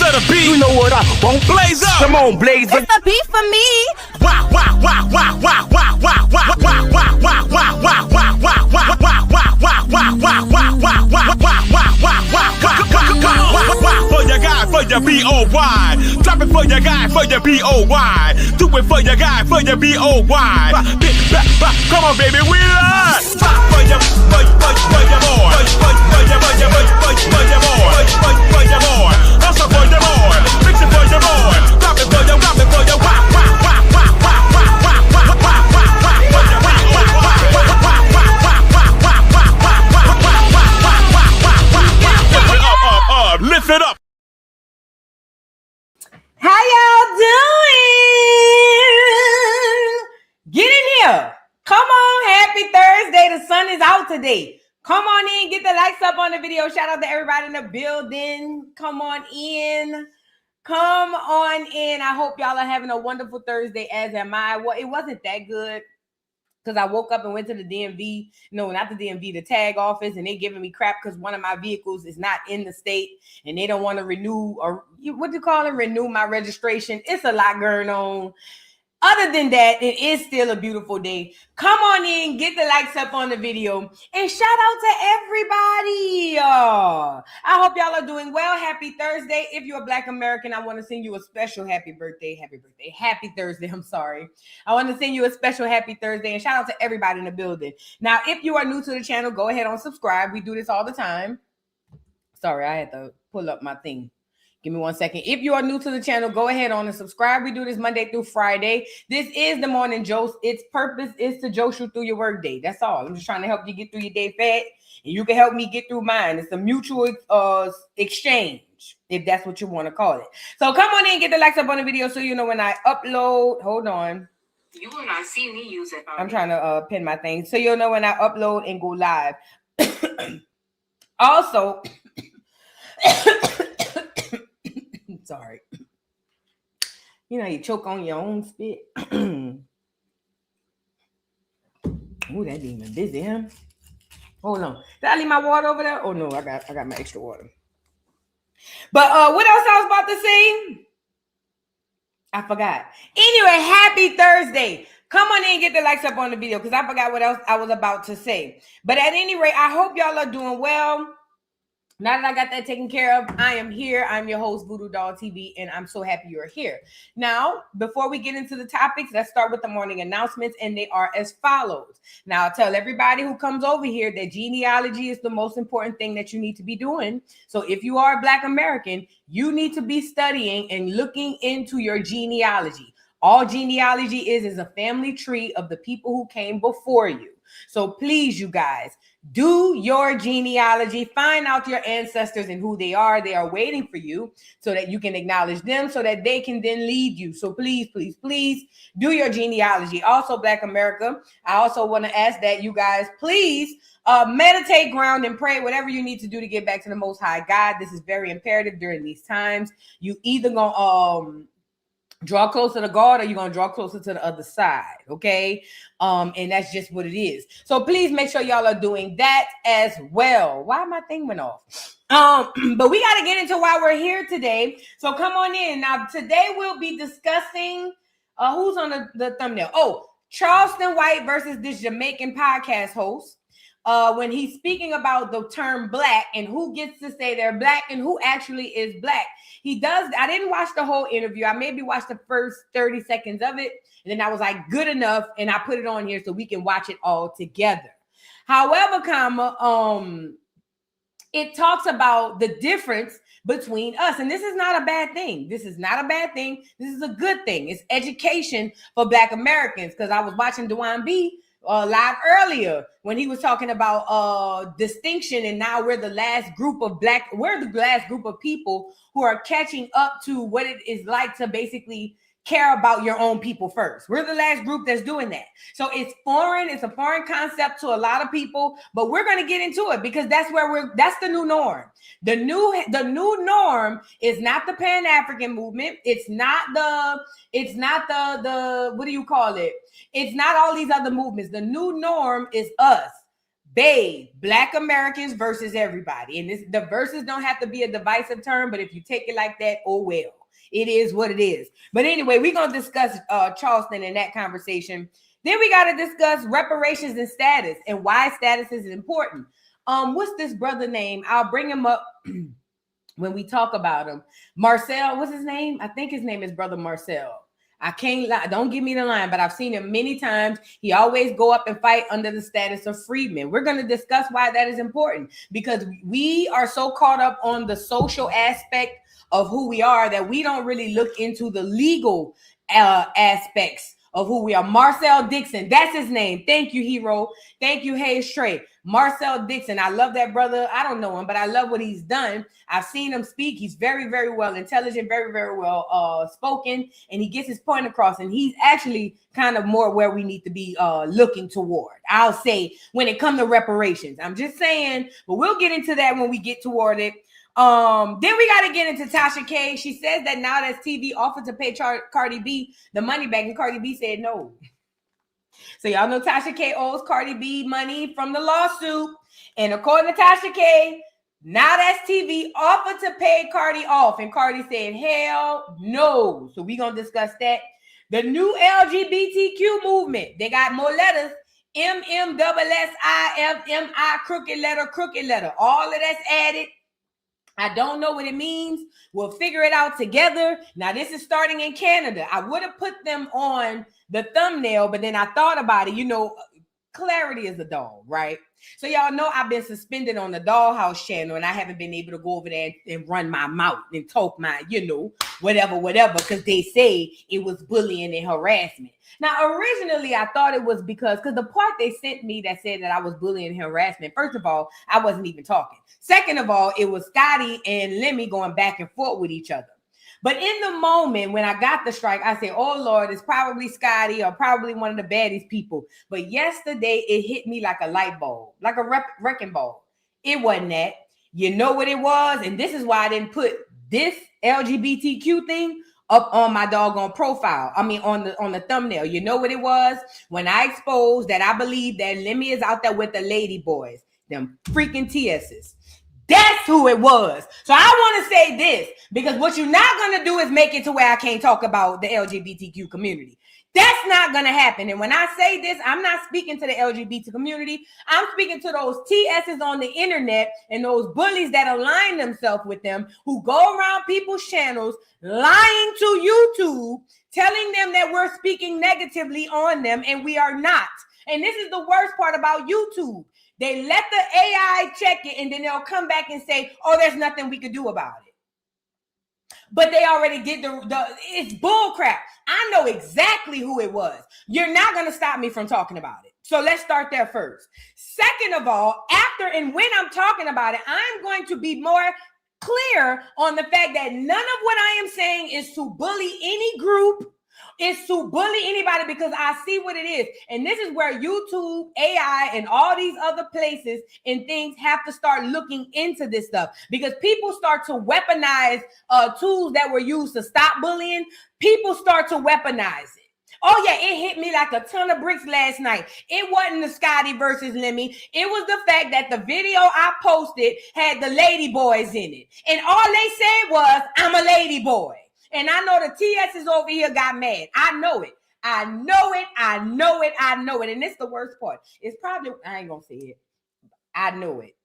of the beat. You know what I won't blaze up. Come on, blaze up. It's the beat for me. Wow, wow, wow, wow, wow, wow, wow, wow, wow, wow, wow, wow, wow, wow, wow, wow, wow, wow, wow, wow, for your guy, for your B-O-Y. Drop it for your guy, for your B-O-Y. Do it for your guy, for your B-O-Y. Come on, baby, we live. For your boy. For your boy. Hustle for your boy. Fix it for your boy. Drop it for your, lift it up. How y'all doing? Get in here. Come on, happy Thursday. The sun is out today. Come on in, get the likes up on the video. Shout out to everybody in the building. Come on in. Come on in. I hope y'all are having a wonderful Thursday, as am I. Well, it wasn't that good, because I woke up and went to the DMV. No, not the DMV, the tag office, and they giving me crap because one of my vehicles is not in the state, and they don't want to renew, or what do you call it? Renew my registration. It's a lot going on. Other than that, it is still a beautiful day. Come on in, get the likes up on the video, and shout out to everybody. I hope y'all are doing well. Happy Thursday. If you're a Black American, I want to send you a special happy birthday. Happy Thursday. I'm sorry. I want to send you a special happy Thursday, and shout out to everybody in the building. Now, if you are new to the channel, go ahead and subscribe. We do this all the time. Sorry, I had to pull up my thing. Give me 1 second. If you are new to the channel, go ahead on and subscribe. We do this Monday through Friday. This is the morning Joce. Its purpose is to Joce you through your work day. That's all. I'm just trying to help you get through your day fat, and you can help me get through mine. It's a mutual exchange, if that's what you want to call it. So come on in, get the likes up on the video so you know when I upload. Hold on. You will not see me use it. I'm trying to pin my thing so you'll know when I upload and go live. Also, sorry. You know, you choke on your own spit. Ooh, that demon busy, huh? Hold on. Did I leave my water over there? Oh no, I got my extra water. But what else I was about to say? I forgot. Anyway, happy Thursday. Come on in and get the likes up on the video because I forgot what else I was about to say. But at any rate, I hope y'all are doing well. Now that I got that taken care of, I am here. I'm your host, Voodoo Doll TV, and I'm so happy you're here. Now, before we get into the topics, let's start with the morning announcements, and they are as follows. Now, I'll tell everybody who comes over here that genealogy is the most important thing that you need to be doing. So if you are a Black American, you need to be studying and looking into your genealogy. All genealogy is a family tree of the people who came before you. So please, you guys, do your genealogy, find out your ancestors and who they are. They are waiting for you so that you can acknowledge them so that they can then lead you. So please, please, please do your genealogy. Also, Black America, I also want to ask that you guys please meditate, ground, and pray, whatever you need to do to get back to the Most High God. This is very imperative during these times. You either gonna draw closer to God or you're going to draw closer to the other side. Okay. And that's just what it is. So please make sure y'all are doing that as well. Why my thing went off? But we got to get into why we're here today. So come on in. Now, today we'll be discussing who's on the thumbnail. Oh, Charleston White versus this Jamaican podcast host. When he's speaking about the term Black and who gets to say they're Black and who actually is Black. He does. I didn't watch the whole interview. I maybe watched the first 30 seconds of it. And then I was like, good enough. And I put it on here so we can watch it all together. However, it talks about the difference between us. And this is not a bad thing. This is not a bad thing. This is a good thing. It's education for Black Americans. Because I was watching Dewan B live earlier when he was talking about distinction, and now we're the last group of people who are catching up to what it is like to basically care about your own people first. We're the last group that's doing that. So it's foreign. It's a foreign concept to a lot of people, but we're going to get into it because that's the new norm. The new norm is not the Pan-African movement. It's not the what do you call it? It's not all these other movements. The new norm is us, Babe, Black Americans versus everybody. And the verses don't have to be a divisive term, but if you take it like that, oh well. It is what it is. But anyway, we're going to discuss Charleston in that conversation. Then we got to discuss reparations and status and why status is important. What's this brother name? I'll bring him up when we talk about him. Marcel, what's his name? I think his name is Brother Marcel. I can't lie. Don't give me the line, but I've seen him many times. He always go up and fight under the status of freedmen. We're going to discuss why that is important, because we are so caught up on the social aspect of who we are that we don't really look into the legal aspects of who we are. Marcel Dixon, that's his name. Thank you, hero. Thank you, Hayes Trey. Marcel Dixon. I love that brother. I don't know him, but I love what he's done. I've seen him speak. He's very, very well intelligent, very, very well spoken, and he gets his point across. And he's actually kind of more where we need to be looking toward. I'll say when it comes to reparations. I'm just saying, but we'll get into that when we get toward it. Then we got to get into Tasha K. She says that now that TV offered to pay Cardi B the money back, and Cardi B said no. So y'all know Tasha K owes Cardi B money from the lawsuit. And according to Tasha K, now that TV offered to pay Cardi off, and Cardi said hell no. So we're going to discuss that. The new LGBTQ movement, they got more letters. MMSSIFMI, crooked letter. All of that's added. I don't know what it means. We'll figure it out together. Now, this is starting in Canada. I would have put them on the thumbnail, but then I thought about it. You know, clarity is a doll, right? So y'all know I've been suspended on the Dollhouse channel, and I haven't been able to go over there and run my mouth and talk my, whatever, because they say it was bullying and harassment. Now, originally, I thought it was because the part they sent me that said that I was bullying and harassment, first of all, I wasn't even talking. Second of all, it was Scotty and Lemmy going back and forth with each other. But in the moment when I got the strike, I said, oh, Lord, it's probably Scotty or probably one of the baddest people. But yesterday, it hit me like a light bulb, like a wrecking ball. It wasn't that. You know what it was? And this is why I didn't put this LGBTQ thing up on my doggone profile. I mean, on the thumbnail. You know what it was? When I exposed that I believe that Lemmy is out there with the lady boys, them freaking TSs. That's who it was. So I want to say this, because what you're not going to do is make it to where I can't talk about the LGBTQ community. That's not going to happen. And when I say this, I'm not speaking to the LGBT community. I'm speaking to those TSs on the internet and those bullies that align themselves with them, who go around people's channels, lying to YouTube, telling them that we're speaking negatively on them, and we are not. And this is the worst part about YouTube. They let the AI check it, and then they'll come back and say, oh, there's nothing we could do about it. But they already did it's bull crap. I know exactly who it was. You're not going to stop me from talking about it. So let's start there first. Second of all, after and when I'm talking about it, I'm going to be more clear on the fact that none of what I am saying is to bully any group. It's to bully anybody, because I see what it is. And this is where YouTube, AI, and all these other places and things have to start looking into this stuff, because people start to weaponize tools that were used to stop bullying. People start to weaponize it. Oh, yeah, it hit me like a ton of bricks last night. It wasn't the Scotty versus Lemmy. It was the fact that the video I posted had the lady boys in it. And all they said was, I'm a lady boy. And I know the TSs over here got mad. I know it. And it's the worst part. It's probably, I ain't going to say it. I know it.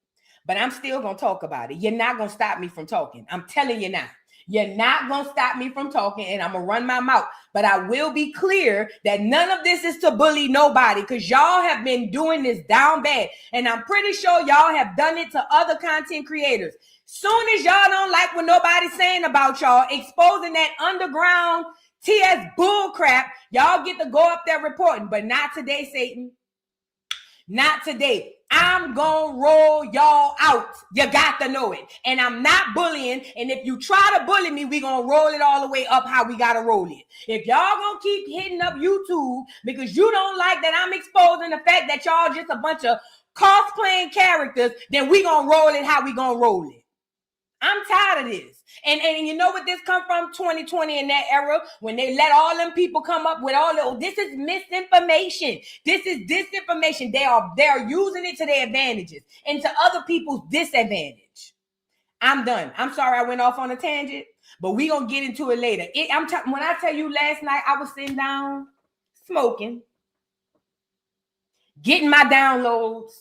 But I'm still going to talk about it. You're not going to stop me from talking. I'm telling you now. You're not going to stop me from talking, and I'm going to run my mouth. But I will be clear that none of this is to bully nobody, because y'all have been doing this down bad. And I'm pretty sure y'all have done it to other content creators. Soon as y'all don't like what nobody's saying about y'all, exposing that underground TS bull crap, y'all get to go up there reporting. But not today, Satan. Not today. I'm gonna roll y'all out. You got to know it. And I'm not bullying. And if you try to bully me, we gonna roll it all the way up how we gotta roll it. If y'all gonna keep hitting up YouTube because you don't like that I'm exposing the fact that y'all just a bunch of cosplaying characters, then we gonna roll it how we gonna roll it. I'm tired of this. And you know what this come from? 2020 in that era when they let all them people come up with all the, this is misinformation. This is disinformation. They are using it to their advantages and to other people's disadvantage. I'm done. I'm sorry I went off on a tangent, but we gonna get into it later. When I tell you last night I was sitting down smoking, getting my downloads,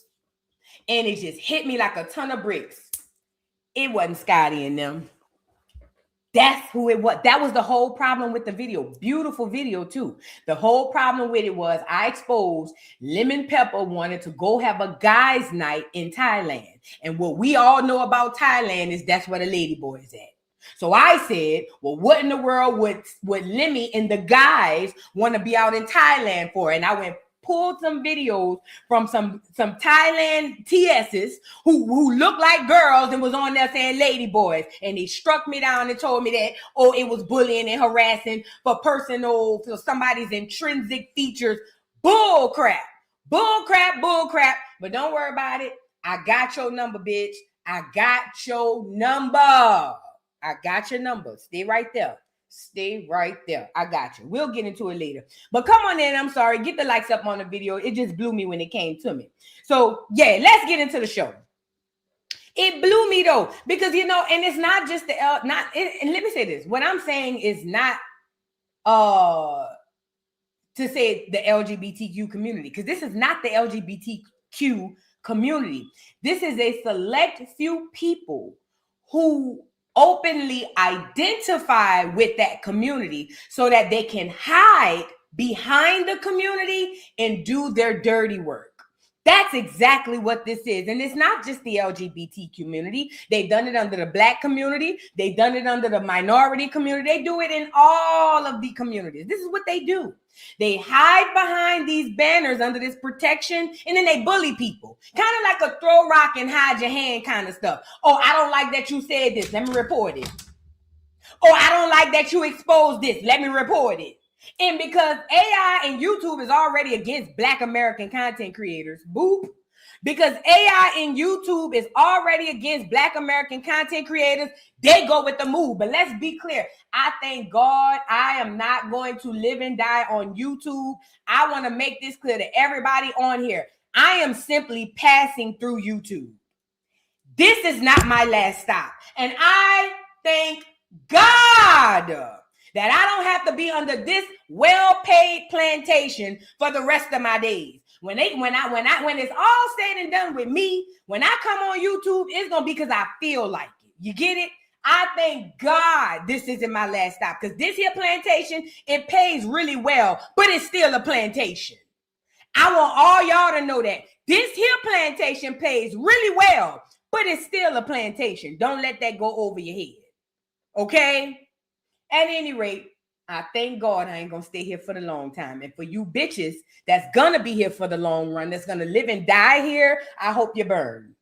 and it just hit me like a ton of bricks. It wasn't Scotty and them. That's who it was. That was the whole problem with the video. Beautiful video too. The whole problem with it was I exposed Lemon Pepper wanted to go have a guys' night in Thailand. And what we all know about Thailand is that's where the lady boy is at. So I said, well, what in the world would Lemmy and the guys want to be out in Thailand for? And I went pulled some videos from some Thailand TSs who looked like girls and was on there saying lady boys. And they struck me down and told me that, oh, it was bullying and harassing for somebody's intrinsic features. Bull crap. But don't worry about it. I got your number, bitch. I got your number. Stay right there. I got you. We'll get into it later. But come on in. I'm sorry. Get the likes up on the video. It just blew me when it came to me. So, yeah, let's get into the show. It blew me, though, because, you know, and it's not just and let me say this. What I'm saying is not to say the LGBTQ community, because this is not the LGBTQ community. This is a select few people who openly identify with that community so that they can hide behind the community and do their dirty work. That's exactly what this is. And it's not just the LGBT community. They've done it under the Black community. They've done it under the minority community. They do it in all of the communities. This is what they do. They hide behind these banners under this protection, and then they bully people. Kind of like a throw rock and hide your hand kind of stuff. Oh, I don't like that you said this. Let me report it. Oh, I don't like that you exposed this. Let me report it. And because AI and YouTube is already against Black American content creators, boop. Because AI and YouTube is already against Black American content creators, they go with the move. But let's be clear. I thank God I am not going to live and die on YouTube. I want to make this clear to everybody on here. I am simply passing through YouTube. This is not my last stop. And I thank God that I don't have to be under this well-paid plantation for the rest of my days. When it's all said and done with me, when I come on YouTube, it's gonna be because I feel like it. You get it? I thank God this isn't my last stop, because this here plantation, it pays really well, but it's still a plantation. I want all y'all to know that this here plantation pays really well, but it's still a plantation. Don't let that go over your head. Okay? At any rate, I thank God I ain't gonna stay here for the long time. And for you bitches that's gonna be here for the long run, that's gonna live and die here, I hope you burn.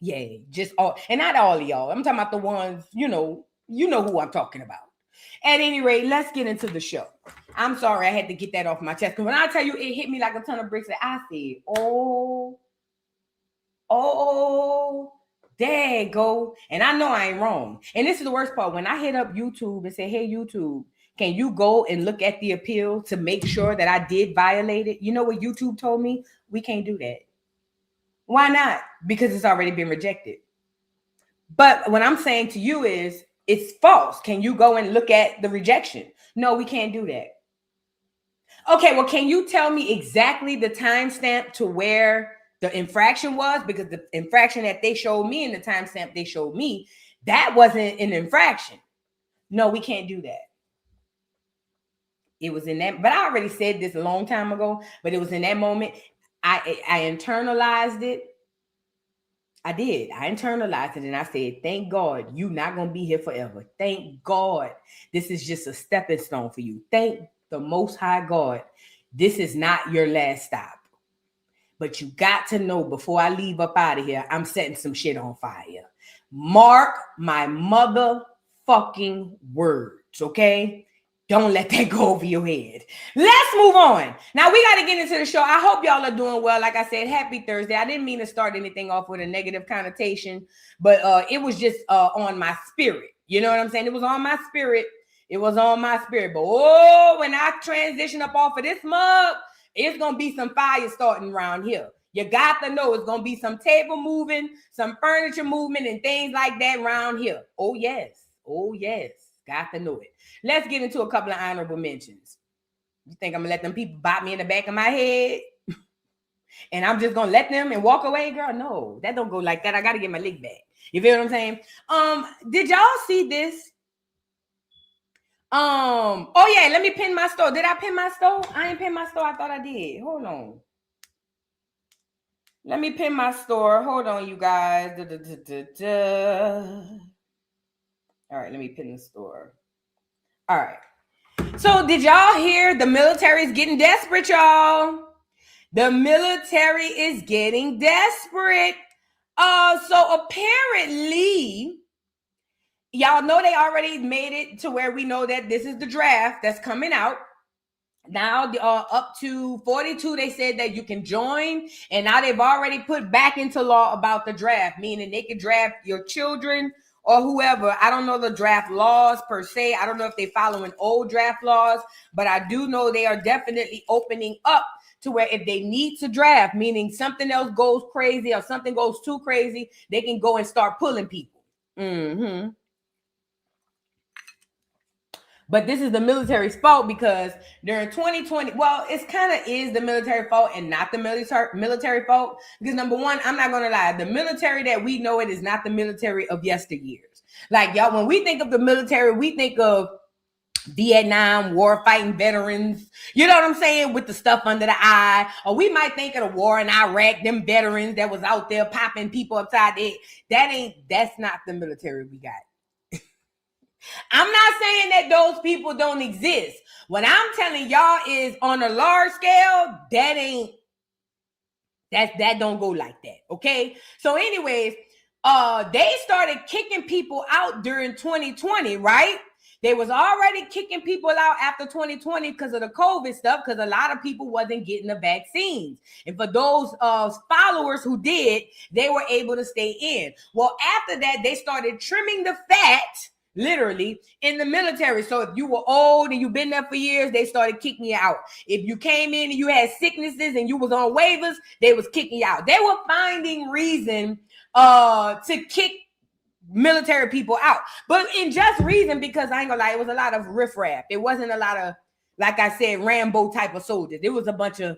Yeah, just all, and not all of y'all. I'm talking about the ones, you know who I'm talking about. At any rate, let's get into the show. I'm sorry I had to get that off my chest, because when I tell you it hit me like a ton of bricks, that I said, there you go. And I know I ain't wrong. And this is the worst part. When I hit up YouTube and say, hey, YouTube, can you go and look at the appeal to make sure that I did violate it? You know what YouTube told me? We can't do that. Why not? Because it's already been rejected. But what I'm saying to you is, it's false. Can you go and look at the rejection? No, we can't do that. Okay, well, can you tell me exactly the timestamp to where the infraction was? Because the infraction that they showed me and the timestamp they showed me, that wasn't an infraction. No, we can't do that. It was in that, but I already said this a long time ago, but it was in that moment. I internalized it. I did. I internalized it and I said, thank God you're not going to be here forever. Thank God this is just a stepping stone for you. Thank the Most High God. This is not your last stop. But you got to know before I leave up out of here, I'm setting some shit on fire. Mark my motherfucking words, okay? Don't let that go over your head. Let's move on. Now we got to get into the show. I hope y'all are doing well. Like I said, happy Thursday. I didn't mean to start anything off with a negative connotation, but it was just on my spirit. You know what I'm saying? It was on my spirit. It was on my spirit. But when I transition up off of this mug, it's going to be some fire starting around here. You got to know it's going to be some table moving, some furniture movement, and things like that around here. Oh, yes. Oh, yes. Got to know it. Let's get into a couple of honorable mentions. You think I'm going to let them people bop me in the back of my head? And I'm just going to let them and walk away, girl? No, that don't go like that. I got to get my lick back. You feel what I'm saying? Did y'all see this? Oh, yeah, let me pin my store. Did I pin my store? I ain't pin my store. I thought I did. Hold on. Let me pin my store. Hold on, you guys. All right, let me pin the store. All right. So did y'all hear the military is getting desperate, y'all? The military is getting desperate. So apparently, y'all know they already made it to where we know that this is the draft that's coming out. Now, up to 42, they said that you can join. And now they've already put back into law about the draft, meaning they can draft your children or whoever. I don't know the draft laws per se. I don't know if they following old draft laws, but I do know they are definitely opening up to where if they need to draft, meaning something else goes crazy or something goes too crazy, they can go and start pulling people. But this is the military's fault because during 2020, well, it's kind of is the military fault and not the military fault. Because number one, I'm not going to lie. The military that we know it is not the military of yesteryears. Like, y'all, when we think of the military, we think of Vietnam war fighting veterans. You know what I'm saying? With the stuff under the eye. Or we might think of the war in Iraq, them veterans that was out there popping people upside the head. That's not the military we got. I'm not saying that those people don't exist. What I'm telling y'all is on a large scale, that don't go like that. Okay. So anyways, they started kicking people out during 2020, right? They was already kicking people out after 2020 because of the COVID stuff, because a lot of people wasn't getting the vaccines. And for those followers who did, they were able to stay in. Well, after that, they started trimming the fat, literally, in the military. So if you were old and you've been there for years, they started kicking you out. If you came in and you had sicknesses and you was on waivers, they was kicking you out. They were finding reason to kick military people out. But in just reason, because I ain't gonna lie, it was a lot of riffraff. It wasn't a lot of, like I said, Rambo type of soldiers. It was a bunch of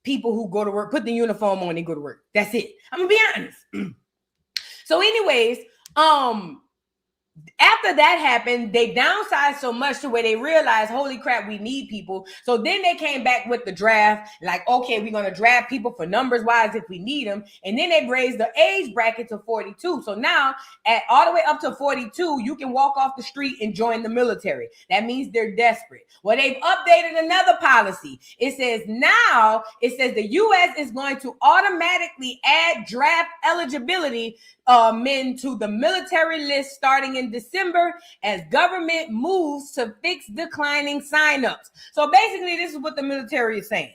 people who go to work, put the uniform on and go to work. That's it. I'm gonna be honest. So anyways, after that happened, they downsized so much to where they realized, holy crap, we need people. So then they came back with the draft, like, okay, we're going to draft people for numbers wise if we need them. And then they raised the age bracket to 42. So now all the way up to 42, you can walk off the street and join the military. That means they're desperate. Well, they've updated another policy. It says the U.S. is going to automatically add draft eligibility men to the military list starting in December as government moves to fix declining signups. So basically, this is what the military is saying.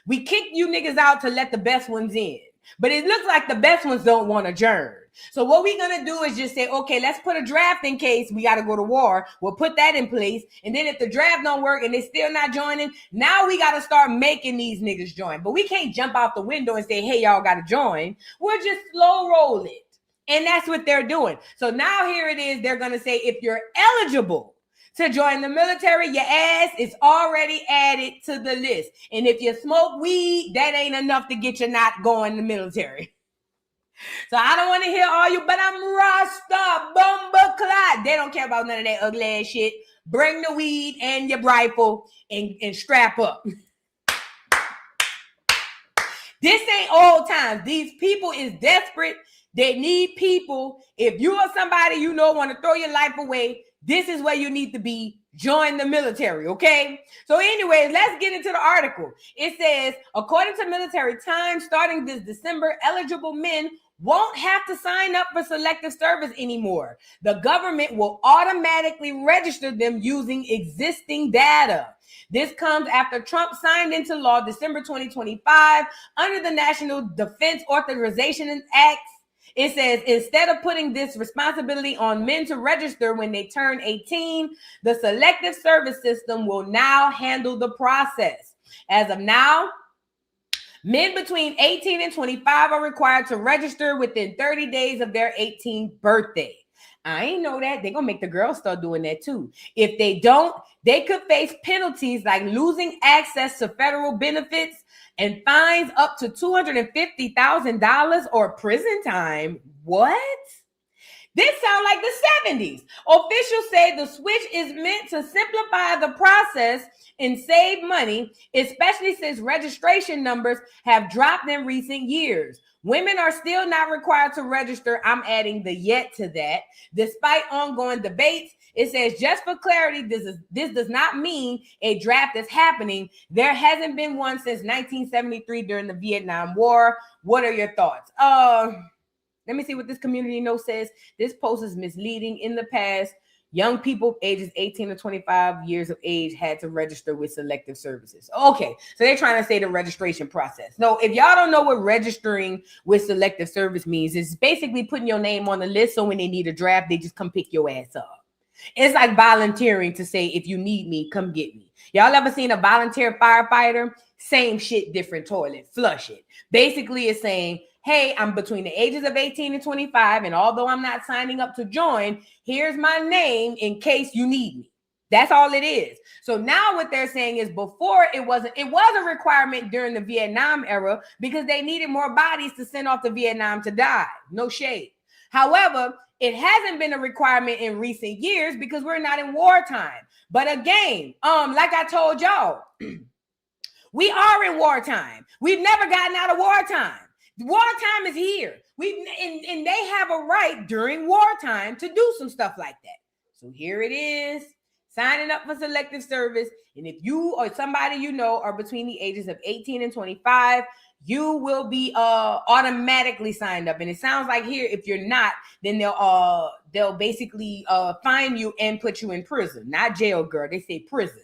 We kick you niggas out to let the best ones in. But it looks like the best ones don't want to adjourn. So what we're going to do is just say, okay, let's put a draft in case we got to go to war. We'll put that in place. And then if the draft don't work and they still not joining, now we got to start making these niggas join. But we can't jump out the window and say, hey, y'all got to join. We'll just slow roll it. And that's what they're doing. So now here it is. They're going to say, if you're eligible to join the military, your ass is already added to the list. And if you smoke weed, that ain't enough to get you not going to the military. So I don't want to hear all you, but I'm Rasta, Bumba Clot. They don't care about none of that ugly ass shit. Bring the weed and your rifle and strap up. This ain't old times. These people is desperate. They need people. If you are somebody you know want to throw your life away, this is where you need to be. Join the military, okay? So anyways, let's get into the article. It says, according to Military Times, starting this December, eligible men won't have to sign up for selective service anymore. The government will automatically register them using existing data. This comes after Trump signed into law December 2025 under the National Defense Authorization Act. It says instead of putting this responsibility on men to register when they turn 18, the selective service system will now handle the process. As of now, men between 18 and 25 are required to register within 30 days of their 18th birthday. I ain't know that. They're going to make the girls start doing that too. If they don't, they could face penalties like losing access to federal benefits and fines up to $250,000 or prison time. What? This sounds like the 70s. Officials say the switch is meant to simplify the process and save money, especially since registration numbers have dropped in recent years. Women are still not required to register. I'm adding the yet to that. Despite ongoing debates, it says, just for clarity, this does not mean a draft is happening. There hasn't been one since 1973 during the Vietnam War. What are your thoughts? Let me see what this community note says. This post is misleading. In the past, young people ages 18 to 25 years of age had to register with selective services. Okay, so they're trying to say the registration process. No, if y'all don't know what registering with selective service means, it's basically putting your name on the list so when they need a draft, they just come pick your ass up. It's like volunteering to say, if you need me, come get me. Y'all ever seen a volunteer firefighter? Same shit, different toilet, flush it. Basically, it's saying, hey, I'm between the ages of 18 and 25, and although I'm not signing up to join, here's my name in case you need me. That's all it is. So now what they're saying is before it was a requirement during the Vietnam era because they needed more bodies to send off to Vietnam to die. No shade. However, it hasn't been a requirement in recent years because we're not in wartime. But again, like I told y'all, we are in wartime. We've never gotten out of wartime. Wartime is here. And they have a right during wartime to do some stuff like that. So here it is, signing up for selective service. And if you or somebody you know are between the ages of 18 and 25, you will be automatically signed up. And it sounds like here, if you're not, then they'll basically fine you and put you in prison. Not jail, girl. They say prison.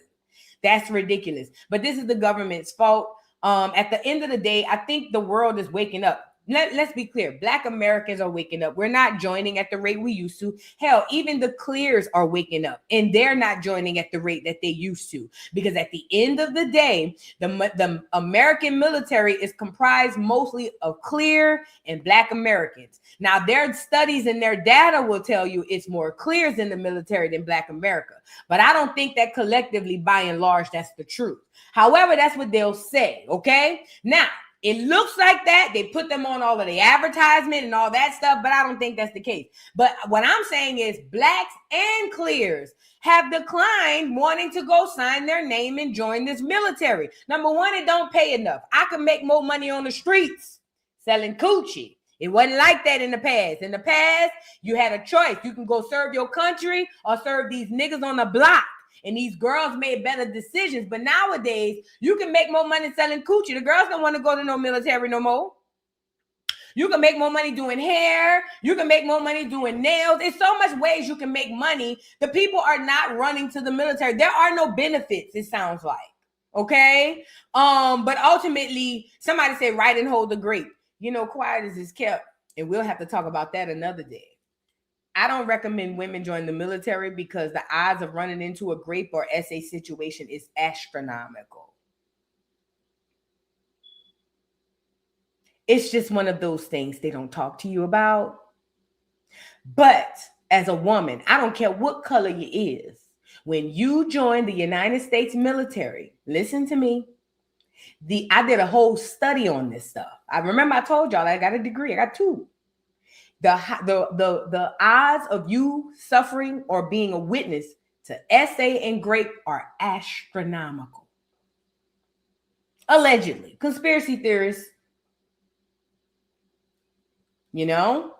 That's ridiculous. But this is the government's fault. At the end of the day, I think the world is waking up. Let's be clear. Black Americans are waking up. We're not joining at the rate we used to. Hell, even the clears are waking up and they're not joining at the rate that they used to. Because at the end of the day, the American military is comprised mostly of clear and Black Americans. Now, their studies and their data will tell you it's more clears in the military than Black America. But I don't think that collectively, by and large, that's the truth. However, that's what they'll say, okay? Now, it looks like that. They put them on all of the advertisement and all that stuff, but I don't think that's the case. But what I'm saying is blacks and clears have declined wanting to go sign their name and join this military. Number one, it don't pay enough. I can make more money on the streets selling coochie. It wasn't like that in the past. In the past, you had a choice. You can go serve your country or serve these niggas on the block. And these girls made better decisions. But nowadays, you can make more money selling coochie. The girls don't want to go to no military no more. You can make more money doing hair. You can make more money doing nails. There's so much ways you can make money. The people are not running to the military. There are no benefits, it sounds like. Okay? But ultimately, somebody said, write and hold the grape. You know, quiet as is kept. And we'll have to talk about that another day. I don't recommend women join the military because the odds of running into a grape or SA situation is astronomical. It's just one of those things they don't talk to you about. But as a woman, I don't care what color you is. When you join the United States military, listen to me. I did a whole study on this stuff. I remember I told y'all I got a degree. I got 2. The odds of you suffering or being a witness to SA and grape are astronomical. Allegedly. Conspiracy theorists. You know?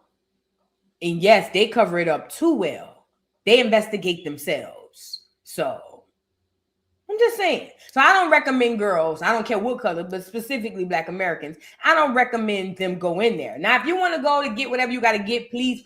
And yes, they cover it up too well. They investigate themselves. So, I'm just saying. So I don't recommend girls, I don't care what color, but specifically Black Americans, I don't recommend them go in there. Now, if you want to go to get whatever you got to get, please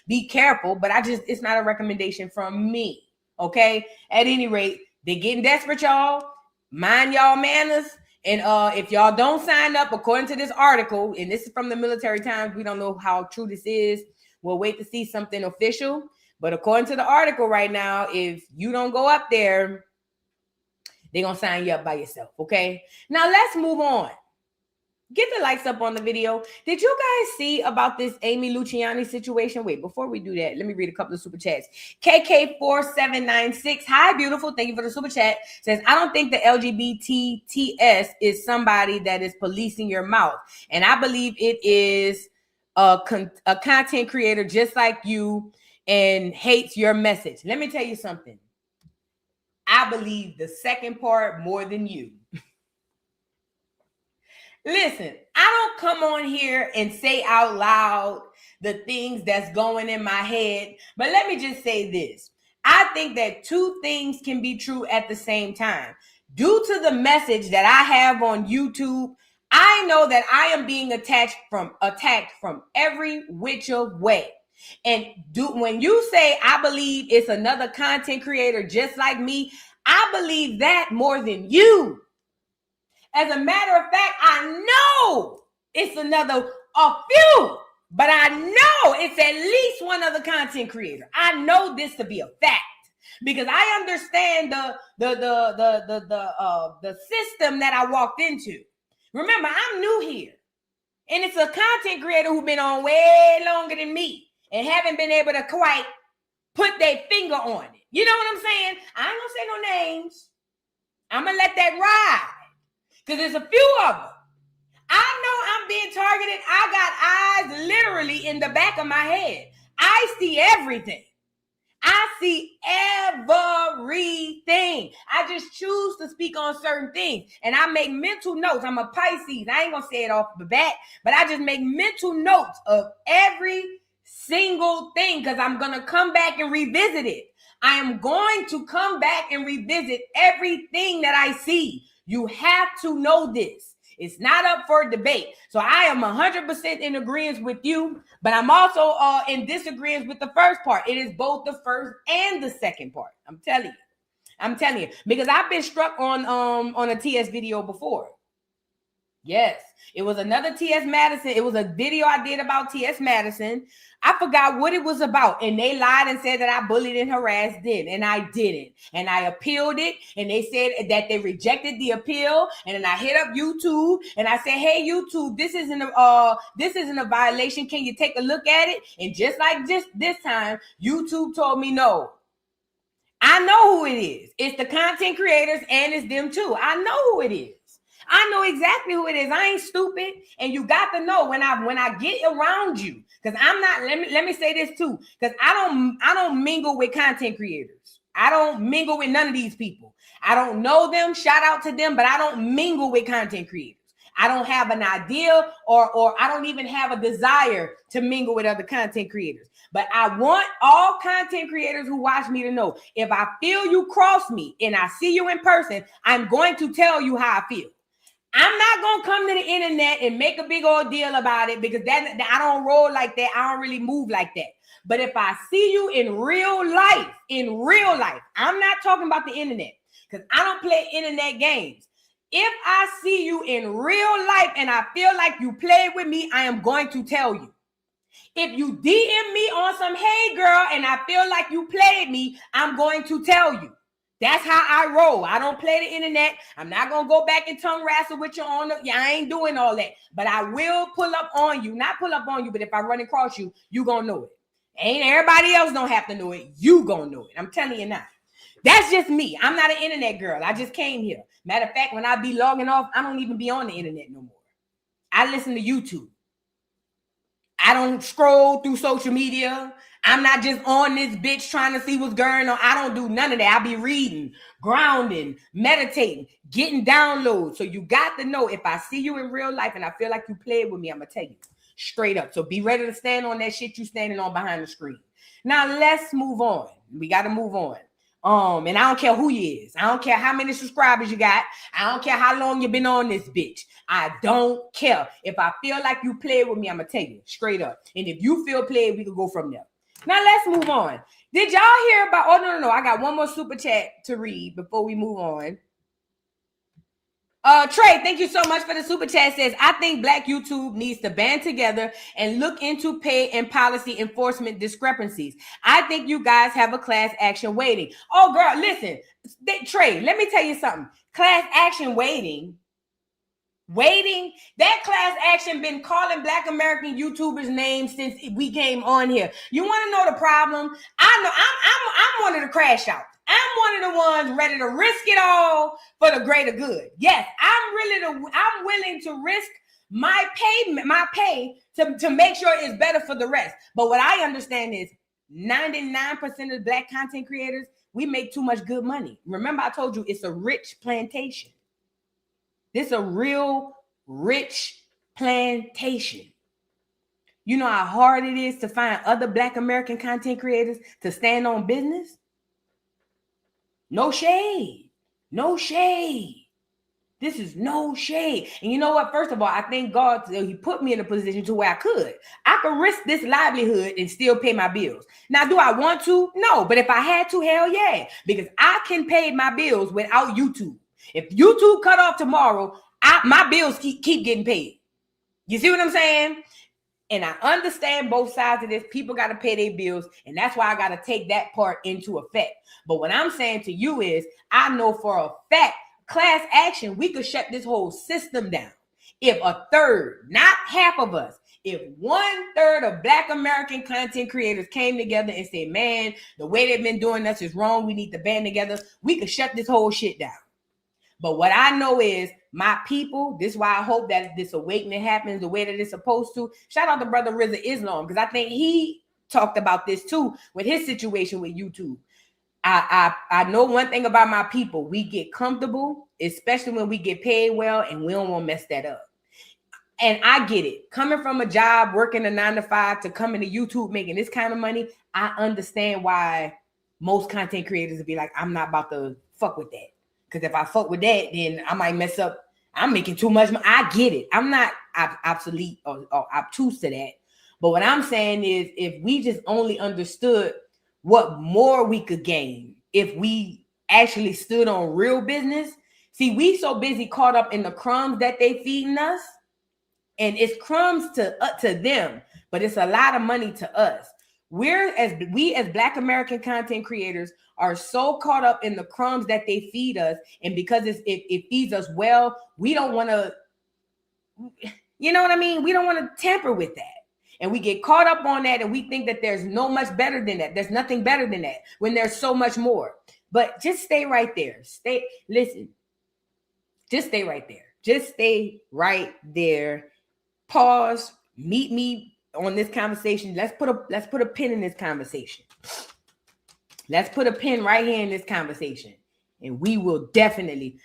be careful. But it's not a recommendation from me. Okay? At any rate, they're getting desperate, y'all. Mind y'all manners. And if y'all don't sign up, according to this article, and this is from the Military Times, we don't know how true this is. We'll wait to see something official. But according to the article right now, if you don't go up there, they're going to sign you up by yourself, okay? Now, let's move on. Get the likes up on the video. Did you guys see about this Amy Luciani situation? Wait, before we do that, let me read a couple of super chats. KK4796, hi, beautiful. Thank you for the super chat. Says, I don't think the LGBTTS is somebody that is policing your mouth. And I believe it is a content creator just like you and hates your message. Let me tell you something. I believe the second part more than you. Listen, I don't come on here and say out loud the things that's going in my head, but let me just say this. I think that two things can be true at the same time. Due to the message that I have on YouTube, I know that I am being attacked from every which way. And when you say I believe it's another content creator just like me, I believe that more than you. As a matter of fact, I know it's a few, but I know it's at least one other content creator. I know this to be a fact because I understand the system that I walked into. Remember, I'm new here, and it's a content creator who's been on way longer than me and haven't been able to quite put their finger on it. You know what I'm saying? I ain't gonna say no names. I'm gonna let that ride. Because there's a few of them. I know I'm being targeted. I got eyes literally in the back of my head. I see everything. I see everything. I just choose to speak on certain things. And I make mental notes. I'm a Pisces. I ain't going to say it off the bat. But I just make mental notes of every single thing. Because I'm going to come back and revisit it. I am going to come back and revisit everything that I see. You have to know this. It's not up for debate. So I am 100% in agreement with you, but I'm also in disagreement with the first part. It is both the first and the second part. I'm telling you, because I've been struck on a TS video before. Yes, it was another T.S. Madison. It was a video I did about T.S. Madison. I forgot what it was about. And they lied and said that I bullied and harassed them. And I didn't. And I appealed it. And they said that they rejected the appeal. And then I hit up YouTube. And I said, hey, YouTube, this isn't a violation. Can you take a look at it? And just like this time, YouTube told me no. I know who it is. It's the content creators and it's them too. I know who it is. I know exactly who it is. I ain't stupid. And you got to know when I get around you, because I'm not, let me say this too, because I don't mingle with content creators. I don't mingle with none of these people. I don't know them. Shout out to them, but I don't mingle with content creators. I don't have an idea or I don't even have a desire to mingle with other content creators. But I want all content creators who watch me to know, if I feel you cross me and I see you in person, I'm going to tell you how I feel. I'm not going to come to the internet and make a big old deal about it, because that I don't roll like that. I don't really move like that. But if I see you in real life, I'm not talking about the internet, because I don't play internet games. If I see you in real life and I feel like you played with me, I am going to tell you. If you DM me on some, hey girl, and I feel like you played me, I'm going to tell you. That's how I roll. I don't play the internet. I'm not going to go back and tongue wrestle with you on yeah, I ain't doing all that. But I will pull up on you. Not pull up on you, but if I run across you, you going to know it. Ain't everybody else don't have to know it. You going to know it. I'm telling you now. That's just me. I'm not an internet girl. I just came here. Matter of fact, when I be logging off, I don't even be on the internet no more. I listen to YouTube. I don't scroll through social media. I'm not just on this bitch trying to see what's going on. I don't do none of that. I be reading, grounding, meditating, getting downloads. So you got to know, if I see you in real life and I feel like you played with me, I'm going to tell you straight up. So be ready to stand on that shit you standing on behind the screen. Now let's move on. We got to move on. And I don't care who you is. I don't care how many subscribers you got. I don't care how long you been on this bitch. I don't care. If I feel like you played with me, I'm going to tell you straight up. And if you feel played, we can go from there. Now, let's move on. Did y'all hear about... Oh, no. I got one more super chat to read before we move on. Trey, thank you so much for the super chat. Says, I think Black YouTube needs to band together and look into pay and policy enforcement discrepancies. I think you guys have a class action waiting. Oh, girl, listen. Trey, let me tell you something. Class action waiting. That class action been calling Black American YouTubers names since we came on here. You want to know the problem? I know I'm one of the crash outs. I'm one of the ones ready to risk it all for the greater good. Yes, I'm willing to risk my pay to make sure it's better for the rest. But what I understand is 99% of Black content creators, we make too much good money. Remember, I told you it's a rich plantation. This is a real rich plantation. You know how hard it is to find other Black American content creators to stand on business? No shade. No shade. This is no shade. And you know what? First of all, I thank God he put me in a position to where I could risk this livelihood and still pay my bills. Now, do I want to? No. But if I had to, hell yeah. Because I can pay my bills without YouTube. If YouTube cut off tomorrow, my bills keep getting paid. You see what I'm saying? And I understand both sides of this. People got to pay their bills. And that's why I got to take that part into effect. But what I'm saying to you is, I know for a fact, class action, we could shut this whole system down. If a third, not half of us, if 1/3 of Black American content creators came together and said, man, the way they've been doing this is wrong. We need to band together. We could shut this whole shit down. But what I know is my people, this is why I hope that this awakening happens the way that it's supposed to. Shout out to Brother Rizza Islam, because I think he talked about this too with his situation with YouTube. I know one thing about my people. We get comfortable, especially when we get paid well, and we don't want to mess that up. And I get it. Coming from a job, working a 9-to-5 to coming to YouTube making this kind of money, I understand why most content creators would be like, I'm not about to fuck with that. Because if I fuck with that, then I might mess up. I'm making too much money. I get it. I'm not obsolete or obtuse to that. But what I'm saying is, if we just only understood what more we could gain if we actually stood on real business. See, we so busy caught up in the crumbs that they feeding us. And it's crumbs to them, but it's a lot of money to us. We as Black American content creators are so caught up in the crumbs that they feed us, and because it feeds us well, we don't want to, you know what I mean? We don't want to tamper with that. And we get caught up on that, and we think that there's no much better than that. There's nothing better than that when there's so much more. But just stay right there. Listen. Just stay right there. Just stay right there. Pause. Meet me on this conversation. Let's put a pin in this conversation. Let's put a pin right here in this conversation. And we will definitely,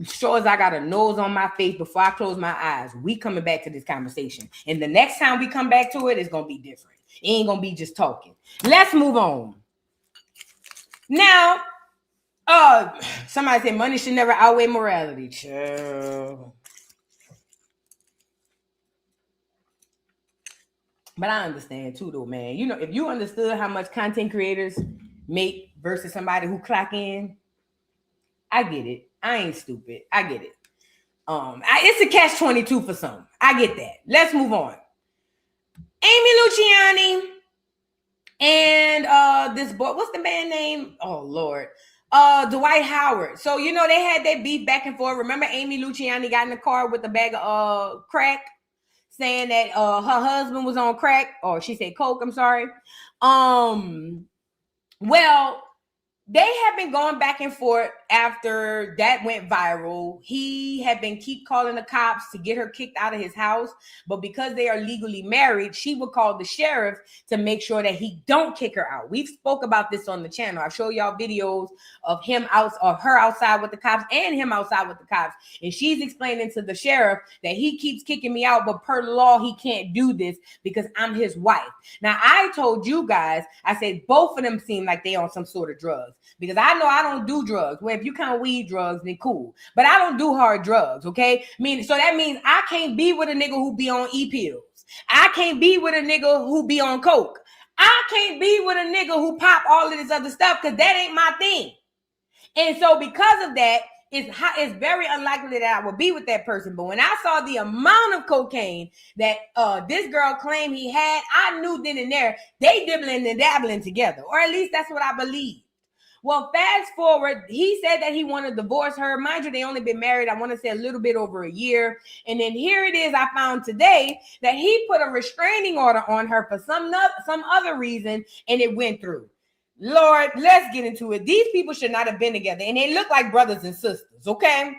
sure as I got a nose on my face before I close my eyes, we coming back to this conversation. And the next time we come back to it, it's going to be different. It ain't going to be just talking. Let's move on. Now, somebody said money should never outweigh morality. Chill. But I understand too, though, man. You know, if you understood how much content creators make versus somebody who clock in, I get it. I ain't stupid. I get it. It's a catch-22 for some. I get that. Let's move on. Amy Luciani and this boy, what's the man name? Oh Lord, Dwight Howard. So you know they had that beef back and forth. Remember, Amy Luciani got in the car with a bag of crack, saying that her husband was on crack, or she said coke. I'm sorry. Well, they have been going back and forth after that went viral. He had been keep calling the cops to get her kicked out of his house. But because they are legally married, she would call the sheriff to make sure that he don't kick her out. We've spoke about this on the channel. I've showed y'all videos of her outside with the cops and him outside with the cops. And she's explaining to the sheriff that he keeps kicking me out, but per law, he can't do this because I'm his wife. Now, I told you guys, I said both of them seem like they on some sort of drugs. because I know I don't do drugs. Well, if you count weed drugs, then cool. But I don't do hard drugs, okay? So that means I can't be with a nigga who be on E-pills. I can't be with a nigga who be on coke. I can't be with a nigga who pop all of this other stuff because that ain't my thing. And so because of that, it's very unlikely that I will be with that person. But when I saw the amount of cocaine that this girl claimed he had, I knew then and there they dibbling and dabbling together, or at least that's what I believe. Well, fast forward, he said that he wanted to divorce her. Mind you, they only been married, I want to say a little bit over a year. And then here it is, I found today that he put a restraining order on her for some other reason, and it went through. Lord, let's get into it. These people should not have been together, and they look like brothers and sisters, okay?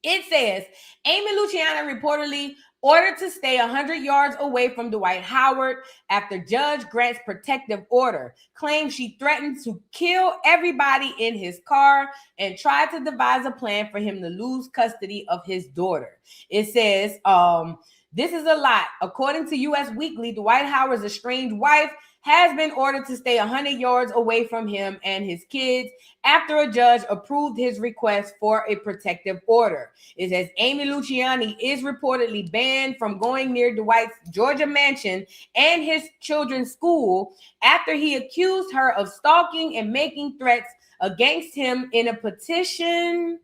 It says, Amy Luciani reportedly ordered to stay 100 yards away from Dwight Howard after judge grants protective order. Claims she threatened to kill everybody in his car and tried to devise a plan for him to lose custody of his daughter. It says, this is a lot. According to U.S. Weekly, Dwight Howard's estranged wife has been ordered to stay 100 yards away from him and his kids after a judge approved his request for a protective order. It says Amy Luciani is reportedly banned from going near Dwight's Georgia mansion and his children's school after he accused her of stalking and making threats against him in a petition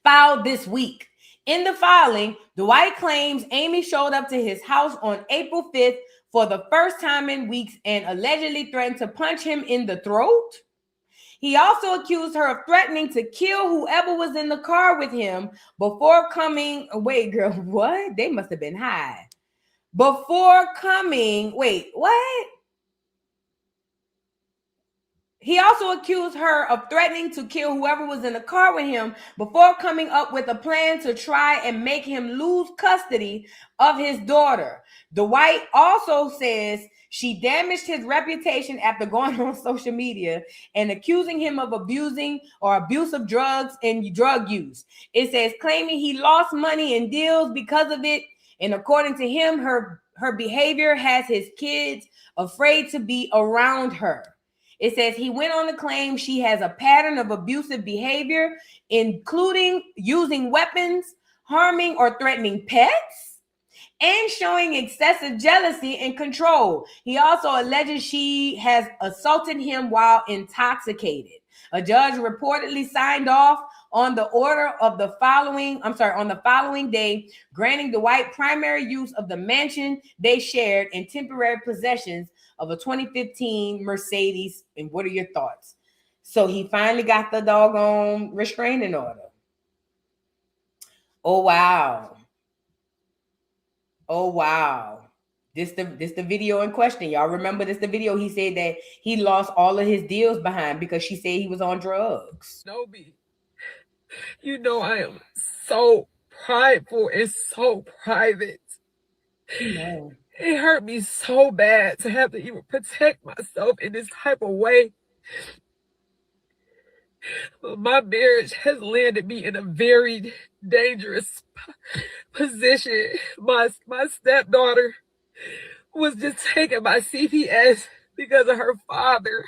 filed this week. In the filing, Dwight claims Amy showed up to his house on April 5th for the first time in weeks and allegedly threatened to punch him in the throat. He also accused her of threatening to kill whoever was in the car with him before coming. Wait, girl, what? They must have been high. Before coming. Wait, what? He also accused her of threatening to kill whoever was in the car with him before coming up with a plan to try and make him lose custody of his daughter. Dwight also says she damaged his reputation after going on social media and accusing him of abusing or abuse of drugs and drug use. It says claiming he lost money in deals because of it. And according to him, her behavior has his kids afraid to be around her. It says he went on to claim she has a pattern of abusive behavior, including using weapons, harming or threatening pets, and showing excessive jealousy and control. He also alleges she has assaulted him while intoxicated. A judge reportedly signed off on the order of the following day, granting Dwight primary use of the mansion they shared and temporary possessions of a 2015 Mercedes. And what are your thoughts? So he finally got the doggone restraining order. Oh wow. Oh wow. This the video in question. Y'all remember this the video he said that he lost all of his deals behind because she said he was on drugs. Nobi, you know I am so prideful and so private. No. It hurt me so bad to have to even protect myself in this type of way. My marriage has landed me in a very dangerous position. My stepdaughter was just taken by CPS because of her father.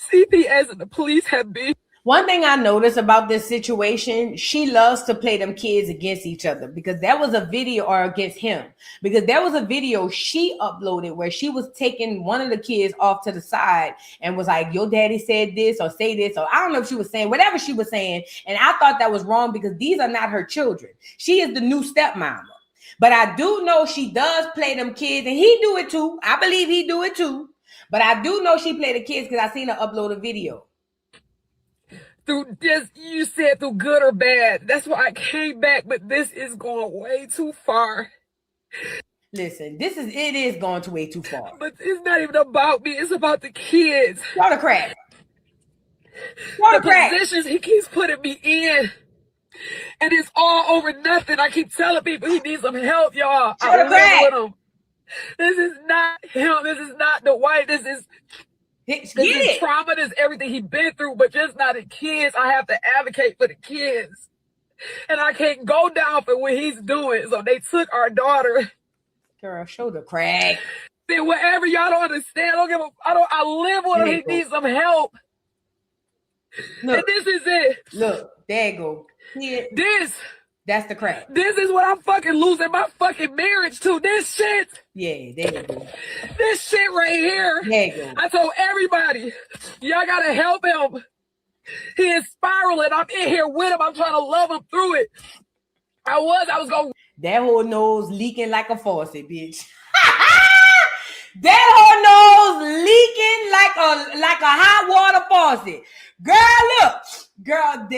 CPS and the police have been. One thing I noticed about this situation, she loves to play them kids against each other because there was a video, or against him, because there was a video she uploaded where she was taking one of the kids off to the side and was like, your daddy said this or say this, or I don't know if she was saying whatever she was saying. And I thought that was wrong because these are not her children. She is the new stepmama. But I do know she does play them kids, and he do it too. I believe he do it too. But I do know she play the kids because I seen her upload a video. Through this, you said through good or bad. That's why I came back, but this is going way too far. Listen, it is going way too far. But it's not even about me. It's about the kids. Y'all the crack. Positions he keeps putting me in. And it's all over nothing. I keep telling people he needs some help, y'all. I live with him. This is not him. This is not the white. This is trauma. This is everything he's been through, but just not the kids. I have to advocate for the kids. And I can't go down for what he's doing. So they took our daughter. Girl, show the crack. then whatever y'all don't understand, I live with him. He needs some help. Look, and this is it. Look, there you go. That's the crack. This is what I'm fucking losing my fucking marriage to. This shit. Yeah, there you go. This shit right here. There you go. I told everybody, y'all gotta help him. He is spiraling. I'm in here with him. I'm trying to love him through it. I was going. That whole nose leaking like a faucet, bitch. That whole nose leaking like a hot water faucet. Girl, look. Girl,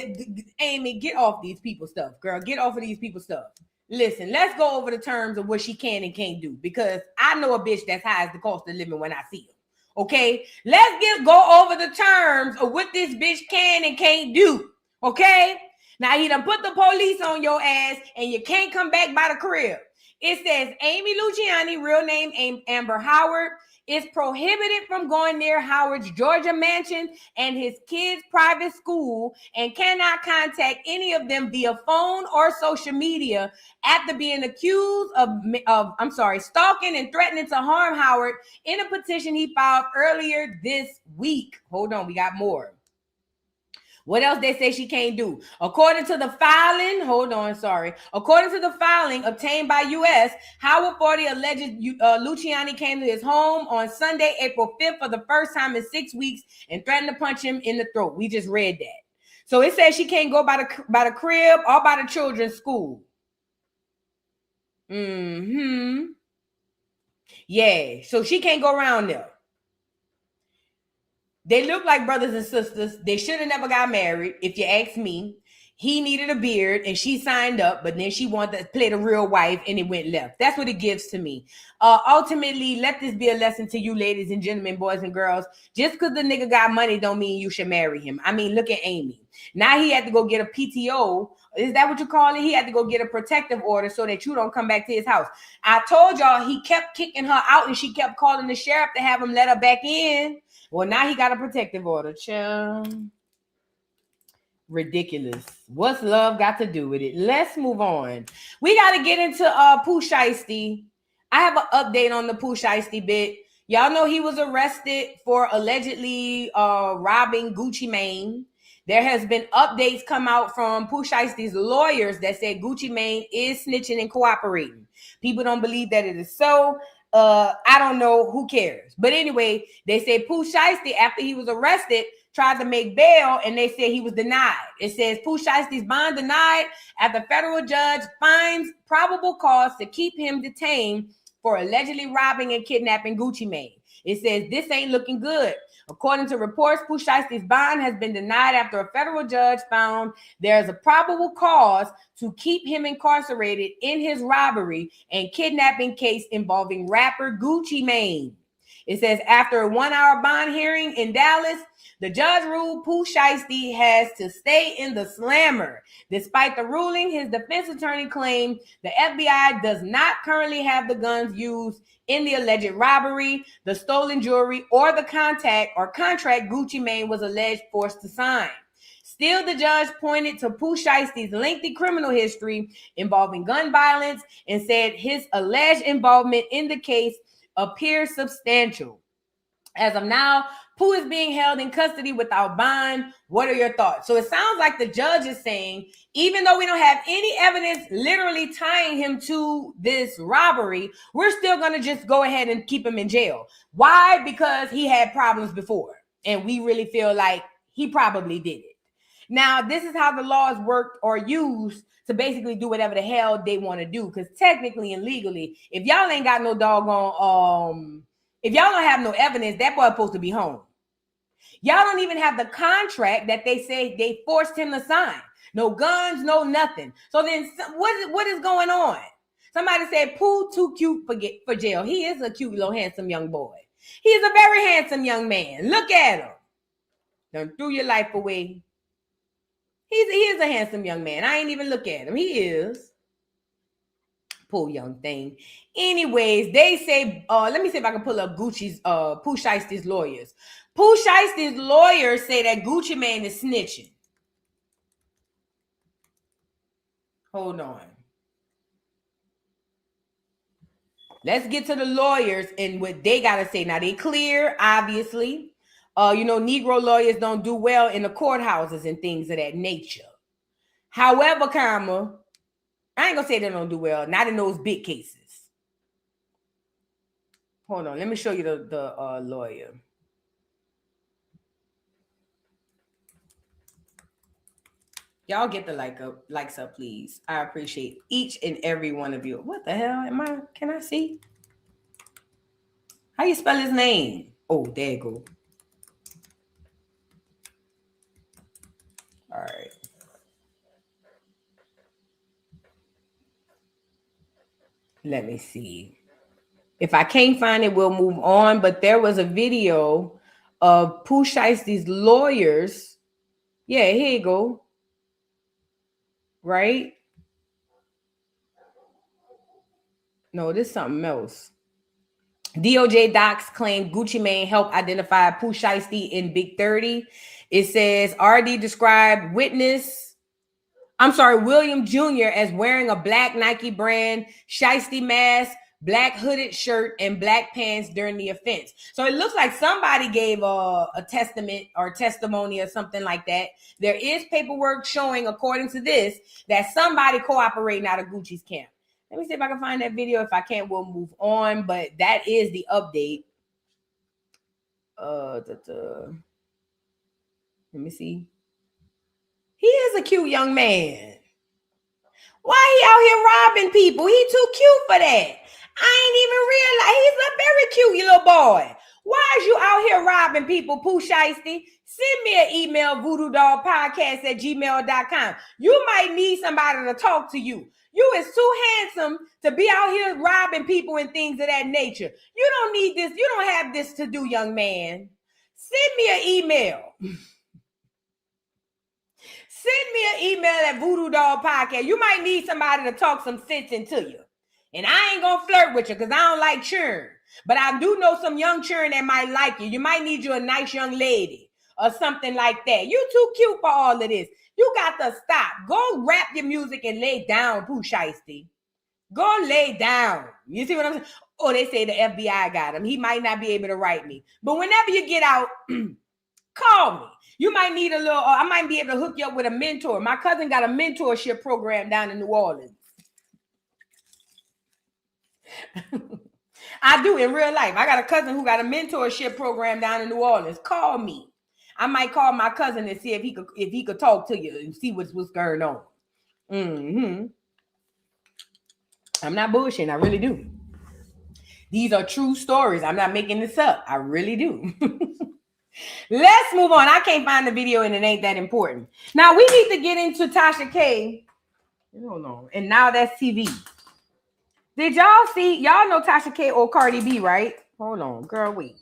Amy, get off these people stuff. Girl, get off of these people stuff. Listen, let's go over the terms of what she can and can't do, because I know a bitch that's high as the cost of living when I see her. Okay? Let's go over the terms of what this bitch can and can't do. Okay? Now, he done put the police on your ass and you can't come back by the crib. It says Amy Luciani, real name Amber Howard, is prohibited from going near Howard's Georgia mansion and his kids' private school and cannot contact any of them via phone or social media after being accused of stalking and threatening to harm Howard in a petition he filed earlier this week. Hold on, we got more. What else they say she can't do? According to the filing obtained by U.S., Howard 40 alleged Luciani came to his home on Sunday, April 5th for the first time in 6 weeks and threatened to punch him in the throat. We just read that. So it says she can't go by the crib or by the children's school. Yeah, so she can't go around there. They look like brothers and sisters. They should have never got married, if you ask me. He needed a beard and she signed up, but then she wanted to play the real wife and it went left. That's what it gives to me. Ultimately, let this be a lesson to you ladies and gentlemen, boys and girls. Just because the nigga got money don't mean you should marry him. I mean, look at Amy. Now he had to go get a PTO. Is that what you call it? He had to go get a protective order so that you don't come back to his house. I told y'all he kept kicking her out and she kept calling the sheriff to have him let her back in. Well, now he got a protective order. Child. Ridiculous. What's love got to do with it? Let's move on. We got to get into Pooh Shiesty. I have an update on the Pooh Shiesty bit. Y'all know he was arrested for allegedly robbing Gucci Mane. There has been updates come out from Pooh Shiesty's lawyers that said Gucci Mane is snitching and cooperating. People don't believe that it is so. I don't know. Who cares? But anyway, they say Pooh Shiesty, after he was arrested, tried to make bail, and they said he was denied. It says Pooh Shiesty's bond denied after federal judge finds probable cause to keep him detained for allegedly robbing and kidnapping Gucci Mane. It says this ain't looking good. According to reports, Pooh Shiesty's bond has been denied after a federal judge found there's a probable cause to keep him incarcerated in his robbery and kidnapping case involving rapper Gucci Mane. It says after a 1-hour bond hearing in Dallas, the judge ruled Pooh Shiesty has to stay in the slammer. Despite the ruling, his defense attorney claimed the FBI does not currently have the guns used in the alleged robbery, the stolen jewelry, or the contract Gucci Mane was alleged forced to sign. Still, the judge pointed to Pooh Shiesty's lengthy criminal history involving gun violence and said his alleged involvement in the case appears substantial. As of now, Pooh is being held in custody without bond. What are your thoughts? So it sounds like the judge is saying, even though we don't have any evidence literally tying him to this robbery, we're still going to just go ahead and keep him in jail. Why? Because he had problems before, and we really feel like he probably did it. Now, this is how the laws work or used to basically do whatever the hell they want to do. Because technically and legally, if y'all ain't got no doggone, if y'all don't have no evidence, that boy supposed to be home. Y'all don't even have the contract that they say they forced him to sign. No guns, no nothing. So then what is going on? Somebody said Pooh too cute for jail. He is a cute little handsome young boy. He is a very handsome young man. Look at him. Done threw your life away. He is a handsome young man. I ain't even look at him. He is. Poor young thing. Anyways, they say, let me see if I can pull up Gucci's, Pooh Shiesty's lawyers. Pooh Shiesty's lawyers say that Gucci Mane is snitching. Hold on. let's get to the lawyers and what they got to say. Now, they clear, obviously. Negro lawyers don't do well in the courthouses and things of that nature. However, I ain't going to say they don't do well. Not in those big cases. Hold on. Let me show you the lawyer. Y'all get the likes up, please. I appreciate each and every one of you. What the hell am I? Can I see? How you spell his name? Oh, there you go. All right. Let me see. If I can't find it, we'll move on. But there was a video of Pooh Shiesty's lawyers. Yeah, here you go. Right? No, this is something else. DOJ docs claim Gucci Mane helped identify Pooh Shiesty in Big 30. It says RD described William Jr. as wearing a black Nike brand Shiesty mask, black hooded shirt, and black pants during the offense. So it looks like somebody gave a testament or testimony or something like that. There is paperwork showing, according to this, that somebody cooperating out of Gucci's camp. Let me see if I can find that video. If I can't, we'll move on. But that is the update. Let me see. He is a cute young man. Why he out here robbing people? He too cute for that. I ain't even realize he's a very cute little boy. Why is you out here robbing people, Pooh Shiesty? Send me an email, voodoodollpodcast@gmail.com. You might need somebody to talk to you. You is too handsome to be out here robbing people and things of that nature. You don't need this. You don't have this to do, young man. Send me an email. Send me an email at Voodoo Doll Podcast. You might need somebody to talk some sense into you. And I ain't going to flirt with you because I don't like churn. But I do know some young churn that might like you. You might need you a nice young lady or something like that. You too cute for all of this. You got to stop. Go rap your music and lay down, Pooh Shiesty. Go lay down. You see what I'm saying? Oh, they say the FBI got him. He might not be able to write me. But whenever you get out, call me. You might need I might be able to hook you up with a mentor. My cousin got a mentorship program down in New Orleans. I do in real life. I got a cousin who got a mentorship program down in New Orleans. Call me. I might call my cousin and see if he could talk to you and see what's going on. Mm-hmm. I'm not bullshitting. I really do. These are true stories. I'm not making this up. I really do. Let's move on. I can't find the video and it ain't that important. Now we need to get into Tasha K. Hold on. And now that's TV. Did y'all see? Y'all know Tasha K or Cardi B, right? Hold on, girl, wait.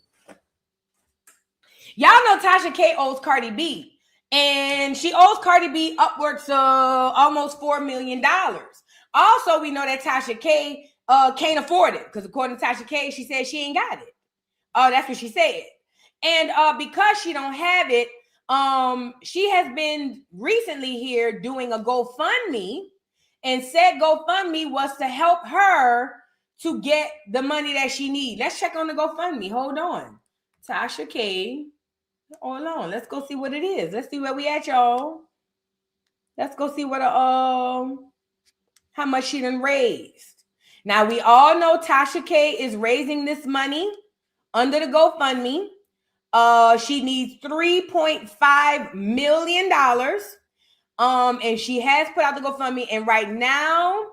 Y'all know Tasha K owes Cardi B. And she owes Cardi B upwards of almost $4 million. Also, we know that Tasha K can't afford it. Because according to Tasha K, she said she ain't got it. That's what she said. And because she don't have it, she has been recently here doing a GoFundMe. And said GoFundMe was to help her to get the money that she needs. Let's check on the GoFundMe. Hold on. Tasha K. Hold on. Let's go see what it is. Let's see where we at, y'all. Let's go see what how much she done raised. Now, we all know Tasha K is raising this money under the GoFundMe. She needs $3.5 million. And she has put out the GoFundMe, and right now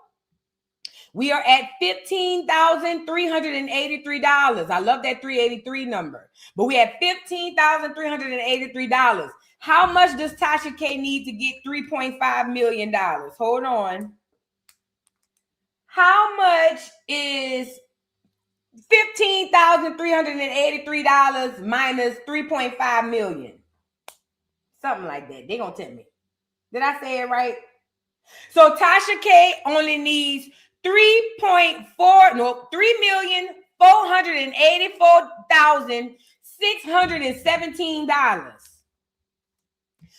we are at $15,383. I love that 383 number, but we have $15,383. How much does Tasha K need to get $3.5 million? Hold on. How much is $15,383 minus $3.5 million? Something like that. They're gonna tell me. Did I say it right? So Tasha K only needs $3,484,617.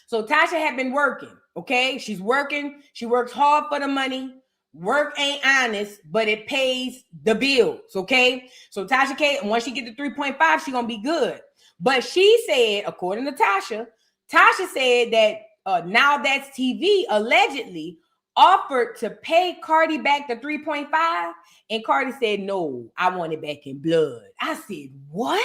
So Tasha had been working, okay? She's working. She works hard for the money, Work ain't honest, but it pays the bills, okay? So Tasha K, once she get to 3.5, she gonna be good. But she said, according to Tasha said that Now That's TV allegedly offered to pay Cardi back the 3.5, and Cardi said, no, I want it back in blood. I said, what?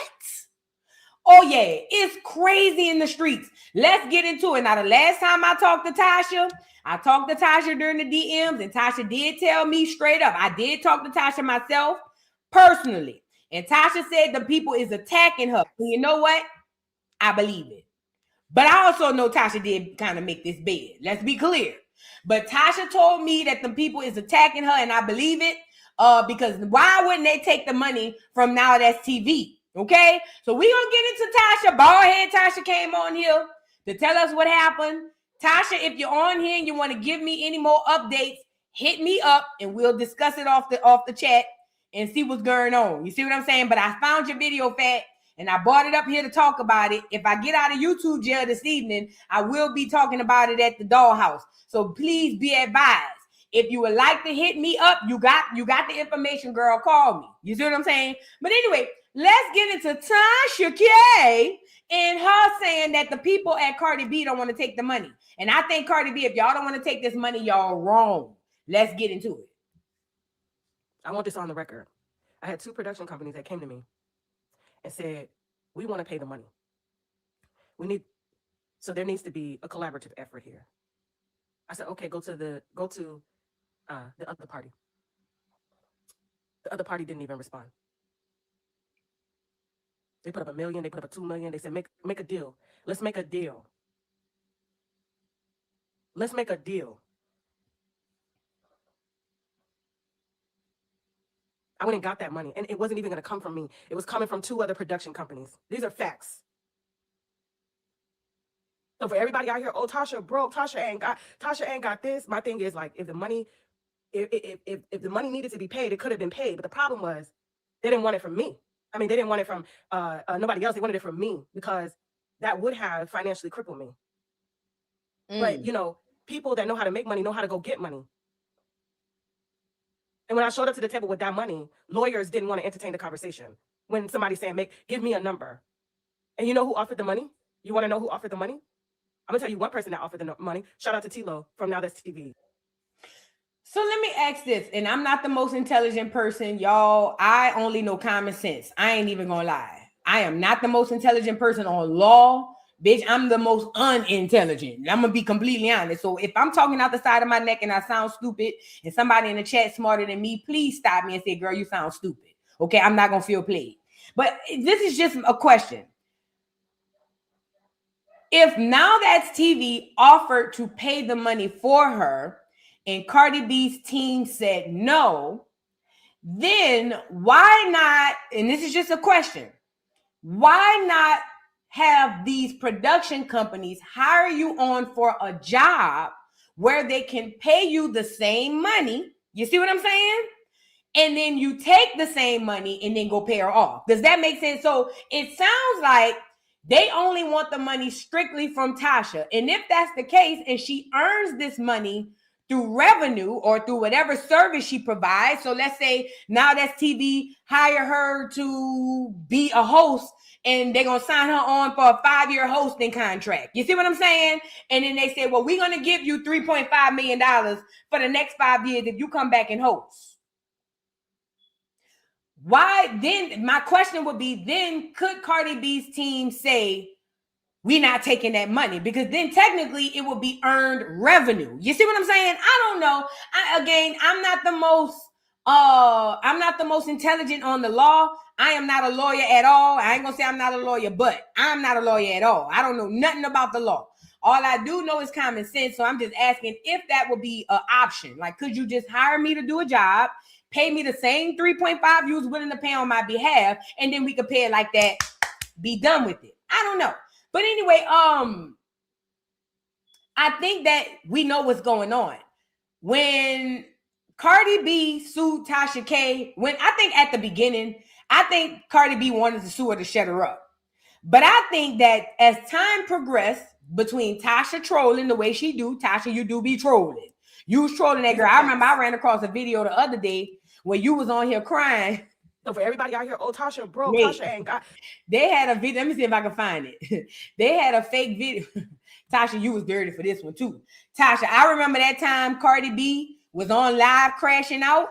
Oh yeah, it's crazy in the streets. Let's get into it. Now, the last time I talked to Tasha during the DMs, and Tasha did tell me straight up. I did talk to Tasha myself personally, and Tasha said the people is attacking her. And you know what? I believe it. But I also know Tasha did kind of make this bed. Let's be clear. But Tasha told me that the people is attacking her, and I believe it. Because why wouldn't they take the money from Now That's TV? Okay, so we gonna get into Tasha. Baldhead Tasha came on here to tell us what happened. Tasha, if you're on here and you want to give me any more updates, hit me up and we'll discuss it off the chat and see what's going on. You see what I'm saying? But I found your video, Fat, and I brought it up here to talk about it. If I get out of YouTube jail this evening, I will be talking about it at the dollhouse. So please be advised. If you would like to hit me up, you got the information, girl. Call me. You see what I'm saying? But anyway, let's get into Tasha K and her saying that the people at Cardi B don't want to take the money. And I think Cardi B, if y'all don't want to take this money, y'all wrong. Let's get into it. I want this on the record. I had 2 production companies that came to me and said, we want to pay the money. So there needs to be a collaborative effort here. I said, okay, go to the other party. The other party didn't even respond. They put up $1 million, they put up $2 million. They said, make a deal. Let's make a deal. Let's make a deal. I went and got that money, and it wasn't even going to come from me. It was coming from 2 other production companies. These are facts. So for everybody out here, oh, Tasha broke, Tasha ain't got this. My thing is, like, if the money needed to be paid, it could have been paid. But the problem was they didn't want it from me. I mean, they didn't want it from nobody else. They wanted it from me because that would have financially crippled me. But, you know, people that know how to make money know how to go get money. And when I showed up to the table with that money, lawyers didn't want to entertain the conversation. When somebody's saying, give me a number. And you know who offered the money? You want to know who offered the money? I'm going to tell you one person that offered the money. Shout out to T-Lo from Now That's TV. So let me ask this, and I'm not the most intelligent person, y'all. I only know common sense. I ain't even gonna lie. I am not the most intelligent person on law. Bitch, I'm the most unintelligent. I'm gonna be completely honest. So if I'm talking out the side of my neck and I sound stupid and somebody in the chat smarter than me, please stop me and say, girl, you sound stupid. Okay, I'm not gonna feel played. But this is just a question. If Now That's TV offered to pay the money for her and Cardi B's team said no, then why not, and this is just a question, why not have these production companies hire you on for a job where they can pay you the same money? You see what I'm saying? And then you take the same money and then go pay her off. Does that make sense? So it sounds like they only want the money strictly from Tasha. And if that's the case, and she earns this money through revenue or through whatever service she provides. So let's say Now That's TV hire her to be a host and they're going to sign her on for a 5-year hosting contract. You see what I'm saying? And then they say, well, we're going to give you $3.5 million for the next 5 years if you come back and host. Why then? My question would be, then could Cardi B's team say, we're not taking that money? Because then technically it will be earned revenue. You see what I'm saying? I don't know. I'm not the most intelligent on the law. I am not a lawyer at all. I ain't gonna say I'm not a lawyer, but I'm not a lawyer at all. I don't know nothing about the law. All I do know is common sense. So I'm just asking if that would be an option. Like, could you just hire me to do a job, pay me the same 3.5 you was willing to pay on my behalf, and then we could pay it like that, be done with it? I don't know. But anyway, I think that we know what's going on. When Cardi B sued Tasha K, I think at the beginning, I think Cardi B wanted to sue her to shut her up. But I think that as time progressed, between Tasha trolling the way she do, Tasha, you do be trolling. You was trolling that girl. I remember I ran across a video the other day where you was on here crying. So for everybody out here, oh, Tasha broke. Wait. Tasha ain't got. They had a video. Let me see if I can find it. They had a fake video. Tasha, you was dirty for this one too. Tasha, I remember that time Cardi B was on live crashing out.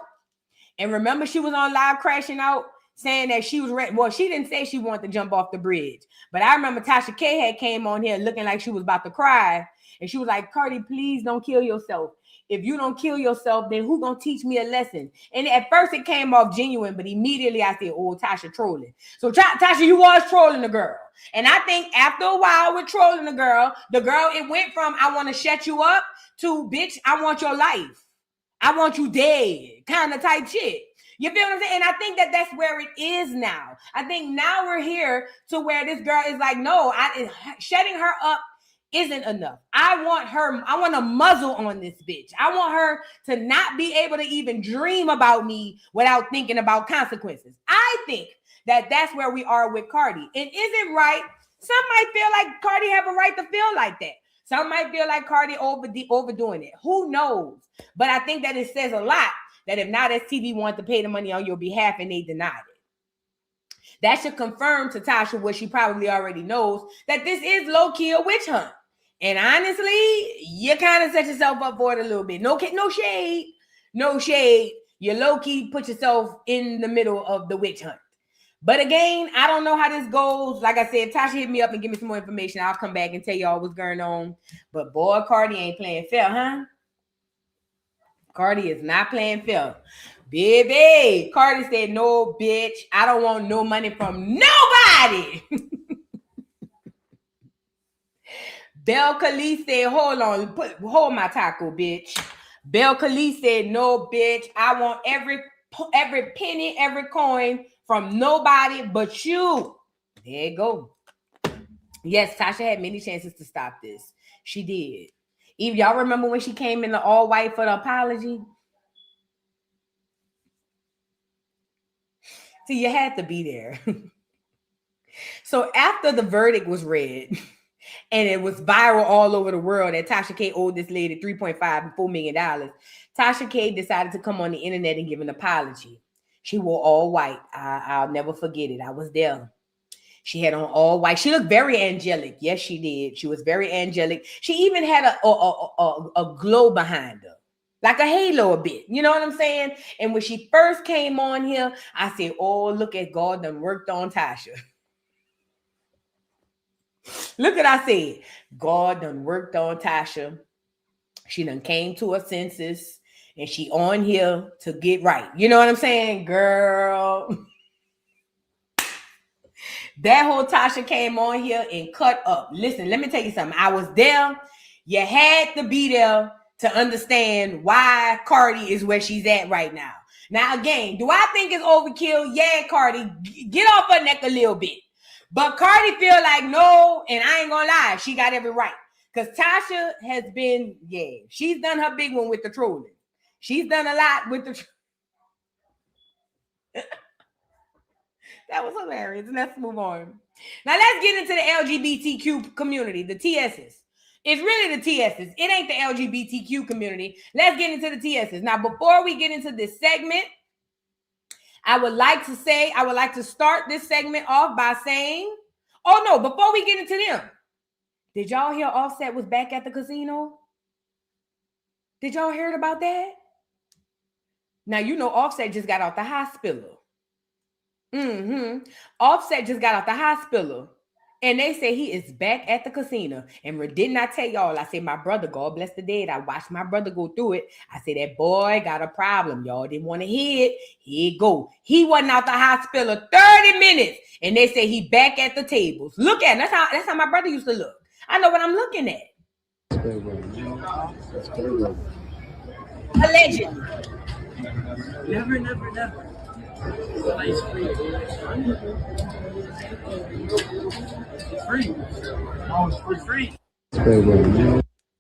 And remember she was on live crashing out saying that she was ready. Well, she didn't say she wanted to jump off the bridge. But I remember Tasha K had came on here looking like she was about to cry. And she was like, Cardi, please don't kill yourself. If you don't kill yourself, then who gonna teach me a lesson? And at first it came off genuine, but immediately I said, oh, Tasha trolling. So Tasha, you was trolling the girl. And I think after a while with trolling the girl, it went from I want to shut you up to bitch, I want your life. I want you dead kind of type shit. You feel what I'm saying? And I think that that's where it is now. I think now we're here to where this girl is like, no, shutting her up isn't enough. I want a muzzle on this bitch. I want her to not be able to even dream about me without thinking about consequences. I think that that's where we are with Cardi. And is it right? Some might feel like Cardi have a right to feel like that. Some might feel like Cardi overdoing it. Who knows? But I think that it says a lot that if Now That's TV wanted to pay the money on your behalf and they denied it. That should confirm to Tasha what she probably already knows, that this is low-key a witch hunt. And honestly, you kind of set yourself up for it a little bit. No shade. You low-key put yourself in the middle of the witch hunt. But again, I don't know how this goes. Like I said, Tasha hit me up and give me some more information. I'll come back and tell y'all what's going on. But boy, Cardi ain't playing fair, huh? Cardi is not playing fair. Baby, Cardi said, no, bitch, I don't want no money from nobody. Bel Khalees said, hold my taco, bitch. Bel Khalees said, no, bitch, I want every penny, every coin from nobody but you. There you go. Yes, Tasha had many chances to stop this. She did. Even y'all remember when she came in the all white for the apology? See, you had to be there. So after the verdict was read, and it was viral all over the world that Tasha K owed this lady $3.5 and $4 million, Tasha K decided to come on the internet and give an apology. She wore all white. I'll never forget it. I was there. She had on all white. She looked very angelic. Yes, she did. She was very angelic. She even had a glow behind her, like a halo a bit. You know what I'm saying? And when she first came on here, I said, oh, look at God done worked on Tasha. Look what I said. God done worked on Tasha. She done came to her senses. And she on here to get right. You know what I'm saying? Girl. That whole Tasha came on here and cut up. Listen, let me tell you something. I was there. You had to be there to understand why Cardi is where she's at right now. Now, again, do I think it's overkill? Yeah, Cardi, get off her neck a little bit. But Cardi feel like, no, and I ain't gonna lie, she got every right. Because Tasha has been, she's done her big one with the trolling. She's done a lot with the... That was hilarious. Let's move on. Now, let's get into the LGBTQ community, the TSs. It's really the TSs. It ain't the LGBTQ community. Let's get into the TSs. Now, before we get into this segment, I would like to start this segment off by saying, oh no, before we get into them, did y'all hear Offset was back at the casino? Did y'all hear about that? Now, you know Offset just got out the hospital. Offset just got out the hospital. And they say he is back at the casino. And didn't I tell y'all? I said, my brother, God bless the dead. I watched my brother go through it. I said, that boy got a problem. Y'all didn't want to hear it. Here you go. He wasn't out the hospital 30 minutes. And they say he back at the tables. Look at him. That's how my brother used to look. I know what I'm looking at. Allegedly. Never. Free.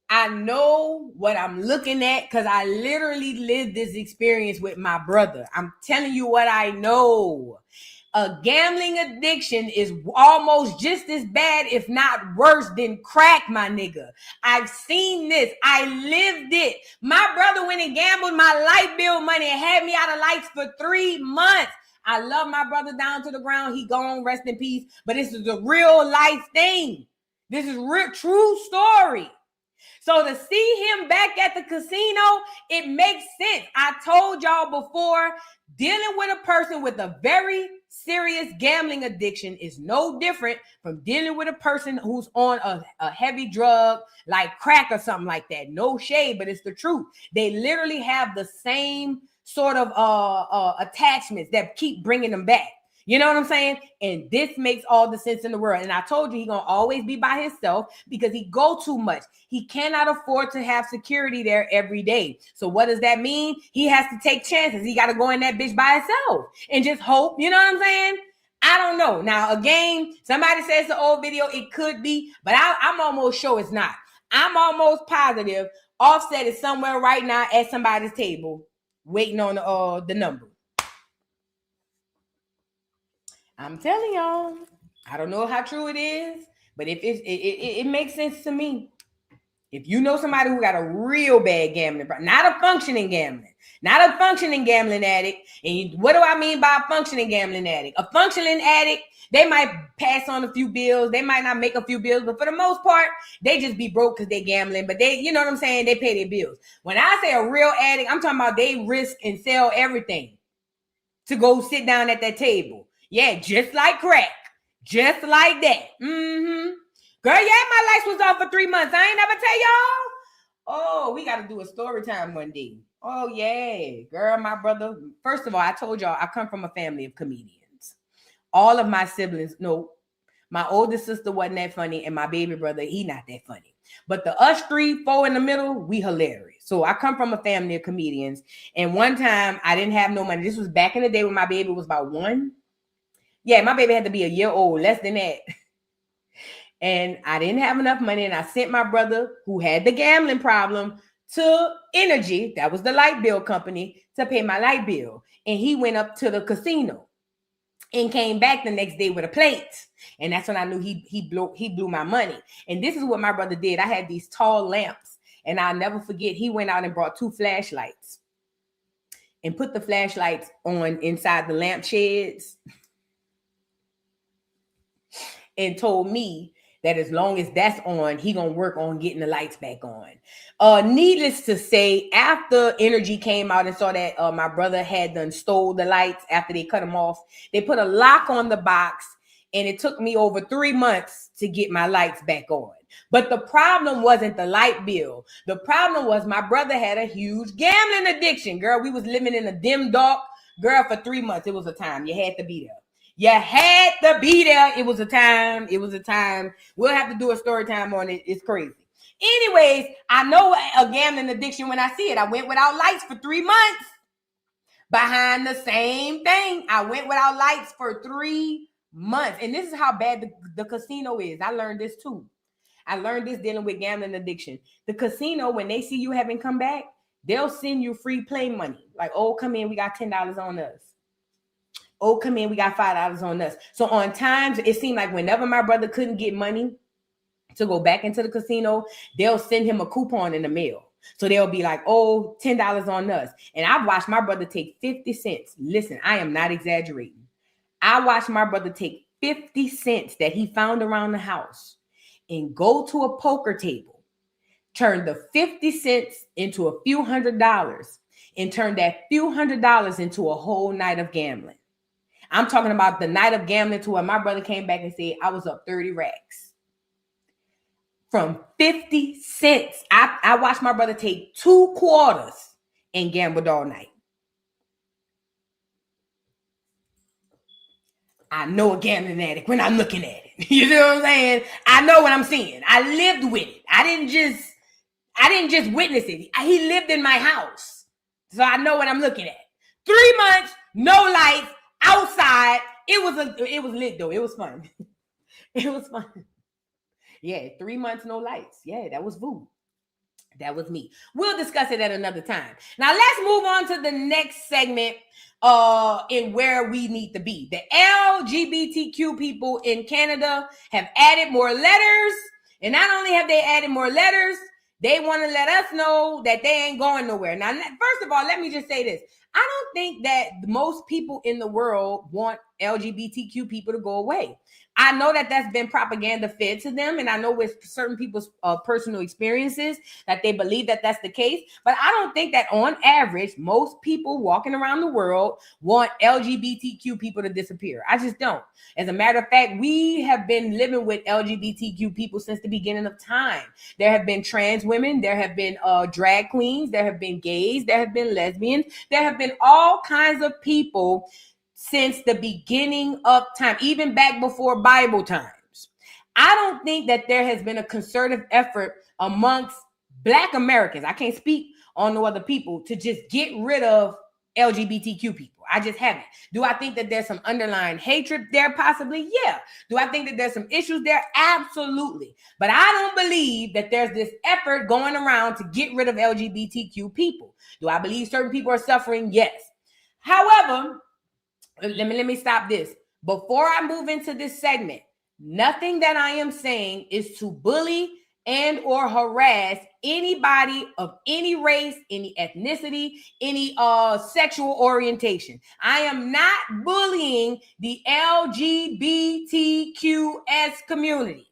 I know what I'm looking at because I literally lived this experience with my brother. I'm telling you what I know. A gambling addiction is almost just as bad, if not worse, than crack, my nigga. I've seen this. I lived it. My brother went and gambled my light bill money and had me out of lights for 3 months. I love my brother down to the ground. He gone, rest in peace. But this is a real life thing. This is real, true story. So to see him back at the casino, it makes sense. I told y'all before, dealing with a person with a very serious gambling addiction is no different from dealing with a person who's on a heavy drug like crack or something like that. No shade, but it's the truth. They literally have the same sort of attachments that keep bringing them back. You know what I'm saying? And this makes all the sense in the world. And I told you, he's going to always be by himself because he go too much. He cannot afford to have security there every day. So what does that mean? He has to take chances. He got to go in that bitch by himself and just hope. You know what I'm saying? I don't know. Now, again, somebody says the old video. It could be, but I'm almost sure it's not. I'm almost positive Offset is somewhere right now at somebody's table waiting on the number. I'm telling y'all, I don't know how true it is, but if it makes sense to me. If you know somebody who got a real bad gambling problem, not a functioning gambling addict, and what do I mean by a functioning gambling addict? A functioning addict, they might pass on a few bills, they might not make a few bills, but for the most part, they just be broke because they gambling, but they, you know what I'm saying, they pay their bills. When I say a real addict, I'm talking about they risk and sell everything to go sit down at that table. Yeah, just like crack. Just like that. Girl, yeah, my lights was off for 3 months. I ain't never tell y'all. Oh, we got to do a story time one day. Oh, yeah. Girl, my brother. First of all, I told y'all I come from a family of comedians. All of my siblings, no. My oldest sister wasn't that funny, and my baby brother, he not that funny. But the us 3, 4 in the middle, we hilarious. So I come from a family of comedians. And one time, I didn't have no money. This was back in the day when my baby was about 1. Yeah, my baby had to be a year old, less than that. And I didn't have enough money. And I sent my brother, who had the gambling problem, to Energy, that was the light bill company, to pay my light bill. And he went up to the casino and came back the next day with a plate. And that's when I knew he blew my money. And this is what my brother did. I had these tall lamps. And I'll never forget, he went out and brought 2 flashlights and put the flashlights on inside the lamp shades. And told me that as long as that's on, he gonna work on getting the lights back on. Needless to say, after Energy came out and saw that my brother had done stole the lights after they cut them off, they put a lock on the box, and it took me over 3 months to get my lights back on. But the problem wasn't the light bill. The problem was my brother had a huge gambling addiction. Girl, we was living in a dim dark. Girl, for 3 months, it was a time. You had to be there. You had to be there. It was a time. It was a time. We'll have to do a story time on it. It's crazy. Anyways, I know a gambling addiction when I see it. I went without lights for 3 months behind the same thing. I went without lights for 3 months. And this is how bad the casino is. I learned this too. I learned this dealing with gambling addiction. The casino, when they see you haven't come back, they'll send you free play money. Like, oh, come in. We got $10 on us. Oh, come in, we got $5 on us. So on times, it seemed like whenever my brother couldn't get money to go back into the casino, they'll send him a coupon in the mail. So they'll be like, oh, $10 on us. And I've watched my brother take 50 cents. Listen, I am not exaggerating. I watched my brother take 50 cents that he found around the house and go to a poker table, turn the 50 cents into a few $100s, and turn that few $100s into a whole night of gambling. I'm talking about the night of gambling to where my brother came back and said, I was up 30 racks. From 50 cents. I watched my brother take 2 quarters and gambled all night. I know a gambling addict when I'm looking at it. You know what I'm saying? I know what I'm seeing. I lived with it. I didn't just witness it. He lived in my house. So I know what I'm looking at. 3 months, no lights. Outside, it was lit though. It was fun. It was fun. Yeah, 3 months, no lights. Yeah, that was boo. That was me. We'll discuss it at another time. Now let's move on to the next segment in where we need to be. The LGBTQ people in Canada have added more letters. And not only have they added more letters, they want to let us know that they ain't going nowhere. Now, first of all, let me just say this. I don't think that most people in the world want LGBTQ people to go away. I know that that's been propaganda fed to them, and I know with certain people's personal experiences that they believe that that's the case, but I don't think that on average, most people walking around the world want LGBTQ people to disappear. I just don't. As a matter of fact, we have been living with LGBTQ people since the beginning of time. There have been trans women, there have been drag queens, there have been gays, there have been lesbians, there have been all kinds of people since the beginning of time, even back before Bible times. I don't think that there has been a concerted effort amongst Black Americans, I can't speak on no other people, to just get rid of LGBTQ people. I just haven't. Do I think that there's some underlying hatred there? Possibly, yeah. Do I think that there's some issues there? Absolutely. But I don't believe that there's this effort going around to get rid of LGBTQ people. Do I believe certain people are suffering? Yes. However, let me stop this. Before I move into this segment, nothing that I am saying is to bully and or harass anybody of any race, any ethnicity, any sexual orientation. I am not bullying the LGBTQS community.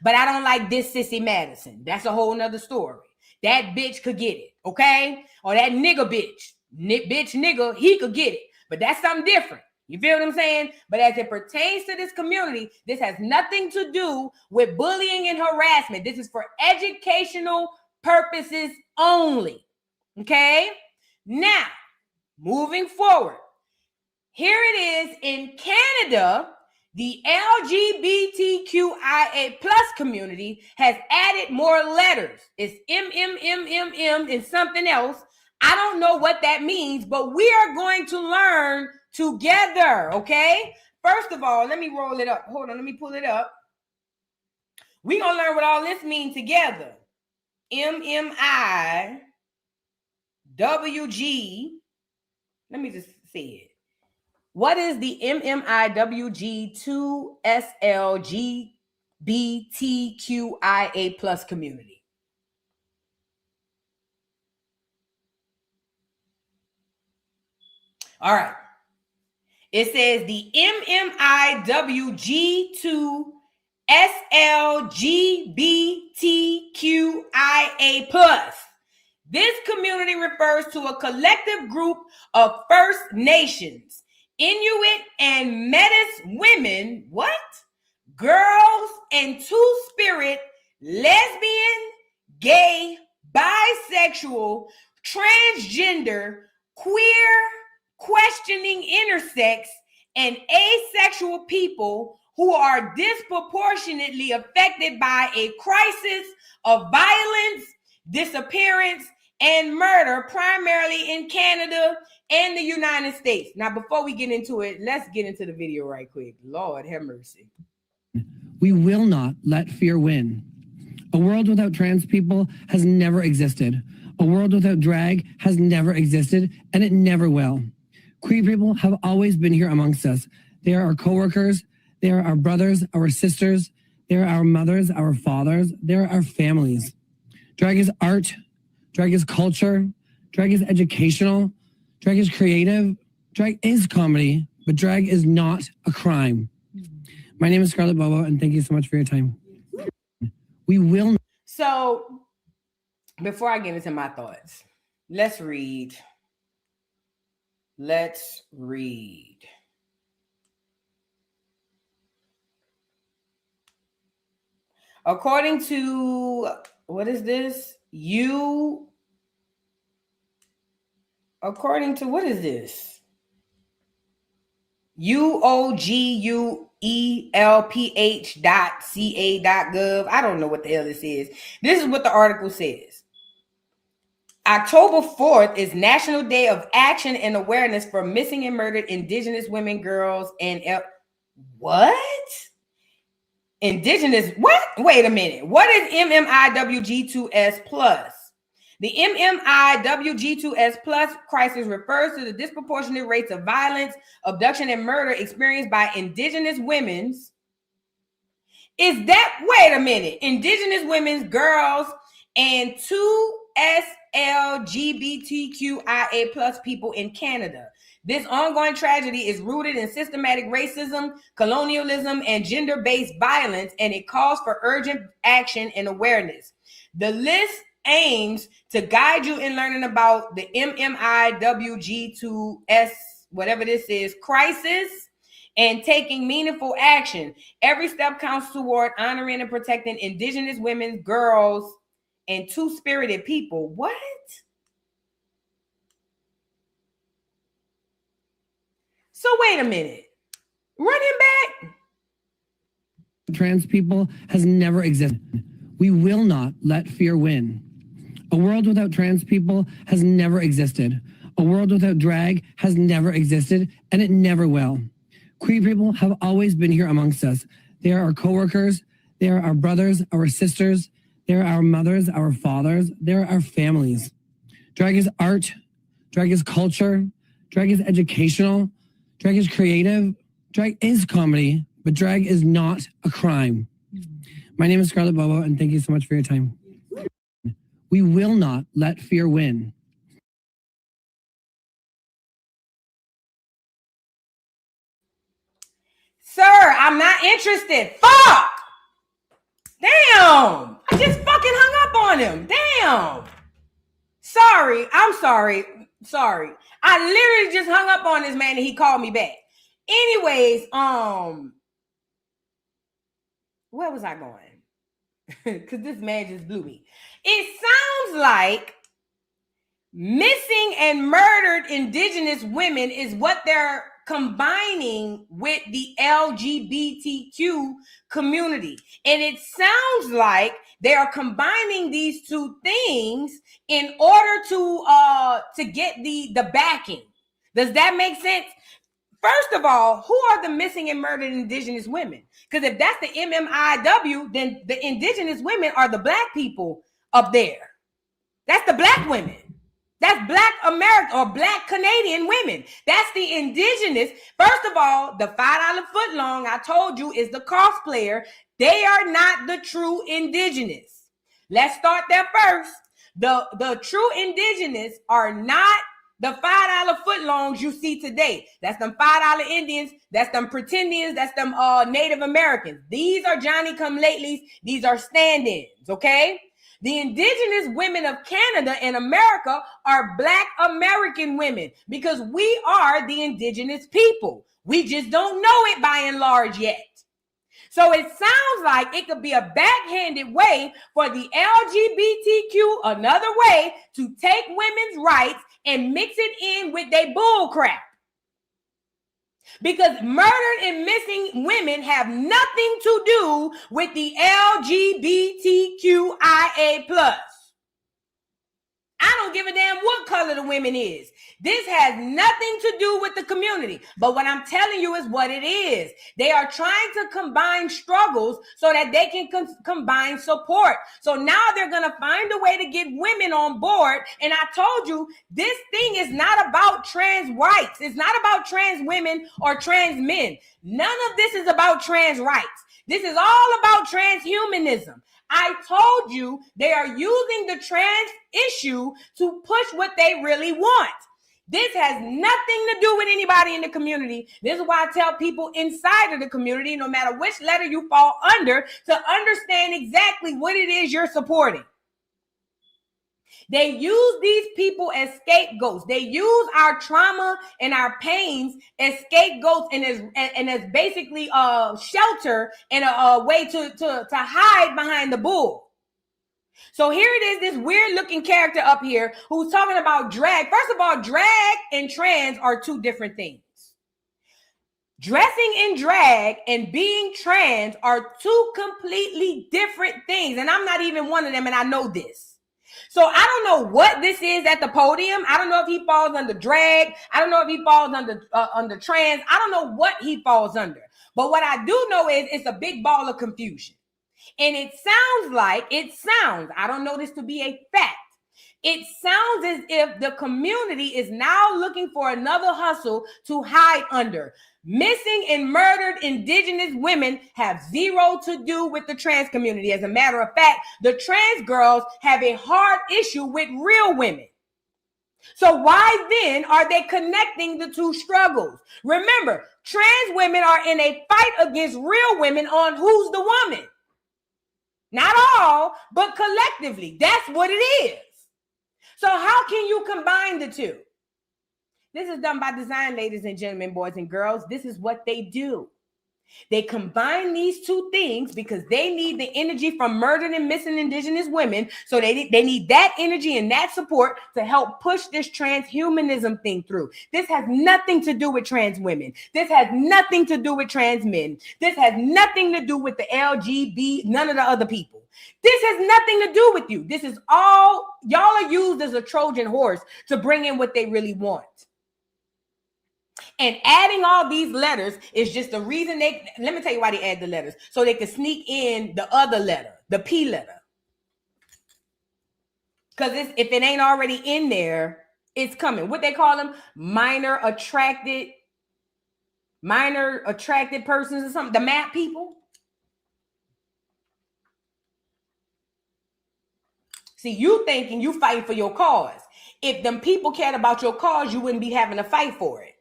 But I don't like this Sissy Madison. That's a whole nother story. That bitch could get it, okay? Or that nigga bitch. Bitch nigga, he could get it. But that's something different. You feel what I'm saying? But as it pertains to this community, this has nothing to do with bullying and harassment. This is for educational purposes only. Okay? Now, moving forward. Here it is in Canada. The LGBTQIA+ community has added more letters. It's MMMMM and something else. I don't know what that means, but we are going to learn together, okay? First of all, let me roll it up. Hold on, let me pull it up. We're going to learn what all this means together. MMIWG. Let me just say it. What is the MMIWG2SLGBTQIA+ community? All right. It says the MMIWG2SLGBTQIA+. This community refers to a collective group of First Nations, Inuit and Metis women, what? Girls and two-spirit, lesbian, gay, bisexual, transgender, queer, questioning intersex, and asexual people who are disproportionately affected by a crisis of violence, disappearance, and murder, primarily in Canada and the United States. Now, before we get into it, let's get into the video right quick. Lord have mercy. We will not let fear win. A world without trans people has never existed. A world without drag has never existed, and it never will. Queer people have always been here amongst us. They are our coworkers. They are our brothers, our sisters. They are our mothers, our fathers. They are our families. Drag is art. Drag is culture. Drag is educational. Drag is creative. Drag is comedy, but drag is not a crime. My name is Scarlett Bobo, and thank you so much for your time. We will. So, before I get into my thoughts, let's read. Let's read. According to, what is this? According to, what is this? UOGUELPH.ca.gov. I don't know what the hell this is. This is what the article says. October 4th is National Day of Action and Awareness for Missing and Murdered Indigenous Women, Girls, and what? Indigenous, what? Wait a minute. What is MMIWG2S plus? The MMIWG2S plus crisis refers to the disproportionate rates of violence, abduction, and murder experienced by Indigenous women's. Is that, wait a minute, Indigenous women's, girls, and 2SLGBTQIA plus people in Canada. This ongoing tragedy is rooted in systematic racism, colonialism, and gender-based violence, and it calls for urgent action and awareness. The list aims to guide you in learning about the MMIWG2S, whatever this is, crisis, and taking meaningful action. Every step counts toward honoring and protecting Indigenous women, girls, and two-spirited people. What? So wait a minute. Run him back. Trans people has never existed. We will not let fear win. A world without trans people has never existed. A world without drag has never existed, and it never will. Queer people have always been here amongst us. They are our coworkers. They are our brothers, our sisters. They are our mothers, our fathers. They are our families. Drag is art. Drag is culture. Drag is educational. Drag is creative. Drag is comedy, but drag is not a crime. My name is Scarlett Bobo, and thank you so much for your time. We will not let fear win. Sir, I'm not interested. Fuck! Damn! I just fucking hung up on him. Damn! Sorry. I'm sorry. Sorry. I literally just hung up on this man and he called me back. Anyways, where was I going? Because this man just blew me. It sounds like missing and murdered Indigenous women is what they're combining with the LGBTQ community. And it sounds like they are combining these two things in order to get the backing. Does that make sense? First of all, who are the missing and murdered Indigenous women? Because if that's the MMIW, then the Indigenous women are the Black people up there. That's the Black women. That's Black American or Black Canadian women. That's the Indigenous. First of all, the $5 footlong, I told you, is the cosplayer. They are not the true Indigenous. Let's start there first. The true Indigenous are not the $5 footlongs you see today. That's them $5 Indians. That's them pretendians. That's them Native Americans. These are Johnny-come-latelys. These are stand-ins, okay? The Indigenous women of Canada and America are Black American women because we are the Indigenous people. We just don't know it by and large yet. So it sounds like it could be a backhanded way for the LGBTQ, another way to take women's rights and mix it in with their bull crap. Because murdered and missing women have nothing to do with the LGBTQIA+. I don't give a damn what color the women is. This has nothing to do with the community. But what I'm telling you is what it is. They are trying to combine struggles so that they can combine support. So now they're going to find a way to get women on board. And I told you, this thing is not about trans rights. It's not about trans women or trans men. None of this is about trans rights. This is all about transhumanism. I told you they are using the trans issue to push what they really want. This has nothing to do with anybody in the community. This is why I tell people inside of the community, no matter which letter you fall under, to understand exactly what it is you're supporting. They use these people as scapegoats. They use our trauma and our pains as scapegoats and as basically a shelter and a way to hide behind the bull. So here it is, this weird looking character up here who's talking about drag. First of all, drag and trans are two different things. Dressing in drag and being trans are two completely different things. And I'm not even one of them, and I know this. So I don't know what this is at the podium. I don't know if he falls under drag. I don't know if he falls under trans. I don't know what he falls under. But what I do know is it's a big ball of confusion. And it sounds, I don't know this to be a fact. It sounds as if the community is now looking for another hustle to hide under. Missing and murdered indigenous women have zero to do with the trans community. As a matter of fact, the trans girls have a hard issue with real women. So why then are they connecting the two struggles? Remember, trans women are in a fight against real women on who's the woman. Not all, but collectively. That's what it is. So how can you combine the two? This is done by design, ladies and gentlemen, boys and girls. This is what they do. They combine these two things because they need the energy from murdered and missing indigenous women. So they need that energy and that support to help push this transhumanism thing through. This has nothing to do with trans women. This has nothing to do with trans men. This has nothing to do with the LGBT, none of the other people. This has nothing to do with you. This is all, y'all are used as a Trojan horse to bring in what they really want. And adding all these letters is just the reason let me tell you why they add the letters. So they can sneak in the other letter, the P letter. Because if it ain't already in there, it's coming. What they call them? Minor attracted persons or something. The MAP people. See, you thinking you fighting for your cause. If them people cared about your cause, you wouldn't be having to fight for it.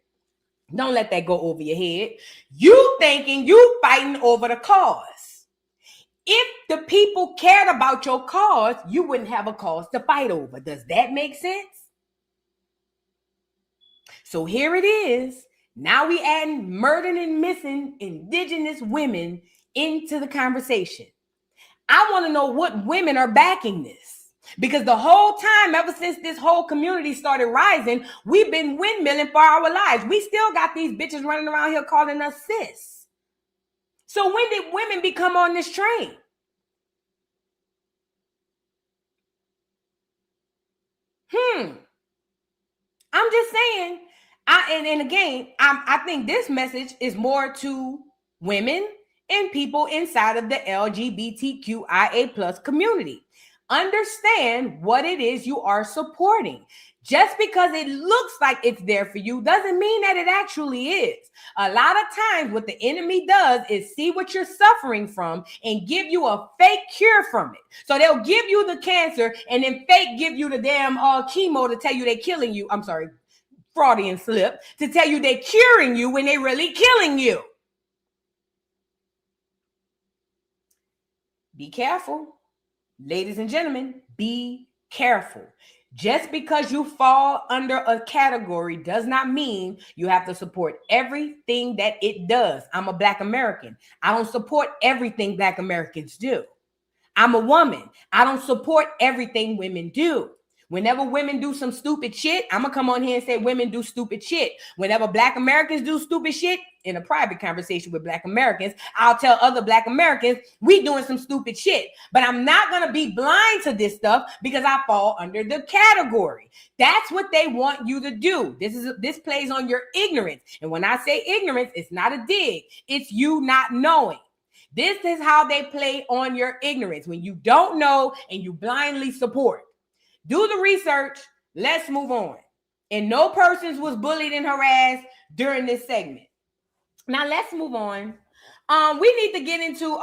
Don't let that go over your head. You thinking you fighting over the cause. If the people cared about your cause, you wouldn't have a cause to fight over. Does that make sense? So here it is. Now we adding murdered and missing indigenous women into the conversation. I want to know what women are backing this. Because the whole time, ever since this whole community started rising, we've been windmilling for our lives. We still got these bitches running around here calling us sis. So when did women become on this train? I'm just saying. I think this message is more to women and people inside of the LGBTQIA plus community. Understand what it is you are supporting. Just because it looks like it's there for you doesn't mean that it actually is. A lot of times what the enemy does is see what you're suffering from and give you a fake cure from it. So they'll give you the cancer and then fake give you the damn chemo to tell you they're killing you. I'm sorry, Freudian slip, to tell you they're curing you when they're really killing you. Be careful. Ladies and gentlemen, be careful. Just because you fall under a category does not mean you have to support everything that it does. I'm a Black American. I don't support everything Black Americans do. I'm a woman. I don't support everything women do. Whenever women do some stupid shit, I'm going to come on here and say women do stupid shit. Whenever Black Americans do stupid shit, in a private conversation with Black Americans, I'll tell other Black Americans we doing some stupid shit. But I'm not going to be blind to this stuff because I fall under the category. That's what they want you to do. This plays on your ignorance. And when I say ignorance, it's not a dig. It's you not knowing. This is how they play on your ignorance. When you don't know and you blindly support. Do the research. Let's move on. And no persons was bullied and harassed during this segment. Now let's move on. We need to get into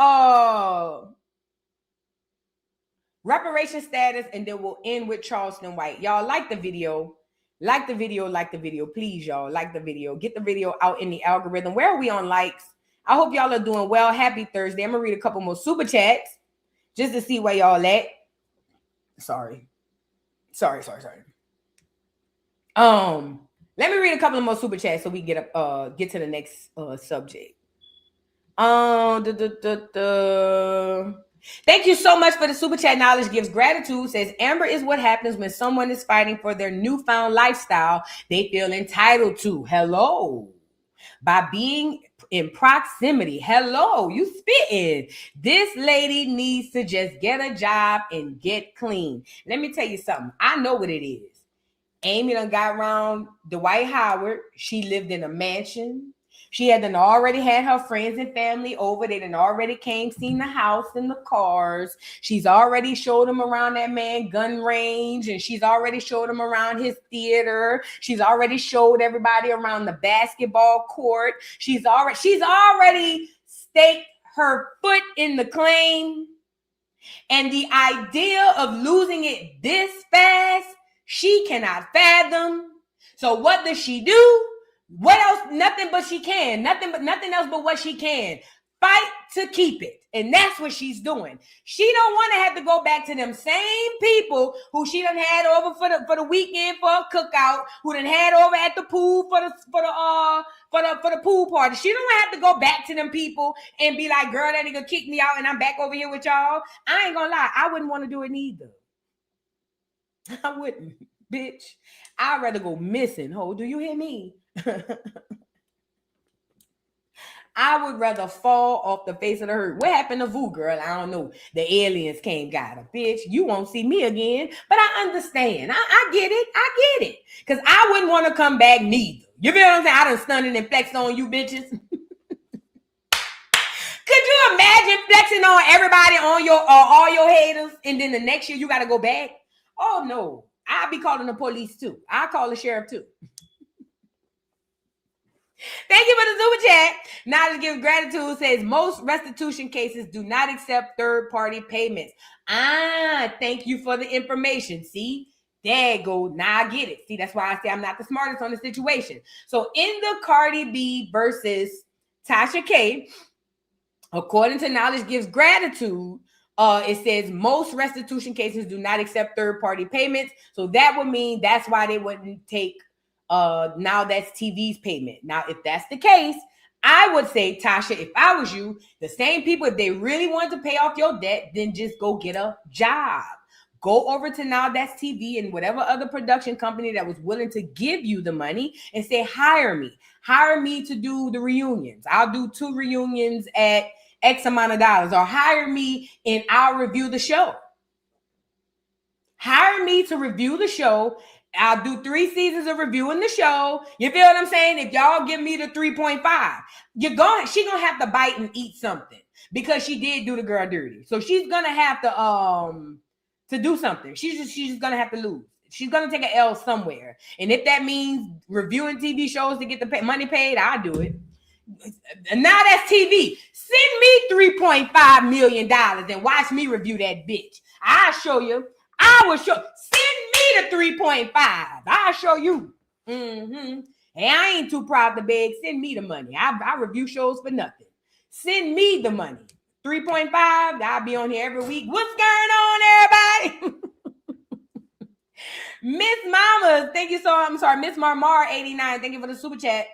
reparation status, and then we'll end with Charleston White. Y'all like the video. Like the video. Please, y'all, like the video. Get the video out in the algorithm. Where are we on likes? I hope y'all are doing well. Happy Thursday. I'm going to read a couple more super chats just to see where y'all at. Sorry. Let me read a couple of more super chats so we get to the next subject. Thank you so much for the super chat. Knowledge gives gratitude. Says Amber is what happens when someone is fighting for their newfound lifestyle they feel entitled to. Hello. by being in proximity. Hello, you spitting. This lady needs to just get a job and get clean. Let me tell you something. I know what it is. Amy done got around Dwight Howard. She lived in a mansion. She had already had her friends and family over. They done already came, seen the house and the cars. She's already showed them around that man gun range, and she's already showed them around his theater. She's already showed everybody around the basketball court. She's already staked her foot in the claim. And the idea of losing it this fast, she cannot fathom. So what does she do? What else? Nothing but she can. Nothing else but what she can. Fight to keep it. And that's what she's doing. She don't want to have to go back to them same people who she done had over for the weekend for a cookout, who done had over at the pool for the pool party. She don't have to go back to them people and be like, girl, that nigga kicked me out and I'm back over here with y'all. I ain't gonna lie, I wouldn't want to do it neither. I wouldn't, bitch. I'd rather go missing. Ho, do you hear me? I would rather fall off the face of the earth. What happened to Vu, girl? I don't know. The aliens came, got her. Bitch, you won't see me again. But I understand. I get it. Because I wouldn't want to come back neither. You feel what I'm saying? I done stunned and flexed on you bitches. Could you imagine flexing on everybody, on all your haters, and then the next year you got to go back? Oh, no. I'll be calling the police, too. I'll call the sheriff, too. Thank you for the super chat. Now to give gratitude says most restitution cases do not accept third-party payments. Thank you for the information. See, there you go. Now I get it. See, that's why I say I'm not the smartest on the situation. So in the Cardi B versus Tasha K, according to Knowledge Gives Gratitude, it says most restitution cases do not accept third-party payments. So that would mean that's why they wouldn't take Now That's TV's payment. Now, if that's the case, I would say, Tasha, if I was you, the same people, if they really wanted to pay off your debt, then just go get a job. Go over to Now That's TV and whatever other production company that was willing to give you the money and say, hire me. Hire me to do the reunions. I'll do 2 reunions at X amount of dollars, or hire me and I'll review the show. Hire me to review the show. I'll do 3 seasons of reviewing the show. You feel what I'm saying? If y'all give me the 3.5, she gonna have to bite and eat something because she did do the girl dirty. So she's gonna have to do something. She's just gonna have to lose. She's gonna take an L somewhere. And if that means reviewing TV shows to get the money paid, I'll do it. Now That's TV. Send me $3.5 million and watch me review that bitch. I'll show you. I will show. Send me the 3.5. I'll show you. And I ain't too proud to beg. Send me the money. I review shows for nothing. Send me the money. 3.5. I'll be on here every week. What's going on, everybody? Miss Mama, thank you so. I'm sorry, Miss Marmar 89. Thank you for the super chat.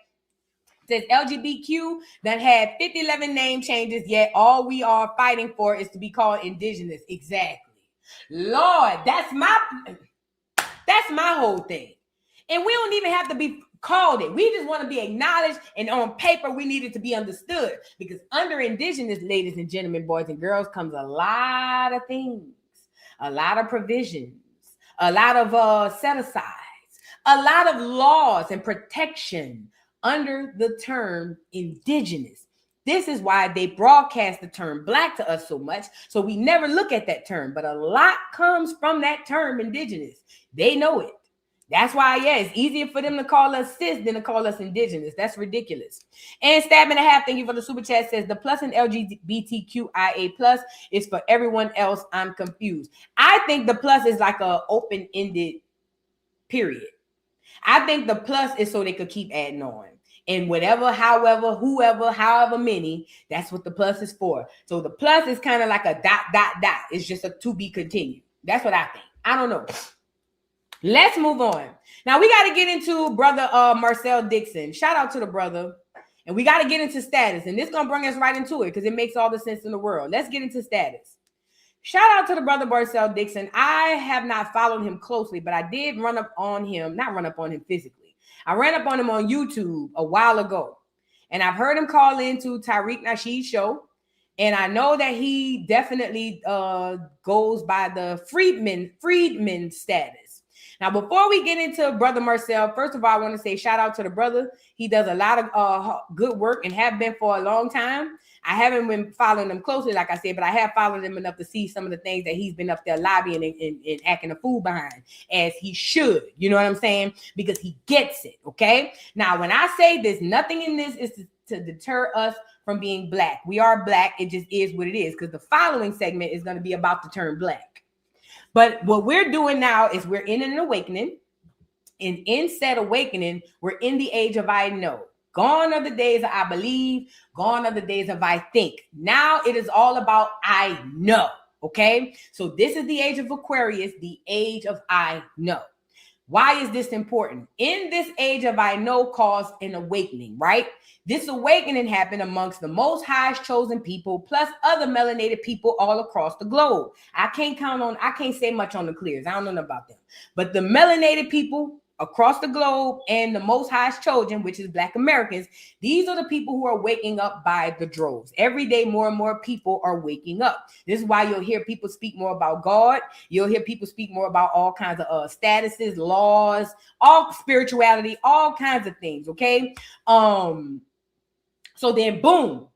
Says LGBTQ that had 5011 name changes, yet all we are fighting for is to be called indigenous. Exactly. Lord, that's my whole thing. And we don't even have to be called it. We just want to be acknowledged, and on paper we need it to be understood, because under indigenous, ladies and gentlemen, boys and girls, comes a lot of things, a lot of provisions, a lot of set-asides, a lot of laws and protection under the term indigenous. This is why they broadcast the term black to us so much, so we never look at that term. But a lot comes from that term indigenous. They know it. That's why, yeah, it's easier for them to call us cis than to call us indigenous. That's ridiculous. And Stab and a Half, thank you for the super chat, says the plus in LGBTQIA plus is for everyone else. I'm confused. I think the plus is like a open-ended period. I think the plus is so they could keep adding on. And whatever, however, whoever, however many, that's what the plus is for. So the plus is kind of like a ... It's just a to be continued. That's what I think. I don't know. Let's move on. Now we got to get into brother Marcel Dixon. Shout out to the brother. And we got to get into status. And this is going to bring us right into it because it makes all the sense in the world. Let's get into status. Shout out to the brother Marcel Dixon. I have not followed him closely, but I did not run up on him physically. I ran up on him on YouTube a while ago. And I've heard him call into Tariq Nasheed's show. And I know that he definitely goes by the freedman status. Now, before we get into Brother Marcel, first of all, I want to say shout out to the brother. He does a lot of good work and have been for a long time. I haven't been following him closely, like I said, but I have followed him enough to see some of the things that he's been up there lobbying and acting a fool behind, as he should. You know what I'm saying? Because he gets it, okay? Now, when I say this, nothing in this is to deter us from being black. We are black. It just is what it is, because the following segment is going to be about the term black. But what we're doing now is we're in an awakening. And in said awakening, we're in the age of I know. Gone are the days of I believe. Gone are the days of I think. Now it is all about I know. Okay? So this is the age of Aquarius, the age of I know. Why is this important? In this age of I know caused an awakening, right? This awakening happened amongst the Most High's chosen people, plus other melanated people all across the globe. I can't say much on the clears. I don't know about them. But the melanated people across the globe and the Most High's chosen, which is Black Americans, these are the people who are waking up by the droves. Every day, more and more people are waking up. This is why you'll hear people speak more about God. You'll hear people speak more about all kinds of statuses, laws, all spirituality, all kinds of things, okay? So then, boom.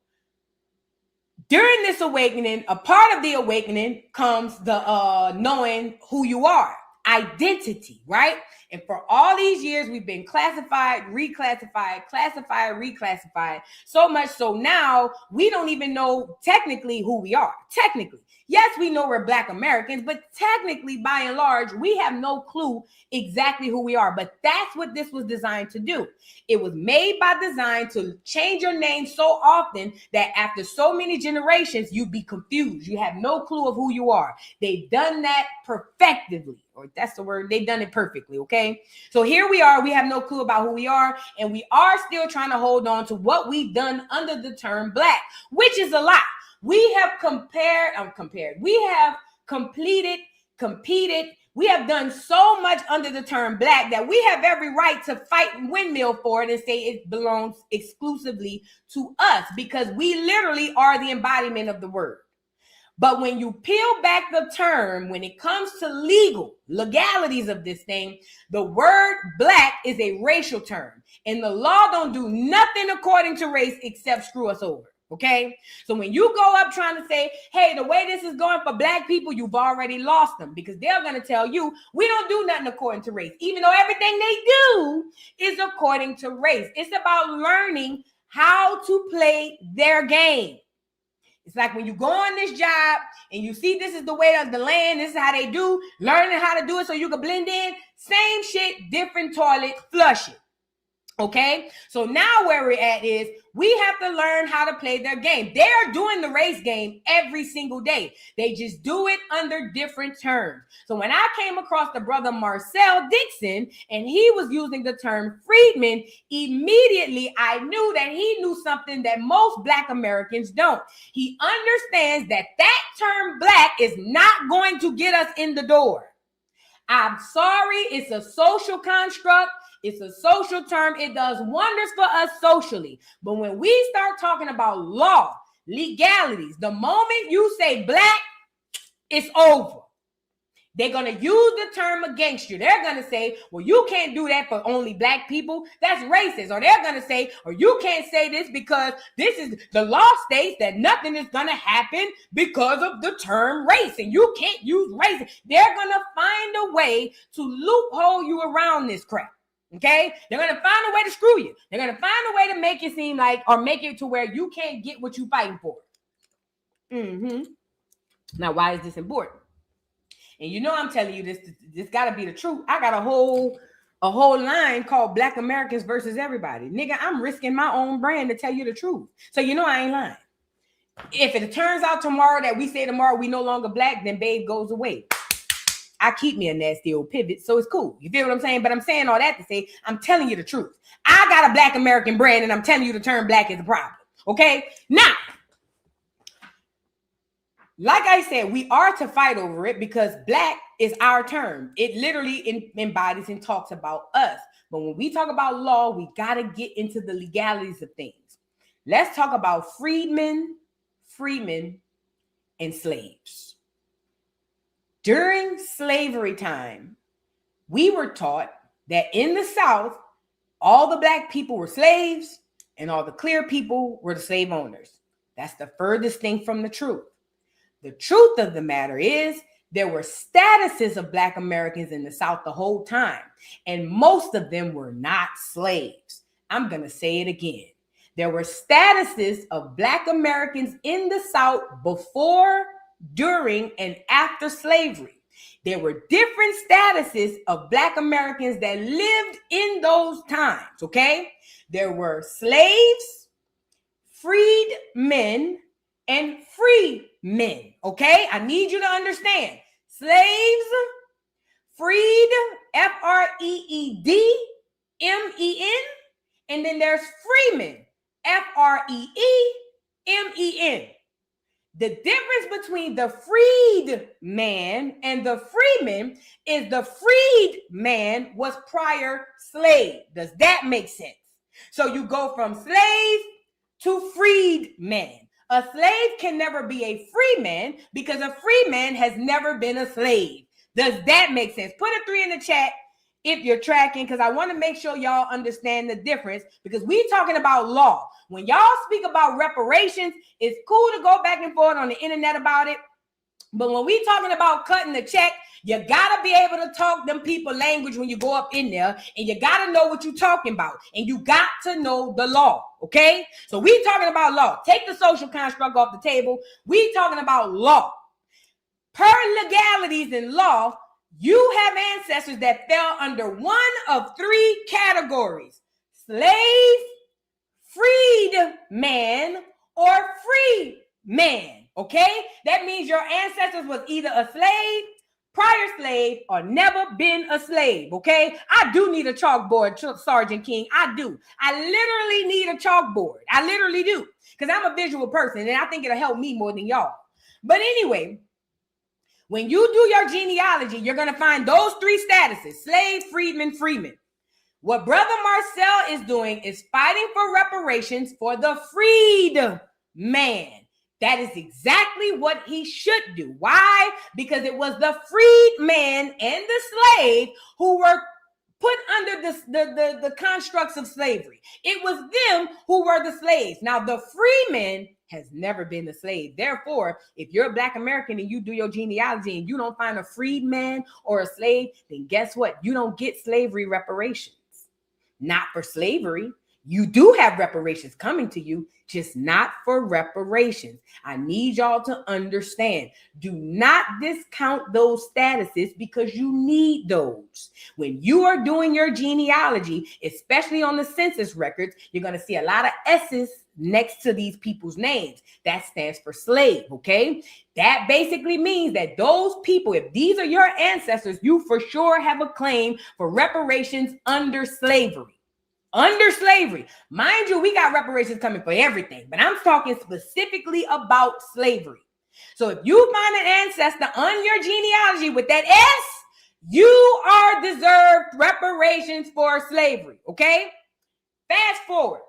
During this awakening, a part of the awakening comes the knowing who you are. Identity, right? And for all these years, we've been classified, reclassified, classified, reclassified, so much so now we don't even know technically who we are. Technically, yes, we know we're Black Americans, but technically, by and large, we have no clue exactly who we are. But that's what this was designed to do. It was made by design to change your name so often that after so many generations, you'd be confused. You have no clue of who you are. They've done that perfectively. Or that's the word, they've done it perfectly, okay? So here we are, we have no clue about who we are, and we are still trying to hold on to what we've done under the term Black, which is a lot. We have we have competed, we have done so much under the term Black that we have every right to fight and windmill for it and say it belongs exclusively to us, because we literally are the embodiment of the word. But when you peel back the term, when it comes to legalities of this thing, the word Black is a racial term. And the law don't do nothing according to race except screw us over. Okay? So when you go up trying to say, hey, the way this is going for Black people, you've already lost them, because they're going to tell you, we don't do nothing according to race, even though everything they do is according to race. It's about learning how to play their game. It's like when you go on this job and you see this is the way of the land, this is how they do, learning how to do it so you can blend in. Same shit, different toilet, flush it. Okay? So now where we're at is we have to learn how to play their game. They're doing the race game every single day. They just do it under different terms. So when I came across the brother Marcel Dixon and he was using the term freedman, immediately I knew that he knew something that most Black Americans don't. He understands that that term Black is not going to get us in the door. I'm sorry, it's a social construct. It's a social term. It does wonders for us socially. But when we start talking about law, legalities, the moment you say Black, it's over. They're going to use the term against you. They're going to say, well, you can't do that for only Black people. That's racist. Or they're going to say, or you can't say this because this is the law states that nothing is going to happen because of the term race. And you can't use race. They're going to find a way to loophole you around this crap. Okay, they're going to find a way to screw you. They're going to find a way to make it seem like, or make it to where you can't get what you're fighting for. Now, why is this important? And you know I'm telling you this got to be the truth. I got a whole line called Black Americans versus everybody. Nigga, I'm risking my own brand to tell you the truth. So you know I ain't lying. If it turns out tomorrow that we say tomorrow we no longer Black, then babe goes away. I keep me a nasty old pivot, so it's cool. You feel what I'm saying? But I'm saying all that to say, I'm telling you the truth. I got a Black American brand, and I'm telling you the term Black is a problem. Okay? Now, like I said, we are to fight over it because Black is our term. It literally embodies and talks about us. But when we talk about law, we got to get into the legalities of things. Let's talk about freedmen, and slaves. During slavery time, we were taught that in the South, all the black people were slaves and all the clear people were the slave owners. That's the furthest thing from the truth. The truth of the matter is there were statuses of black Americans in the South the whole time, and most of them were not slaves. I'm going to say it again. There were statuses of black Americans in the South before, during, and after slavery. There were different statuses of black Americans that lived in those times, okay? There were slaves, freed men, and free men, okay? I need you to understand. Slaves, freed, F-R-E-E-D-M-E-N, and then there's freemen, F-R-E-E-M-E-N. The difference between the freed man and the freeman is the freed man was prior slave. Does that make sense? So you go from slave to freed man. A slave can never be a free man because a free man has never been a slave. Does that make sense? Put a 3 in the chat if you're tracking, because I want to make sure y'all understand the difference, because we talking about law. When y'all speak about reparations, it's cool to go back and forth on the internet about it. But when we talking about cutting the check, you got to be able to talk them people language when you go up in there, and you got to know what you're talking about, and you got to know the law, okay? So we talking about law. Take the social construct off the table. We talking about law. Per legalities in law, you have ancestors that fell under one of 3 categories: slave, freed man, or free man, okay? That means your ancestors was either a slave, prior slave, or never been a slave, okay? I do need a chalkboard, Sergeant King. I do. I literally need a chalkboard. I literally do, because I'm a visual person, and I think it'll help me more than y'all. But anyway, when you do your genealogy, you're going to find those 3 statuses: slave, freedman, freeman. What Brother Marcel is doing is fighting for reparations for the freed man. That is exactly what he should do. Why? Because it was the freed man and the slave who were put under the constructs of slavery. It was them who were the slaves. Now, the free man has never been a slave. Therefore, if you're a black American and you do your genealogy and you don't find a freed man or a slave, then guess what? You don't get slavery reparations. Not for slavery. You do have reparations coming to you, just not for reparations. I need y'all to understand. Do not discount those statuses because you need those. When you are doing your genealogy, especially on the census records, you're going to see a lot of S's next to these people's names. That stands for slave, okay? That basically means that those people, if these are your ancestors, you for sure have a claim for reparations under slavery. Under slavery. Mind you, we got reparations coming for everything, but I'm talking specifically about slavery. So if you find an ancestor on your genealogy with that S, you are deserved reparations for slavery, okay? Fast forward.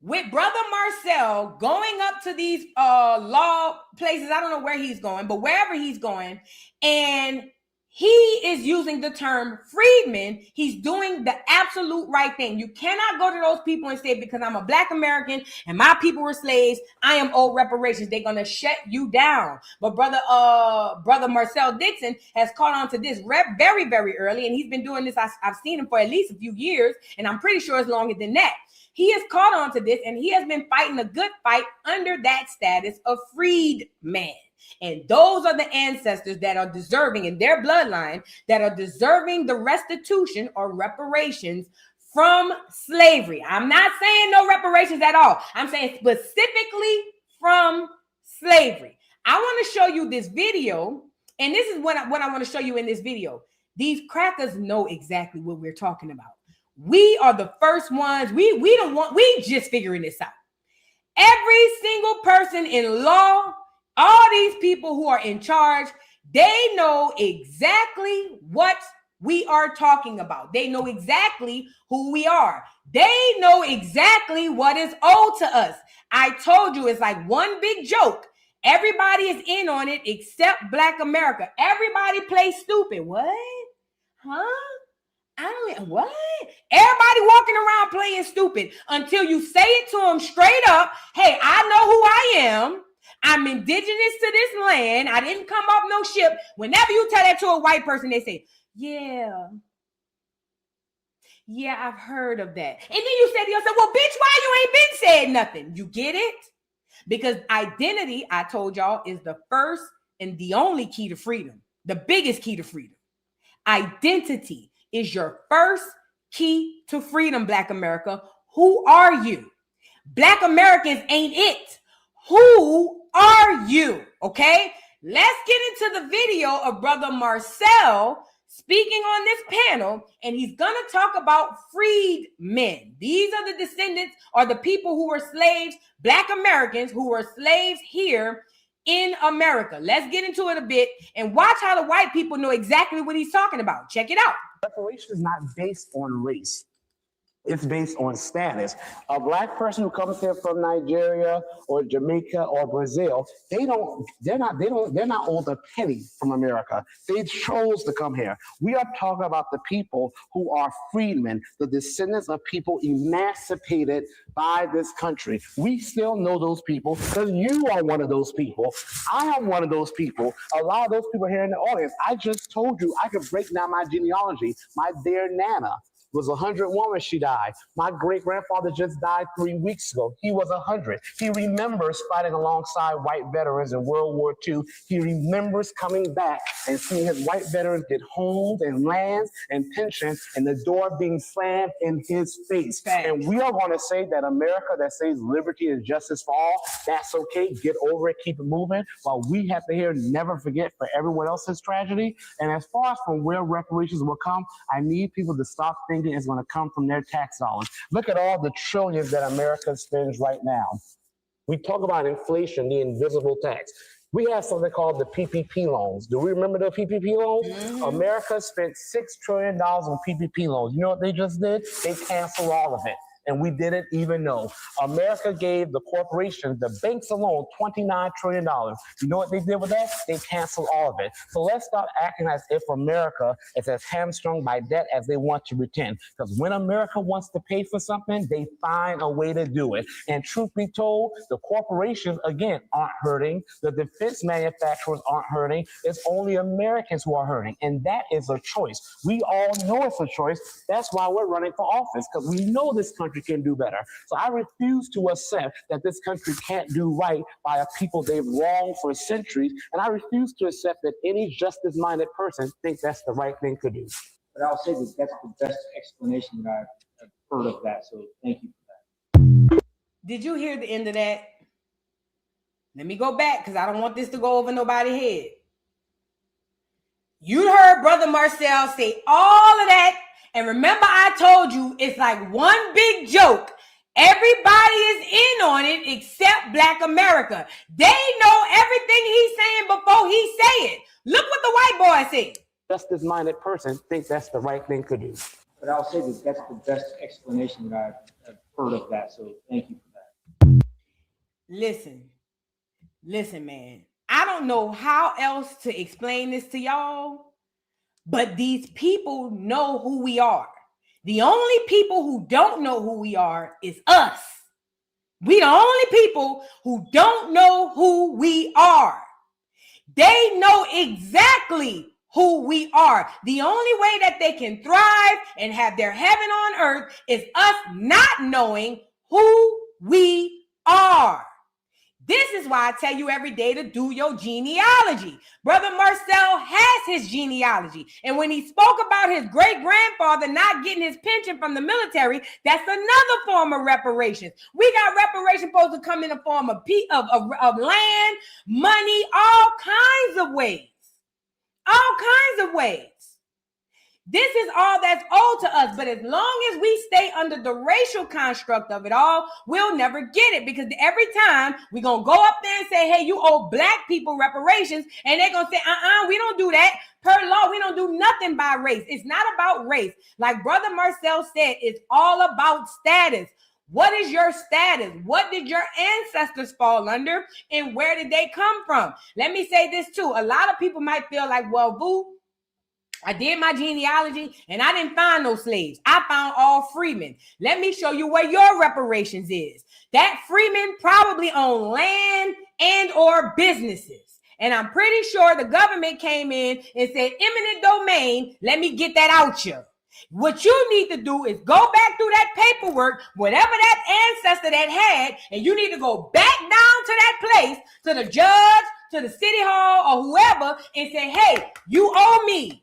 With Brother Marcel going up to these law places, I don't know where he's going, but wherever he's going, and he is using the term freedman, he's doing the absolute right thing. You cannot go to those people and say, because I'm a black American and my people were slaves, I am owed reparations. They're going to shut you down. But brother Marcel Dixon has caught on to this very, very early, and he's been doing this. I've seen him for at least a few years, and I'm pretty sure it's longer than that. He has caught on to this, and he has been fighting a good fight under that status of freed man. And those are the ancestors that are deserving in their bloodline, that are deserving the restitution or reparations from slavery. I'm not saying no reparations at all. I'm saying specifically from slavery. I want to show you this video, and this is what I want to show you in this video. These crackers know exactly what we're talking about. We are the first ones. We just figuring this out. Every single person in law, all these people who are in charge, they know exactly what we are talking about. They know exactly who we are. They know exactly what is owed to us. I told you it's like one big joke. Everybody is in on it except Black America. Everybody plays stupid. What? Huh? What? Everybody walking around playing stupid until you say it to them straight up. Hey, I know who I am. I'm indigenous to this land. I didn't come off no ship. Whenever you tell that to a white person, they say, yeah, I've heard of that. And then you say to yourself, well, bitch, why you ain't been said nothing? You get it? Because identity, I told y'all, is the first and the only key to freedom. The biggest key to freedom. Identity is your first key to freedom, Black America. Who are you? Black Americans ain't it. Who are you? Okay? Let's get into the video of Brother Marcel speaking on this panel, and he's going to talk about freed men. These are the descendants or the people who were slaves, Black Americans who were slaves here in America. Let's get into it a bit and watch how the white people know exactly what he's talking about. Check it out. Reparations is not based on race. It's based on status. A Black person who comes here from Nigeria or Jamaica or Brazil, they're not owed a penny from America. They chose to come here. We are talking about the people who are freedmen, the descendants of people emancipated by this country. We still know those people because you are one of those people. I am one of those people. A lot of those people here in the audience, I just told you I could break down my genealogy. My dear Nana was 101 when she died. My great-grandfather just died 3 weeks ago. He was 100. He remembers fighting alongside white veterans in World War II. He remembers coming back and seeing his white veterans get homes and lands and pensions and the door being slammed in his face. And we are going to say that America that says liberty and justice for all, that's okay. Get over it. Keep it moving. While we have to hear never forget for everyone else's tragedy. And as far as from where reparations will come, I need people to stop thinking is going to come from their tax dollars. Look at all the trillions that America spends right now. We talk about inflation, the invisible tax. We have something called the PPP loans. Do we remember the PPP loans? Mm-hmm. America spent $6 trillion on PPP loans. You know what they just did? They canceled all of it. And we didn't even know. America gave the corporations, the banks alone, $29 trillion. You know what they did with that? They canceled all of it. So let's stop acting as if America is as hamstrung by debt as they want to pretend. Because when America wants to pay for something, they find a way to do it. And truth be told, the corporations, again, aren't hurting. The defense manufacturers aren't hurting. It's only Americans who are hurting. And that is a choice. We all know it's a choice. That's why we're running for office, because we know this country can do better. So I refuse to accept that this country can't do right by a people they've wronged for centuries, and I refuse to accept that any justice-minded person thinks that's the right thing to do. But I'll say that that's the best explanation that I've heard of that, so thank you for that. Did you hear the end of that? Let me go back because I don't want this to go over nobody's head. You heard Brother Marcel say all of that. And remember, I told you it's like one big joke. Everybody is in on it except Black America. They know everything he's saying before he say it. Look what the white boy said. Justice-minded person thinks that's the right thing to do. But I'll say that that's the best explanation that I've heard of that, so thank you for that. Listen, man. I don't know how else to explain this to y'all. But these people know who we are. The only people who don't know who we are is us. We the only people who don't know who we are. They know exactly who we are. The only way that they can thrive and have their heaven on earth is us not knowing who we are. This is why I tell you every day to do your genealogy. Brother Marcel has his genealogy. And when he spoke about his great-grandfather not getting his pension from the military, that's another form of reparations. We got reparations supposed to come in the form of land, money, all kinds of ways. All kinds of ways. This is all that's owed to us. But as long as we stay under the racial construct of it all, we'll never get it. Because every time we're going to go up there and say, hey, you owe black people reparations. And they're going to say, we don't do that. Per law, we don't do nothing by race. It's not about race. Like Brother Marcel said, it's all about status. What is your status? What did your ancestors fall under? And where did they come from? Let me say this too. A lot of people might feel like, well, boo, I did my genealogy and I didn't find no slaves. I found all freemen. Let me show you where your reparations is. That freemen probably own land and or businesses. And I'm pretty sure the government came in and said, eminent domain, let me get that out you. What you need to do is go back through that paperwork, whatever that ancestor that had, and you need to go back down to that place, to the judge, to the city hall, or whoever, and say, hey, you owe me.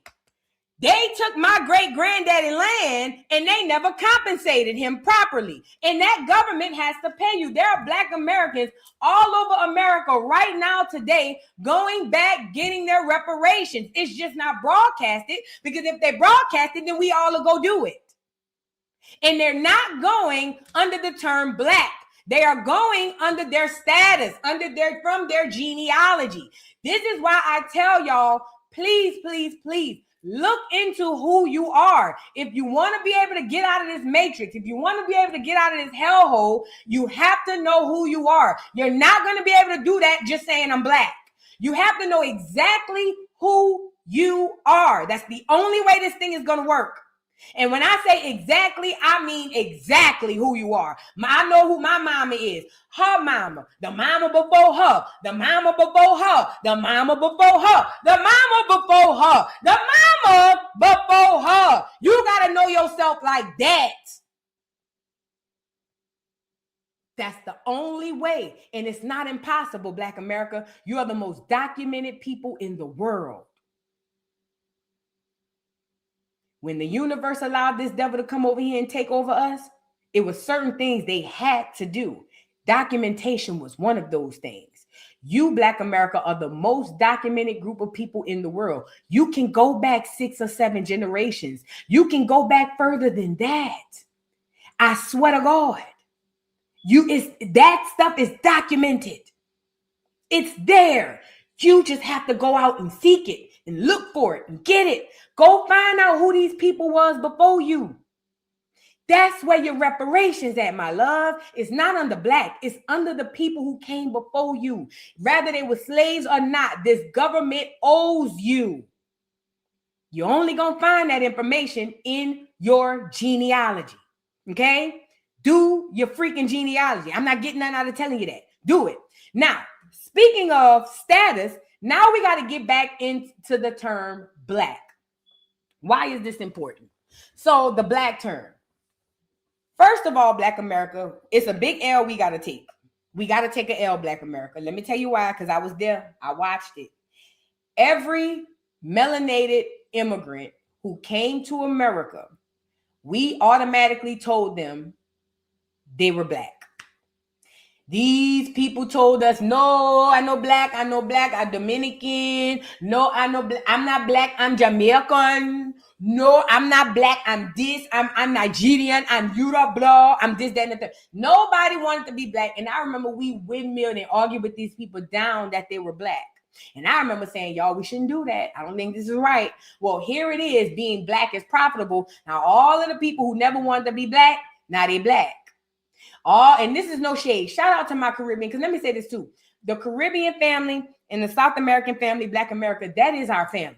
They took my great granddaddy land and they never compensated him properly. And that government has to pay you. There are black Americans all over America right now today going back, getting their reparations. It's just not broadcasted, because if they broadcast it, then we all will go do it. And they're not going under the term black. They are going under their status, from their genealogy. This is why I tell y'all, please, please, please, look into who you are. If you want to be able to get out of this matrix, if you want to be able to get out of this hellhole, you have to know who you are. You're not going to be able to do that just saying I'm black. You have to know exactly who you are. That's the only way this thing is going to work. And when I say exactly, I mean exactly who you are. I know who my mama is. Her mama, the mama before her, the mama before her, the mama before her, the mama before her, the mama before her. You got to know yourself like that. That's the only way. And it's not impossible, Black America. You are the most documented people in the world. When the universe allowed this devil to come over here and take over us, it was certain things they had to do. Documentation was one of those things. You, Black America, are the most documented group of people in the world. You can go back 6 or 7 generations. You can go back further than that. I swear to God. That stuff is documented. It's there. You just have to go out and seek it and look for it and get it. Go find out who these people was before you. That's where your reparations at, my love. It's not under black. It's under the people who came before you. Whether they were slaves or not, this government owes you. You're only going to find that information in your genealogy. Okay? Do your freaking genealogy. I'm not getting nothing out of telling you that. Do it. Now, speaking of status, now we got to get back into the term black. Why is this important? So the black term. First of all, Black America, it's a big L we got to take. We got to take an L, Black America. Let me tell you why, because I was there. I watched it. Every melanated immigrant who came to America, we automatically told them they were black. These people told us, no, I know black, I'm Dominican. No, I'm not black, I'm Jamaican. No, I'm not black, I'm this, I'm Nigerian, I'm Europe, blah, I'm this, that, and that. Nobody wanted to be black. And I remember we windmilled and argued with these people down that they were black. And I remember saying, y'all, we shouldn't do that. I don't think this is right. Well, here it is, being black is profitable. Now, all of the people who never wanted to be black, now they black. And this is no shade. Shout out to my Caribbean, because let me say this too. The Caribbean family and the South American family, Black America, that is our family.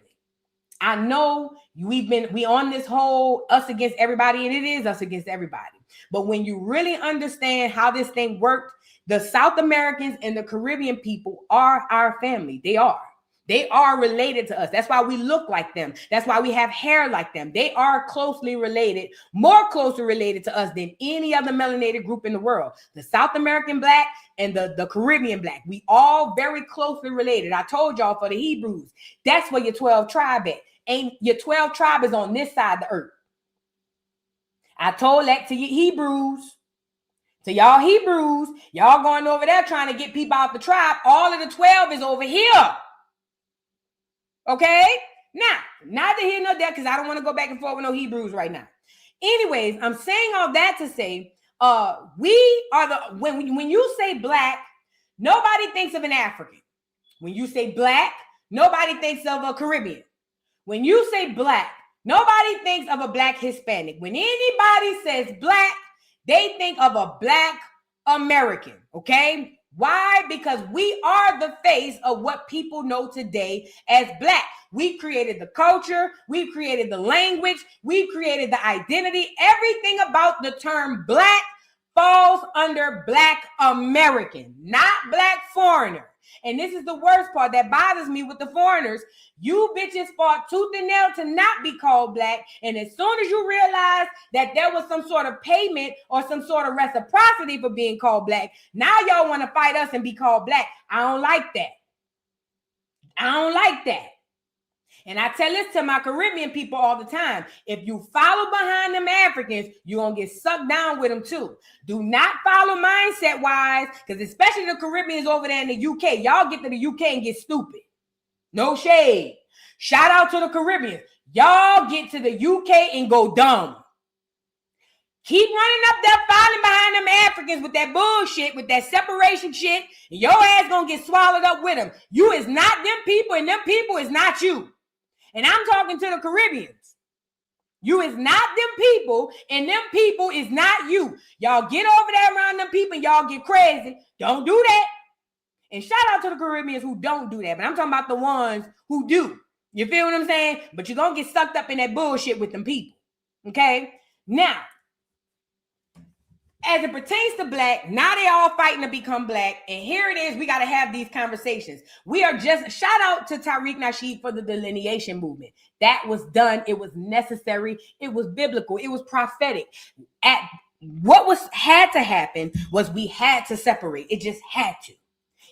I know we on this whole us against everybody, and it is us against everybody. But when you really understand how this thing worked, the South Americans and the Caribbean people are our family. They are. They are related to us. That's why we look like them. That's why we have hair like them. They are closely related, more closely related to us than any other melanated group in the world. The South American black and the Caribbean black, we all very closely related. I told y'all for the Hebrews, that's where your 12 tribe at. And your 12 tribe is on this side of the earth. I told that to you Hebrews. To y'all Hebrews, y'all going over there trying to get people out the tribe. All of the 12 is over here. Okay? Now, neither here nor there, because I don't want to go back and forth with no Hebrews right now. Anyways, I'm saying all that to say, we are the, when you say black, nobody thinks of an African. When you say black, nobody thinks of a Caribbean. When you say black, nobody thinks of a black Hispanic. When anybody says black, they think of a black American, okay? Why? Because we are the face of what people know today as black. We created the culture, we created the language, we created the identity. Everything about the term black falls under black American, not black foreigner. And this is the worst part that bothers me with the foreigners. You bitches fought tooth and nail to not be called black. And as soon as you realize that there was some sort of payment or some sort of reciprocity for being called black, now y'all want to fight us and be called black. I don't like that. I don't like that. And I tell this to my Caribbean people all the time. If you follow behind them Africans, you're going to get sucked down with them too. Do not follow mindset-wise, because especially the Caribbeans over there in the UK, y'all get to the UK and get stupid. No shade. Shout out to the Caribbeans. Y'all get to the UK and go dumb. Keep running up there, following behind them Africans with that bullshit, with that separation shit, and your ass going to get swallowed up with them. You is not them people, and them people is not you. And I'm talking to the Caribbeans. You is not them people, and them people is not you. Y'all get over there around them people, and y'all get crazy. Don't do that. And shout out to the Caribbeans who don't do that. But I'm talking about the ones who do. You feel what I'm saying? But you're going to get sucked up in that bullshit with them people. Okay? Now, as it pertains to black, now they all fighting to become black. And here it is. We got to have these conversations. We are just, shout out to Tariq Nasheed for the delineation movement. That was done. It was necessary. It was biblical. It was prophetic. What had to happen was we had to separate. It just had to.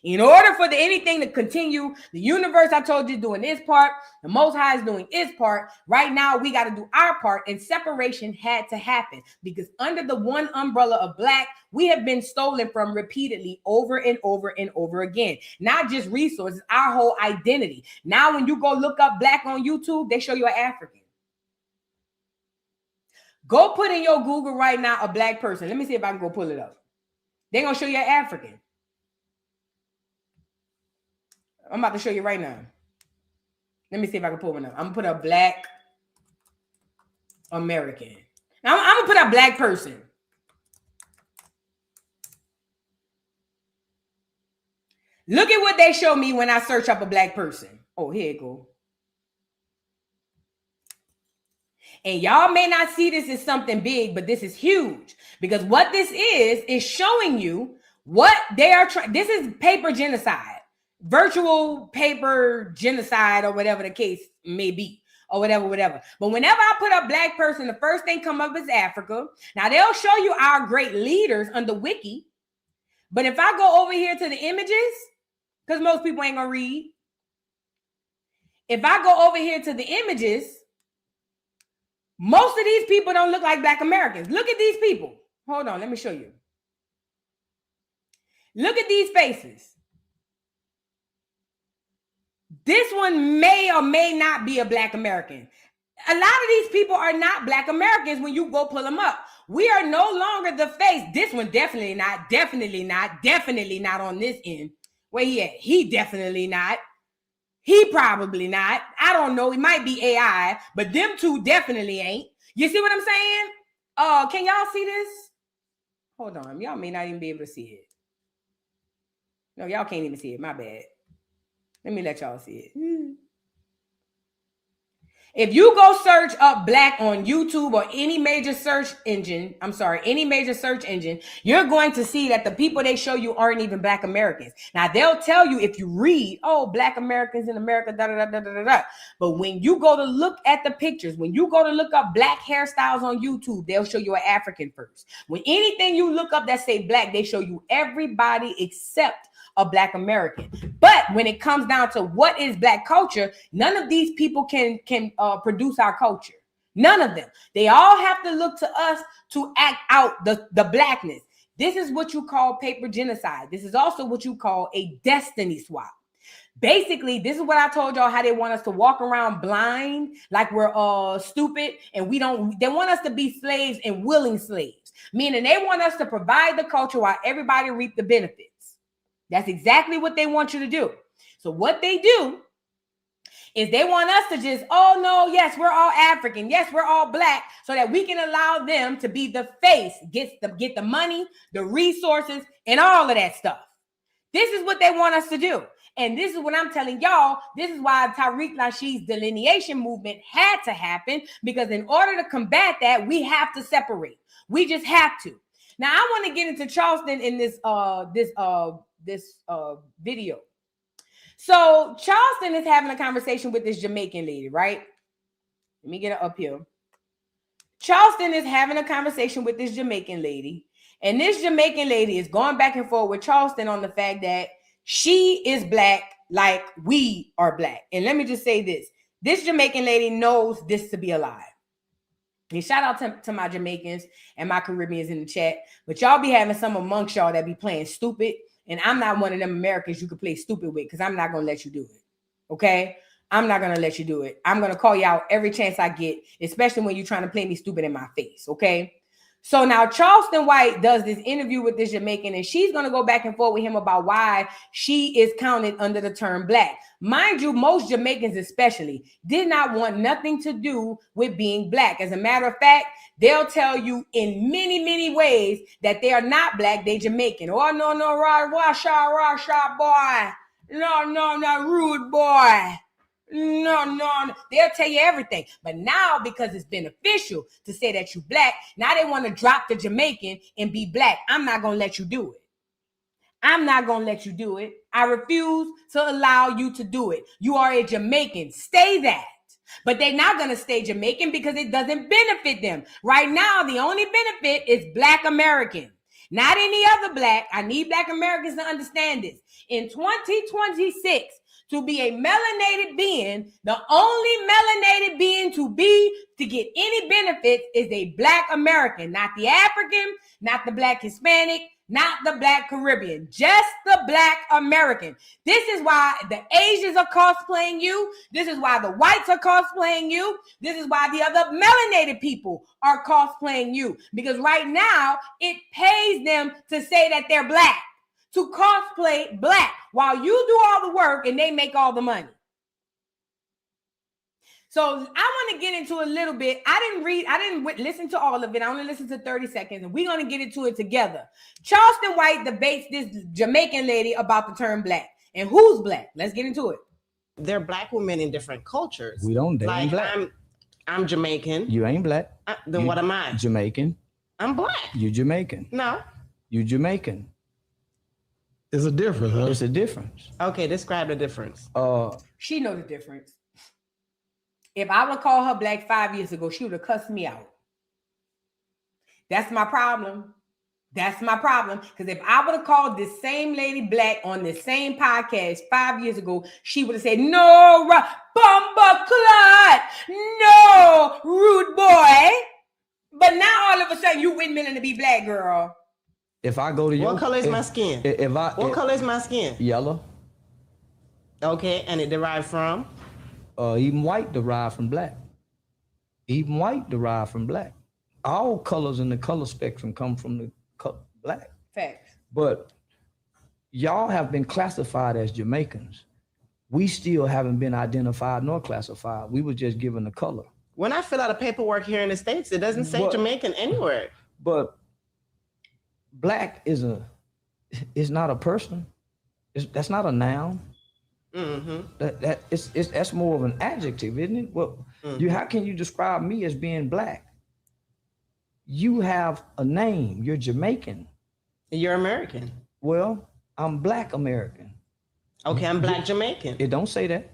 In order for anything to continue, the universe, I told you, doing its part. The Most High is doing its part. Right now, we got to do our part, and separation had to happen because under the one umbrella of black, we have been stolen from repeatedly over and over and over again. Not just resources, our whole identity. Now, when you go look up black on YouTube, they show you an African. Go put in your Google right now a black person. Let me see if I can go pull it up. They're going to show you an African. I'm about to show you right now. Let me see if I can pull one up. I'm going to put a black American. Now, I'm going to put a black person. Look at what they show me when I search up a black person. Oh, here it goes. And y'all may not see this as something big, but this is huge. Because what this is showing you what they are trying. This is paper genocide. Virtual paper genocide or whatever the case may be or whatever. But whenever I put up black person, the first thing come up is Africa. Now they'll show you our great leaders on the wiki. But if I go over here to the images, because most people ain't gonna read. If I go over here to the images, most of these people don't look like black Americans. Look at these people. Hold on, let me show you. Look at these faces. This one may or may not be a black American. A lot of these people are not black Americans when you go pull them up. We are no longer the face. This one definitely not on this end. Where he at? He definitely not. He probably not. I don't know. It might be AI, but them two definitely ain't. You see what I'm saying? Can y'all see this? Hold on. Y'all may not even be able to see it. No, y'all can't even see it. My bad. Let me let y'all see it. If you go search up black on YouTube or any major search engine, you're going to see that the people they show you aren't even black Americans. Now, they'll tell you if you read, oh, black Americans in America, da-da-da-da-da-da. But when you go to look at the pictures, when you go to look up black hairstyles on YouTube, they'll show you an African first. When anything you look up that say black, they show you everybody except a black American. But when it comes down to what is black culture, none of these people can produce our culture. None of them. They all have to look to us to act out the blackness. This is what you call paper genocide. This is also what you call a destiny swap. Basically, this is what I told y'all, how they want us to walk around blind, like we're stupid, and they want us to be slaves and willing slaves, meaning they want us to provide the culture while everybody reap the benefits. That's exactly what they want you to do. So what they do is they want us to just, oh no, yes, we're all African, yes, we're all black, so that we can allow them to be the face, get the money, the resources, and all of that stuff. This is what they want us to do. And this is what I'm telling y'all. This is why Tariq Nasheed's delineation movement had to happen, because in order to combat that, we have to separate. We just have to. Now, I want to get into Charleston in this video. So Charleston is having a conversation with this Jamaican lady, right? Let me get her up here. Charleston is having a conversation with this Jamaican lady. And this Jamaican lady is going back and forth with Charleston on the fact that she is black like we are black. And let me just say this. This Jamaican lady knows this to be a lie. And shout out to my Jamaicans and my Caribbeans in the chat. But y'all be having some amongst y'all that be playing stupid. And I'm not one of them Americans you can play stupid with, because I'm not going to let you do it. Okay? I'm not going to let you do it. I'm going to call you out every chance I get, especially when you're trying to play me stupid in my face. Okay? So now Charleston White does this interview with this Jamaican, and she's going to go back and forth with him about why she is counted under the term black. Mind you, most Jamaicans especially did not want nothing to do with being black. As a matter of fact, they'll tell you in many, many ways that they are not black, they Jamaican. Oh, no, Rasha, boy. No, rude boy. No. They'll tell you everything. But now, because it's beneficial to say that you black, now they want to drop the Jamaican and be black. I'm not going to let you do it. I'm not going to let you do it. I refuse to allow you to do it. You are a Jamaican. Stay that. But they're not going to stay Jamaican because it doesn't benefit them. Right now, the only benefit is Black American. Not any other black. I need Black Americans to understand this. In 2026, to be a melanated being, the only melanated being to get any benefits is a Black American, not the African, not the Black Hispanic, not the Black Caribbean, just the Black American. This is why the Asians are cosplaying you. This is why the whites are cosplaying you. This is why the other melanated people are cosplaying you. Because right now, it pays them to say that they're black, to cosplay black, while you do all the work and they make all the money. So I want to get into a little bit. I didn't listen to all of it. I only listened to 30 seconds, and we're going to get into it together. Charleston White debates this Jamaican lady about the term black. And who's black? Let's get into it. They're black women in different cultures. We don't date like black. I'm Jamaican. You ain't black. Then what am I? Jamaican. I'm black. You Jamaican. No. You Jamaican. It's a difference, huh? It's a difference. Okay, describe the difference. She knows the difference. If I would call her black 5 years ago, she would have cussed me out. That's my problem. That's my problem. Because if I would have called this same lady black on the same podcast 5 years ago, she would have said, no, Bumba Clot, no, rude boy. But now all of a sudden you windmilling to be black, girl. If I go to what color is my skin? What color is my skin? Yellow. Okay, and it derived from? Even white derived from black. Even white derived from black. All colors in the color spectrum come from the black. Facts. But y'all have been classified as Jamaicans. We still haven't been identified nor classified. We were just given the color. When I fill out a paperwork here in the States, it doesn't say Jamaican anywhere. But black is not a person. That's not a noun. Mm-hmm. That's more of an adjective, isn't it? Well, how can you describe me as being black? You have a name. You're Jamaican. You're American. Well, I'm Black American. Okay, I'm Black Jamaican. It don't say that.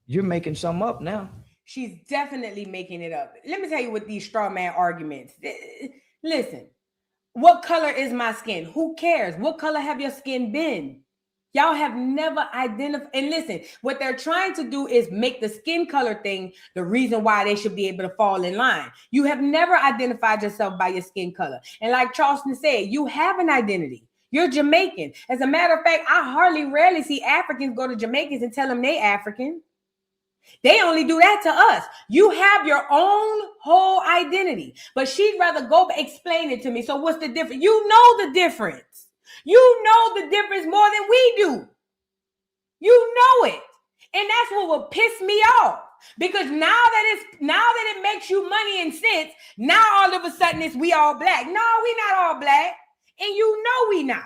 You're making something up now. She's definitely making it up. Let me tell you what these straw man arguments. Listen, what color is my skin? Who cares? What color have your skin been? Y'all have never identified. And listen, what they're trying to do is make the skin color thing the reason why they should be able to fall in line. You have never identified yourself by your skin color. And like Charleston said, you have an identity. You're Jamaican. As a matter of fact, I rarely see Africans go to Jamaicans and tell them they African. They only do that to us. You have your own whole identity, but she'd rather go explain it to me. So what's the difference? You know the difference. You know the difference more than we do. You know it. And that's what will piss me off. Because now that it makes you money and cents, now all of a sudden it's we all black. No, we not all black. And you know we not.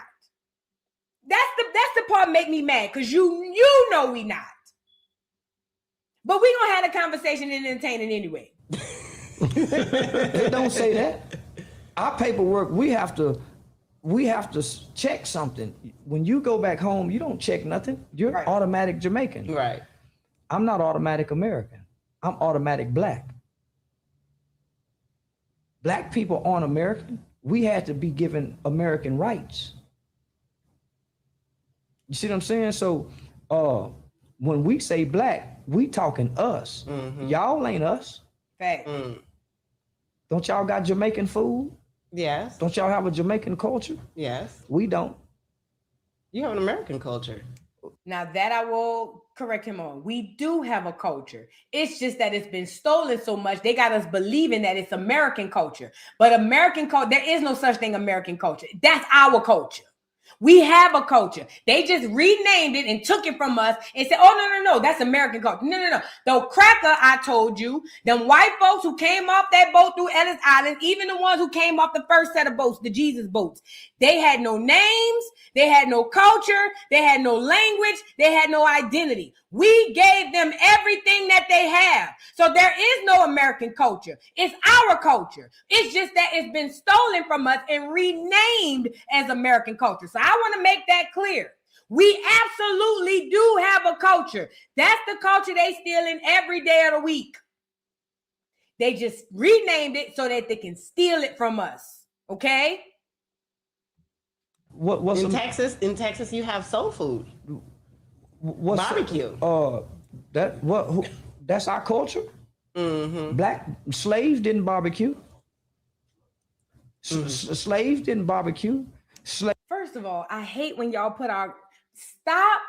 That's the part make me mad, because you know we not. But we gonna have a conversation and entertain it anyway. They don't say that. Our paperwork, we have to check something. When you go back home, you don't check nothing. You're right. Automatic Jamaican. Right. I'm not automatic American. I'm automatic black. Black people aren't American. We had to be given American rights. You see what I'm saying? So when we say black, we talking us. Mm-hmm. Y'all ain't us. Fact. Don't y'all got Jamaican food? Yes. Don't y'all have a Jamaican culture? Yes. We don't. You have an American culture. Now that I will correct him on. We do have a culture. It's just that it's been stolen so much. They got us believing that it's American culture. But American culture, there is no such thing American culture. That's our culture. We have a culture. They just renamed it and took it from us and said, oh, no, that's American culture. No. The cracker, I told you, them white folks who came off that boat through Ellis Island, even the ones who came off the first set of boats, the Jesus boats, they had no names, they had no culture, they had no language, they had no identity. We gave them everything that they have. So there is no American culture. It's our culture. It's just that it's been stolen from us and renamed as American culture. So I want to make that clear. We absolutely do have a culture. That's the culture they stealing every day of the week. They just renamed it so that they can steal it from us. Okay? What's in Texas? In Texas, you have soul food. What's barbecue? That's our culture. Mm-hmm. Black slaves didn't barbecue. Slaves didn't barbecue. First of all, I hate when y'all stop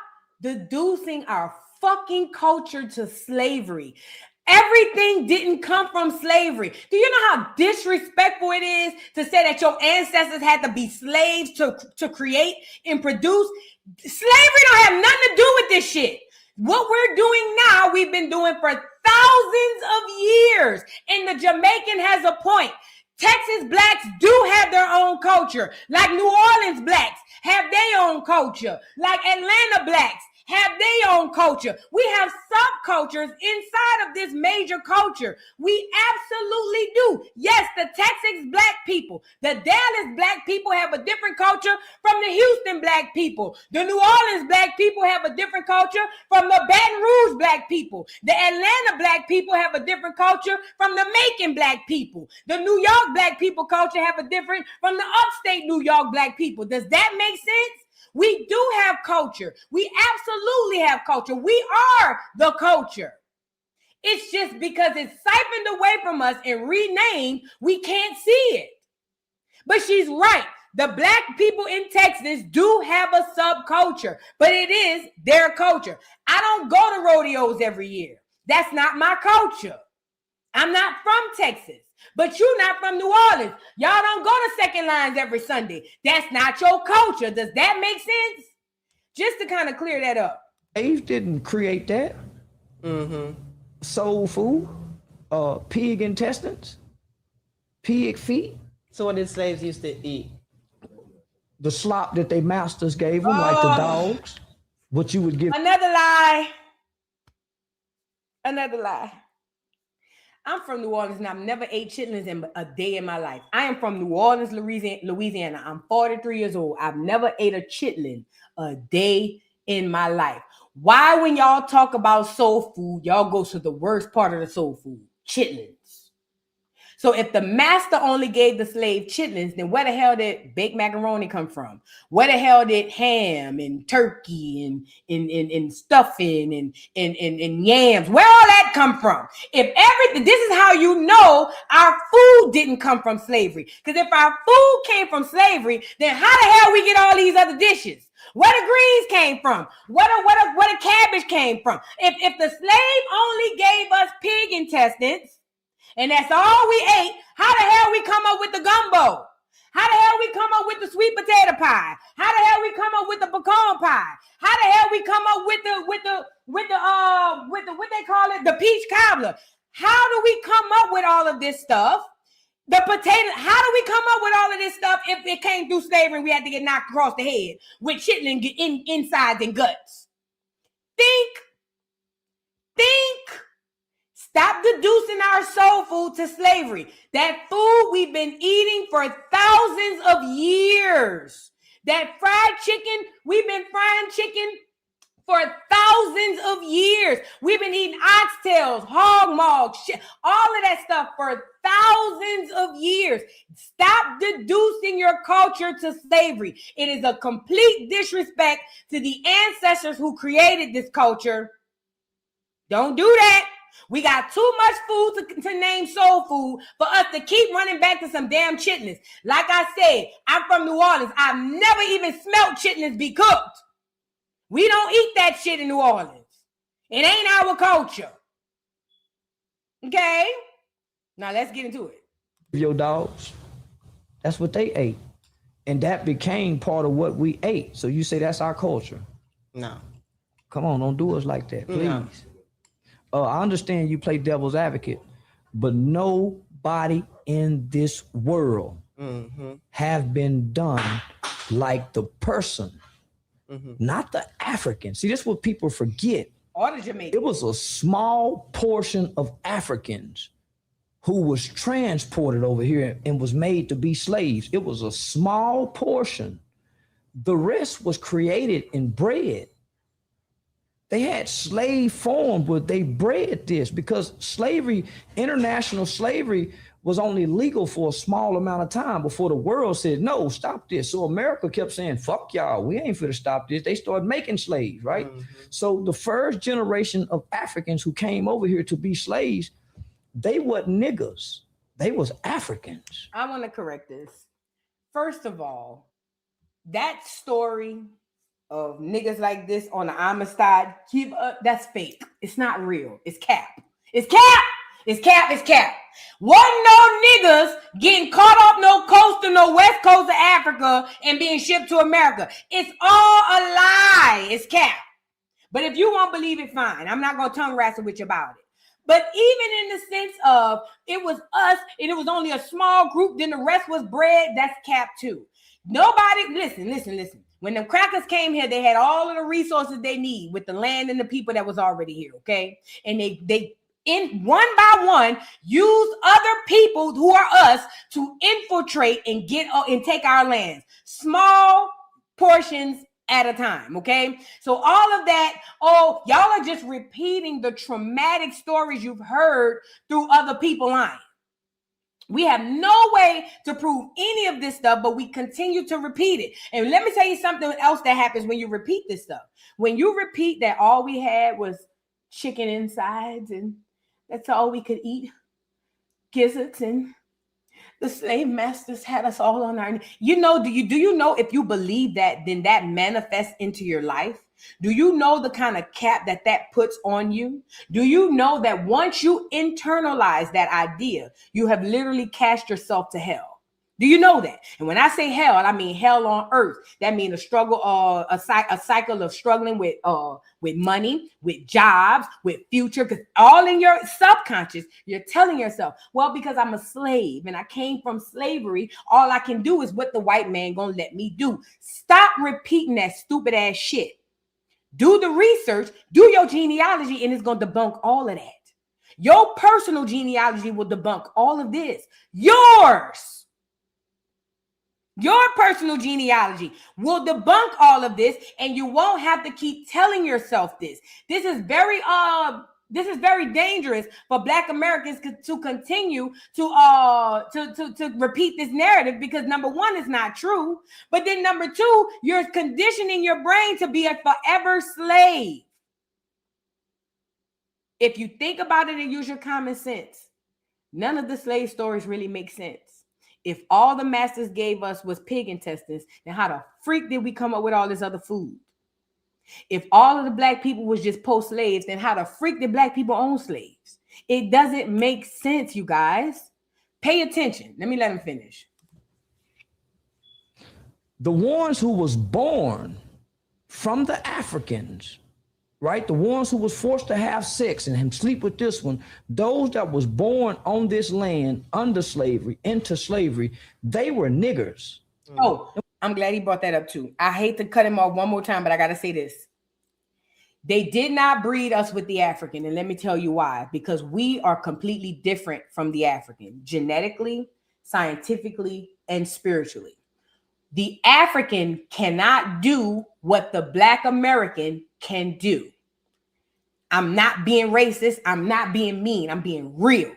deducing our fucking culture to slavery. Everything didn't come from slavery. Do you know how disrespectful it is to say that your ancestors had to be slaves to create and produce? Slavery don't have nothing to do with this shit. What we're doing now, we've been doing for thousands of years. And the Jamaican has a point. Texas blacks do have their own culture. Like New Orleans blacks have their own culture. Like Atlanta blacks have their own culture. We have subcultures inside of this major culture. We absolutely do. Yes, the Texas black people, the Dallas black people have a different culture from the Houston black people. The New Orleans black people have a different culture from the Baton Rouge black people. The Atlanta black people have a different culture from the Macon black people. The New York black people culture have a different from the upstate New York black people. Does that make sense? We do have culture. We absolutely have culture. We are the culture. It's just because it's siphoned away from us and renamed, we can't see it. But she's right. The black people in Texas do have a subculture, but it is their culture. I don't go to rodeos every year. That's not my culture. I'm not from Texas. But you're not from New Orleans. Y'all don't go to second lines every Sunday. That's not your culture. Does that make sense? Just to kind of clear that up. Slaves didn't create that. Mm-hmm. Soul food, pig intestines, pig feet. So what did slaves used to eat? The slop that their masters gave them, like the dogs. What you would give. Another lie. I'm from New Orleans and I've never ate chitlins in a day in my life. I am from New Orleans, Louisiana. I'm 43 years old. I've never ate a chitlin a day in my life. Why, when y'all talk about soul food, y'all go to the worst part of the soul food, chitlins? So if the master only gave the slave chitlins, then where the hell did baked macaroni come from? Where the hell did ham and turkey and stuffing and yams? Where all that come from? If everything, this is how you know our food didn't come from slavery. Because if our food came from slavery, then how the hell we get all these other dishes? Where the greens came from? Where the cabbage came from? If the slave only gave us pig intestines, and that's all we ate, how the hell we come up with the gumbo? How the hell we come up with the sweet potato pie? How the hell we come up with the pecan pie? How the hell we come up with the what they call it, the peach cobbler? How do we come up with all of this stuff? The potato, how do we come up with all of this stuff if it came through slavery and we had to get knocked across the head with chitlin insides and guts? Think. Stop deducing our soul food to slavery. That food we've been eating for thousands of years. That fried chicken, we've been frying chicken for thousands of years. We've been eating oxtails, hog maw, all of that stuff for thousands of years. Stop deducing your culture to slavery. It is a complete disrespect to the ancestors who created this culture. Don't do that. We got too much food to name soul food for us to keep running back to some damn chitlins. Like I said, I'm from New Orleans. I've never even smelt chitlins be cooked. We don't eat that shit in New Orleans. It ain't our culture. Okay? Now let's get into it. Your dogs, that's what they ate. And that became part of what we ate. So you say that's our culture? No. Come on, don't do us like that, please. No. I understand you play devil's advocate, but nobody in this world have been done like the person, not the African. See, that's what people forget. Or the Jamaican. It was a small portion of Africans who was transported over here and was made to be slaves. It was a small portion. The rest was created and bred. They had slave form, but they bred this because slavery, international slavery, was only legal for a small amount of time before the world said, no, stop this. So America kept saying, fuck y'all, we ain't finna stop this. They started making slaves, right? So the first generation of Africans who came over here to be slaves, they wasn't niggas. They was Africans. I want to correct this. First of all, that story of niggas like this on the Amistad, that's fake. It's not real. It's cap. It's cap. It's cap. It's cap. Wasn't no niggas getting caught off no coast or no west coast of Africa and being shipped to America. It's all a lie. It's cap. But if you won't believe it, fine. I'm not going to tongue wrestle with you about it. But even in the sense of it was us and it was only a small group, then the rest was bred, that's cap too. Nobody, listen. When the crackers came here, they had all of the resources they need with the land and the people that was already here, okay? And they in one by one use other people who are us to infiltrate and get and take our lands. Small portions at a time, okay? So all of that, y'all are just repeating the traumatic stories you've heard through other people lying. We have no way to prove any of this stuff, but we continue to repeat it. And let me tell you something else that happens when you repeat this stuff. When you repeat that all we had was chicken insides and that's all we could eat, gizzards, and the slave masters had us all on our, do you know if you believe that, then that manifests into your life? Do you know the kind of cap that puts on you? Do you know that once you internalize that idea, you have literally cast yourself to hell? Do you know that? And when I say hell, I mean hell on earth. That means a struggle, a cycle of struggling with money, with jobs, with future, because all in your subconscious, you're telling yourself, well, because I'm a slave and I came from slavery, all I can do is what the white man gonna let me do. Stop repeating that stupid ass shit. Do the research, do your genealogy, and it's going to debunk all of that. Your personal genealogy will debunk all of this. Your personal genealogy will debunk all of this, and you won't have to keep telling yourself this. This is very This is very dangerous for Black Americans to continue to repeat this narrative, because number one, it's not true. But then number two, you're conditioning your brain to be a forever slave. If you think about it and use your common sense, none of the slave stories really make sense. If all the masters gave us was pig intestines, then how the freak did we come up with all this other food? If all of the Black people was just post-slaves, then how the freak did Black people own slaves? It doesn't make sense, you guys. Pay attention. Let me let him finish. The ones who was born from the Africans, right? The ones who was forced to have sex and sleep with this one, those that was born on this land under slavery, into slavery, they were niggers. Oh, I'm glad he brought that up too. I hate to cut him off one more time, but I got to say this. They did not breed us with the African, and let me tell you why. Because we are completely different from the African, genetically, scientifically, and spiritually. The African cannot do what the Black American can do. I'm not being racist. I'm not being mean. I'm being real.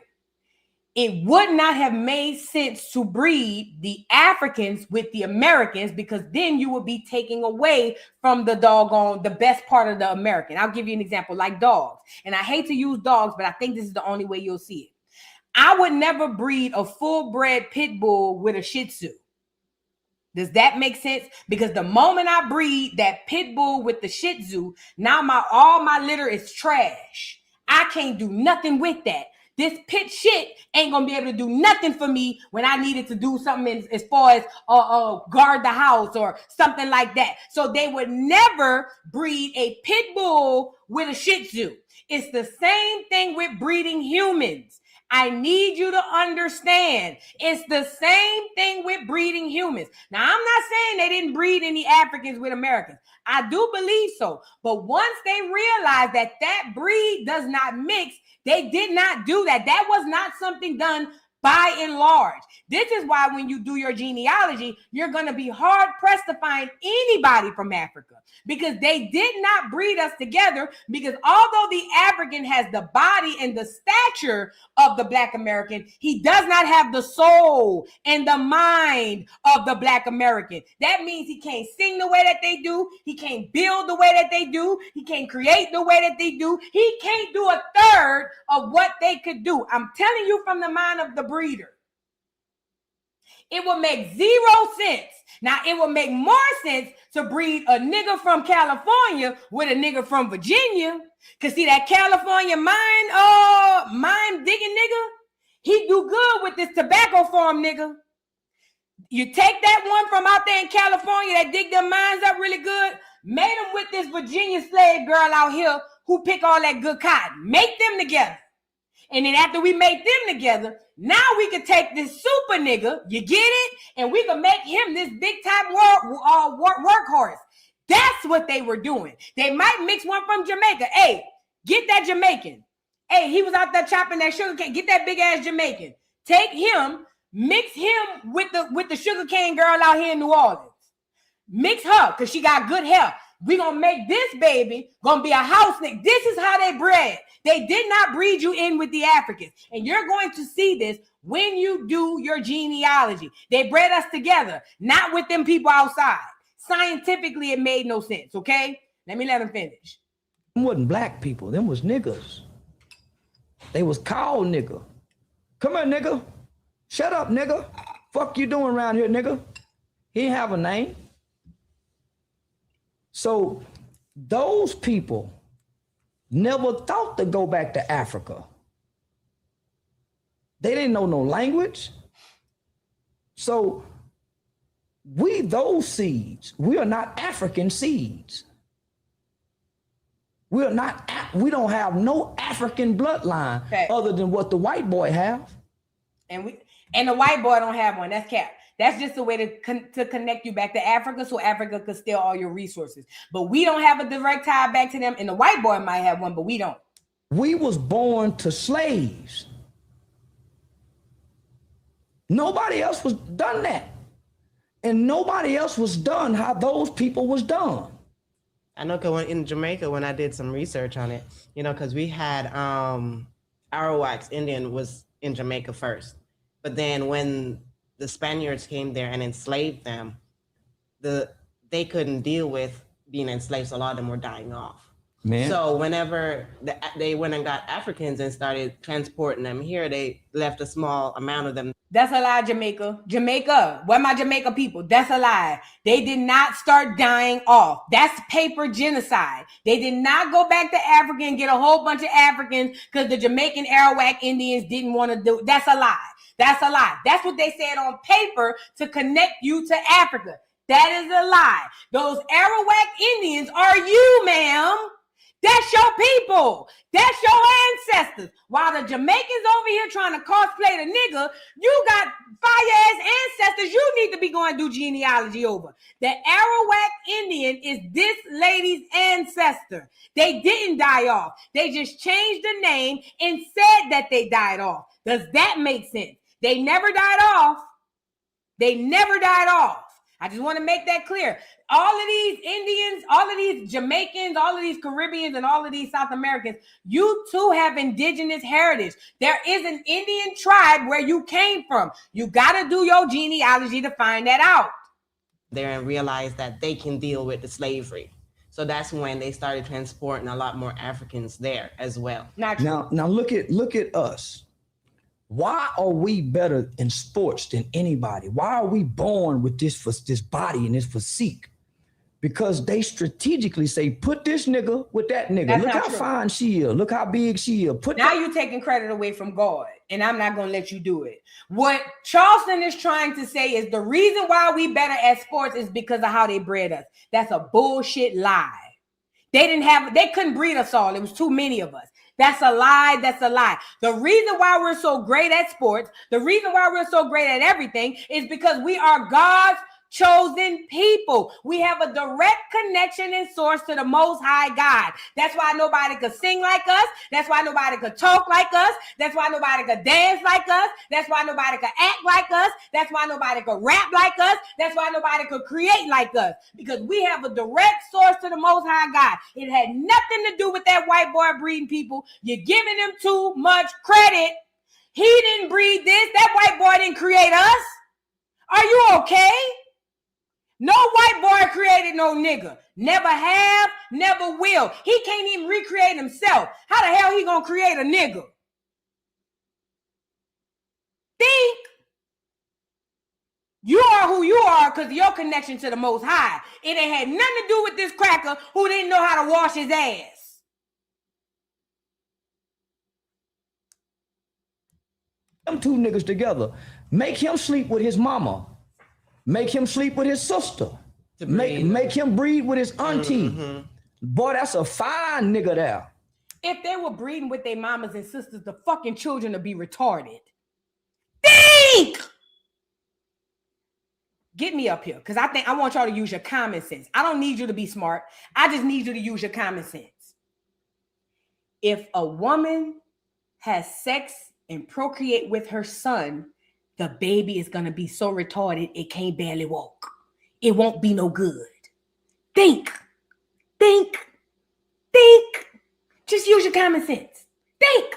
It would not have made sense to breed the Africans with the Americans, because then you would be taking away from the best part of the American. I'll give you an example, like dogs. And I hate to use dogs, but I think this is the only way you'll see it. I would never breed a full-bred pit bull with a Shih Tzu. Does that make sense? Because the moment I breed that pit bull with the Shih Tzu, now all my litter is trash. I can't do nothing with that. This pit shit ain't gonna be able to do nothing for me when I needed to do something as far as guard the house or something like that. So they would never breed a pit bull with a Shih Tzu. It's the same thing with breeding humans. I need you to understand. It's the same thing with breeding humans. Now, I'm not saying they didn't breed any Africans with Americans. I do believe so. But once they realized that that breed does not mix, they did not do that. That was not something done by and large. This is why when you do your genealogy, you're going to be hard pressed to find anybody from Africa, because they did not breed us together. Because although the African has the body and the stature of the Black American, he does not have the soul and the mind of the Black American. That means he can't sing the way that they do. He can't build the way that they do. He can't create the way that they do. He can't do a third of what they could do. I'm telling you from the mind of the breeder. It will make zero sense. Now, it will make more sense to breed a nigga from California with a nigga from Virginia. Because see, that California mine digging nigga, he do good with this tobacco farm nigga. You take that one from out there in California that dig them mines up really good, made them with this Virginia slave girl out here who pick all that good cotton. Make them together. And then after we make them together, now we can take this super nigga, you get it? And we can make him this big time workhorse. That's what they were doing. They might mix one from Jamaica. Hey, get that Jamaican. Hey, he was out there chopping that sugar cane. Get that big ass Jamaican. Take him, mix him with the sugar cane girl out here in New Orleans. Mix her, because she got good hair. We're going to make this baby going to be a house nigga. This is how they bred. They did not breed you in with the Africans. And you're going to see this when you do your genealogy. They bred us together, not with them people outside. Scientifically, it made no sense, okay? Let me let them finish. Them wasn't Black people. Them was niggas. They was called nigga. Come here, nigga. Shut up, nigga. Fuck you doing around here, nigga? He didn't have a name. So those people never thought to go back to Africa. They didn't know no language. So those seeds, we are not African seeds. We don't have no African bloodline other than what the white boy have. And the white boy don't have one. That's cap. That's just a way to connect you back to Africa, so Africa could steal all your resources. But we don't have a direct tie back to them, and the white boy might have one, but we don't. We was born to slaves. Nobody else was done that. And nobody else was done how those people was done. I know because in Jamaica, when I did some research on it, because we had Arawak's Indian was in Jamaica first. But then when the Spaniards came there and enslaved them, they couldn't deal with being enslaved, so a lot of them were dying off. Man. So whenever they went and got Africans and started transporting them here, they left a small amount of them. That's a lie, Jamaica. Where my Jamaica people? That's a lie. They did not start dying off. That's paper genocide. They did not go back to Africa and get a whole bunch of Africans because the Jamaican Arawak Indians didn't want to do it. That's a lie. That's a lie. That's what they said on paper to connect you to Africa. That is a lie. Those Arawak Indians are you, ma'am. That's your people. That's your ancestors. While the Jamaicans over here trying to cosplay the nigga, you got fire-ass ancestors you need to be going to do genealogy over. The Arawak Indian is this lady's ancestor. They didn't die off. They just changed the name and said that they died off. Does that make sense? They never died off. They never died off. I just want to make that clear. All of these Indians, all of these Jamaicans, all of these Caribbeans, and all of these South Americans, you too have indigenous heritage. There is an Indian tribe where you came from. You got to do your genealogy to find that out. There and realize that they can deal with the slavery. So that's when they started transporting a lot more Africans there as well. Now look at us. Why are we better in sports than anybody? Why are we born with this body and this physique? Because they strategically say, put this nigga with that nigga. That's look how true. fine she is. Look how big she is. Now you're taking credit away from God, and I'm not going to let you do it. What Charleston is trying to say is the reason why we better at sports is because of how they bred us. That's a bullshit lie. They couldn't breed us all. It was too many of us. That's a lie. That's a lie. The reason why we're so great at sports, the reason why we're so great at everything is because we are God's chosen people. We have a direct connection and source to the Most High God. That's why nobody could sing like us. That's why nobody could talk like us. That's why nobody could dance like us. That's why nobody could act like us. That's why nobody could rap like us. That's why nobody could create like us, because we have a direct source to the Most High God. It had nothing to do with that white boy breeding people. You're giving him too much credit. He didn't breed this. That white boy didn't create us. Are you okay? No white boy created no nigga. Never have, never will. He can't even recreate himself. How the hell he gonna create a nigga? Think. You are who you are because of your connection to the Most High. It ain't had nothing to do with this cracker who didn't know how to wash his ass. Them two niggas together. Make him sleep with his mama. Make him sleep with his sister. Make him breed with his auntie. Mm-hmm. Boy, that's a fine nigga there. If they were breeding with their mamas and sisters, the fucking children would be retarded. Think! Get me up here, because I want y'all to use your common sense. I don't need you to be smart. I just need you to use your common sense. If a woman has sex and procreate with her son, the baby is going to be so retarded it can't barely walk. It won't be no good. Think. Just use your common sense. Think.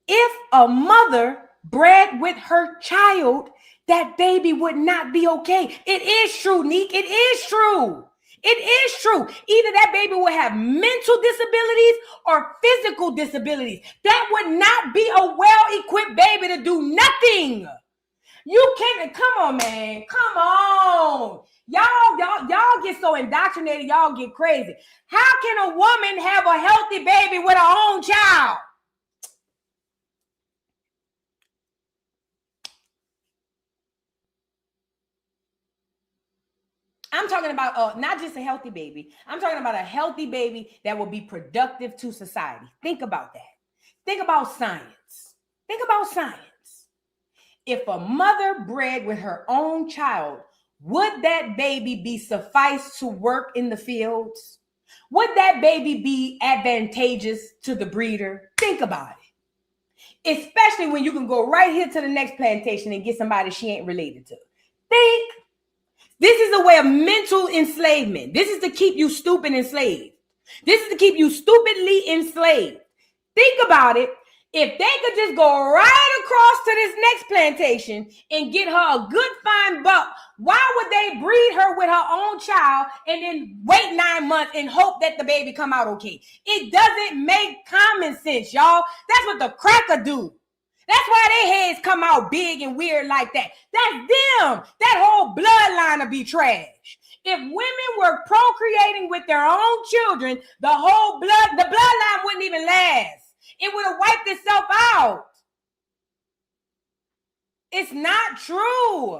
If a mother bred with her child, that baby would not be okay. It is true, Neek. It is true. It is true. Either that baby will have mental disabilities or physical disabilities. That would not be a well-equipped baby to do nothing. You can't. Come on, man. Come on. Y'all get so indoctrinated. Y'all get crazy. How can a woman have a healthy baby with her own child? I'm talking about not just a healthy baby. I'm talking about a healthy baby that will be productive to society. Think about that. Think about science. If a mother bred with her own child, would that baby be suffice to work in the fields? Would that baby be advantageous to the breeder? Think about it. Especially when you can go right here to the next plantation and get somebody she ain't related to. This is a way of mental enslavement. This is to keep you stupid enslaved. This is to keep you stupidly enslaved. Think about it. If they could just go right across to this next plantation and get her a good fine buck, why would they breed her with her own child and then wait 9 months and hope that the baby come out okay? It doesn't make common sense, y'all. That's what the cracker do. That's why their heads come out big and weird like that. That's them. That whole bloodline will be trash. If women were procreating with their own children, the bloodline wouldn't even last. It would have wiped itself out. It's not true.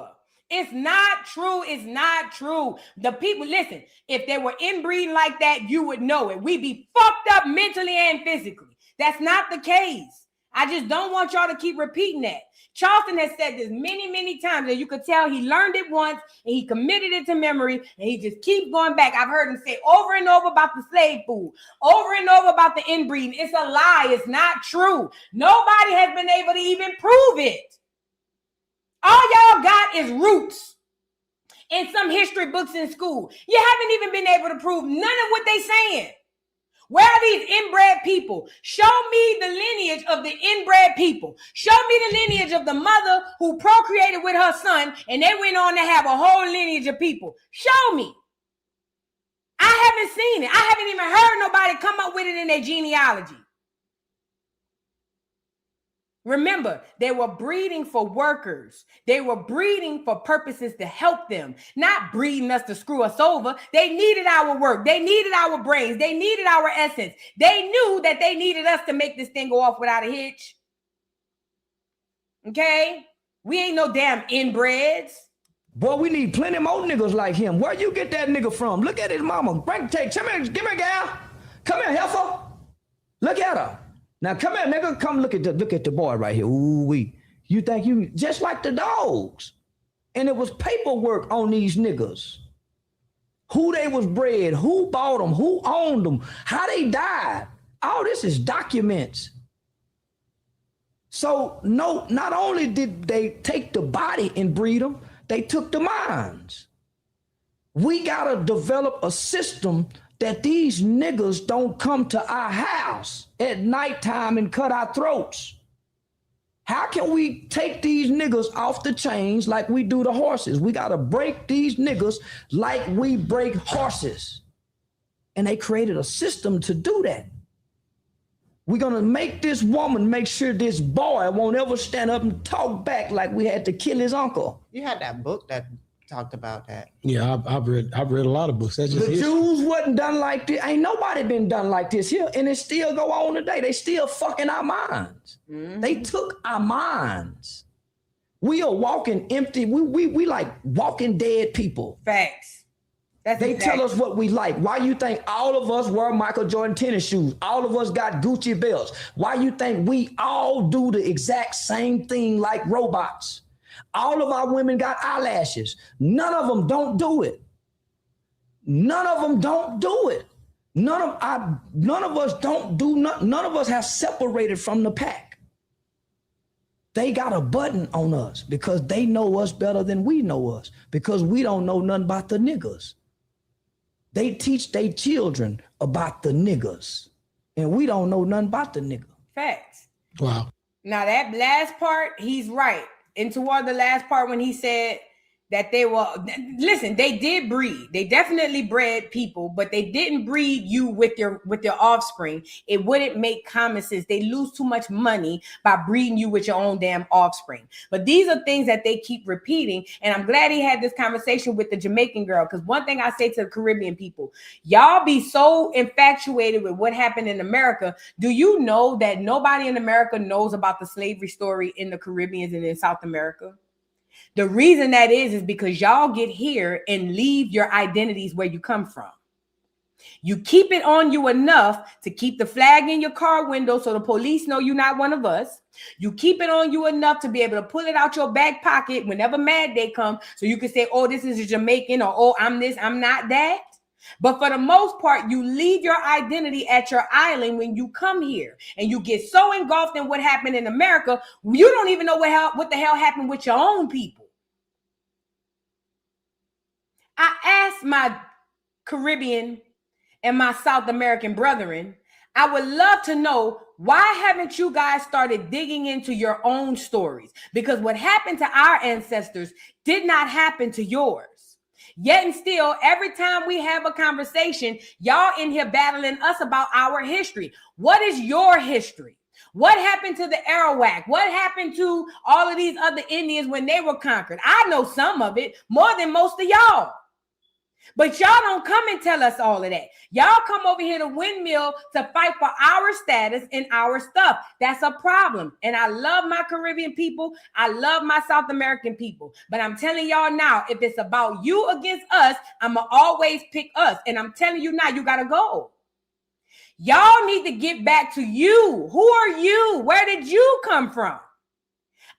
It's not true. It's not true. The people, listen, if they were inbreeding like that, you would know it. We'd be fucked up mentally and physically. That's not the case. I just don't want y'all to keep repeating that. Charleston has said this many, many times, and you could tell he learned it once and he committed it to memory, and he just keeps going back. I've heard him say over and over about the slave food, over and over about the inbreeding. It's a lie. It's not true. Nobody has been able to even prove it. All y'all got is roots in some history books in school. You haven't even been able to prove none of what they saying. Where are these inbred people? Show me the lineage of the inbred people. Show me the lineage of the mother who procreated with her son and they went on to have a whole lineage of people. Show me. I haven't seen it. I haven't even heard nobody come up with it in their genealogy. Remember, they were breeding for workers. They were breeding for purposes to help them, not breeding us to screw us over. They needed our work. They needed our brains. They needed our essence. They knew that they needed us to make this thing go off without a hitch. Okay? We ain't no damn inbreds. Boy, we need plenty more niggas like him. Where you get that nigga from? Look at his mama. Come here, give me a gal. Come here, heifer. Look at her. Now come here, nigga. Come look at the boy right here. Ooh wee. You think you just like the dogs? And it was paperwork on these niggas. Who they was bred, who bought them, who owned them, how they died. All this is documents. So no, not only did they take the body and breed them, they took the minds. We gotta develop a system that these niggas don't come to our house at nighttime and cut our throats. How can we take these niggas off the chains like we do the horses? We gotta break these niggas like we break horses. And they created a system to do that. We're gonna make this woman make sure this boy won't ever stand up and talk back like we had to kill his uncle. You had that book that talked about that. Yeah, I've read a lot of books. That's just the Jews wasn't done like this. Ain't nobody been done like this here, and it still go on today. They still fucking our minds. Mm-hmm. They took our minds. We are walking empty. We like walking dead people. Facts. They tell us what we like. Why you think all of us wear Michael Jordan tennis shoes? All of us got Gucci belts. Why you think we all do the exact same thing like robots? All of our women got eyelashes. None of them don't do it. None of them don't do it. None of us don't do nothing. None of us have separated from the pack. They got a button on us because they know us better than we know us, because we don't know nothing about the niggas. They teach their children about the niggas, and we don't know nothing about the nigga. Facts. Wow. Now that last part, he's right. And toward the last part when he said that they were, listen, they did breed. They definitely bred people, but they didn't breed you with your offspring. It wouldn't make common sense. They lose too much money by breeding you with your own damn offspring. But these are things that they keep repeating. And I'm glad he had this conversation with the Jamaican girl, because one thing I say to the Caribbean people, y'all be so infatuated with what happened in America. Do you know that nobody in America knows about the slavery story in the Caribbean and in South America? The reason that is because y'all get here and leave your identities where you come from. You keep it on you enough to keep the flag in your car window so the police know you're not one of us. You keep it on you enough to be able to pull it out your back pocket whenever Mad Day comes, so you can say, oh, this is a Jamaican, or oh, I'm this, I'm not that. But for the most part, you leave your identity at your island when you come here, and you get so engulfed in what happened in America, you don't even know what the hell happened with your own people. I asked my Caribbean and my South American brethren, I would love to know, why haven't you guys started digging into your own stories? Because what happened to our ancestors did not happen to yours. Yet and still, every time we have a conversation, y'all in here battling us about our history. What is your history? What happened to the Arawak? What happened to all of these other Indians when they were conquered? I know some of it more than most of y'all. But y'all don't come and tell us all of that. Y'all come over here to windmill to fight for our status and our stuff. That's a problem. And I love my Caribbean people. I love my South American people. But I'm telling y'all now, if it's about you against us, I'm going to always pick us. And I'm telling you now, you got to go. Y'all need to get back to you. Who are you? Where did you come from?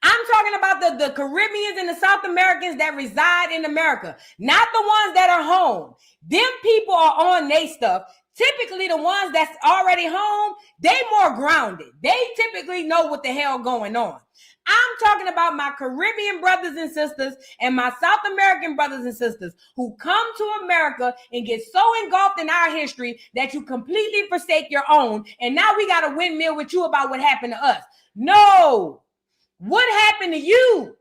I'm talking about the Caribbeans and the South Americans that reside in America, not the ones that are home. Them people are on their stuff. Typically, the ones that's already home, they more grounded. They typically know what the hell going on. I'm talking about my Caribbean brothers and sisters and my South American brothers and sisters who come to America and get so engulfed in our history that you completely forsake your own. And now we got to windmill with you about what happened to us. No. What happened to you?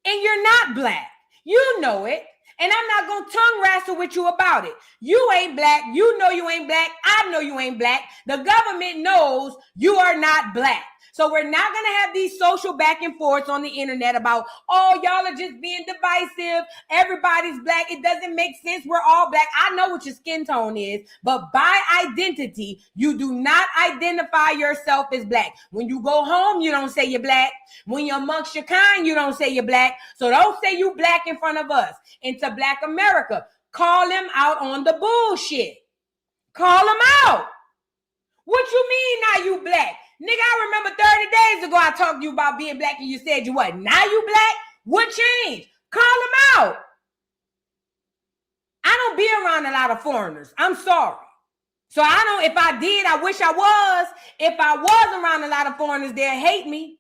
And you're not black. You know it. And I'm not going to tongue wrestle with you about it. You ain't black. You know you ain't black. I know you ain't black. The government knows you are not black. So we're not going to have these social back and forths on the internet about, oh, y'all are just being divisive. Everybody's black. It doesn't make sense. We're all black. I know what your skin tone is, but by identity, you do not identify yourself as black. When you go home, you don't say you're black. When you're amongst your kind, you don't say you're black. So don't say you black in front of us. And to Black America, call them out on the bullshit. Call them out. What you mean now you black? Nigga, I remember 30 days ago I talked to you about being black and you said you what? Now you black? What changed? Call them out. I don't be around a lot of foreigners. I'm sorry. So I don't, if I did, I wish I was. If I was around a lot of foreigners, they'll hate me.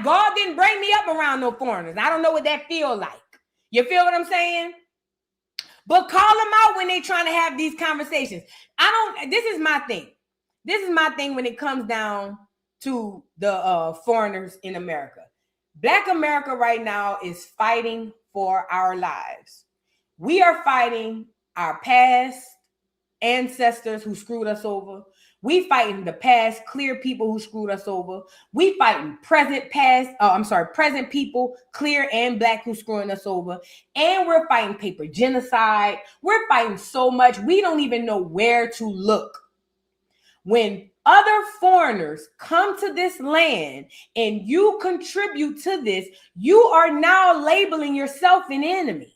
God didn't bring me up around no foreigners. I don't know what that feel like. You feel what I'm saying? But call them out when they're trying to have these conversations. This is my thing. This is my thing when it comes down to the foreigners in America. Black America right now is fighting for our lives. We are fighting our past ancestors who screwed us over. We fighting the past clear people who screwed us over. We fighting present people, clear and black, who screwing us over. And we're fighting paper genocide. We're fighting so much, we don't even know where to look. When other foreigners come to this land and you contribute to this, you are now labeling yourself an enemy.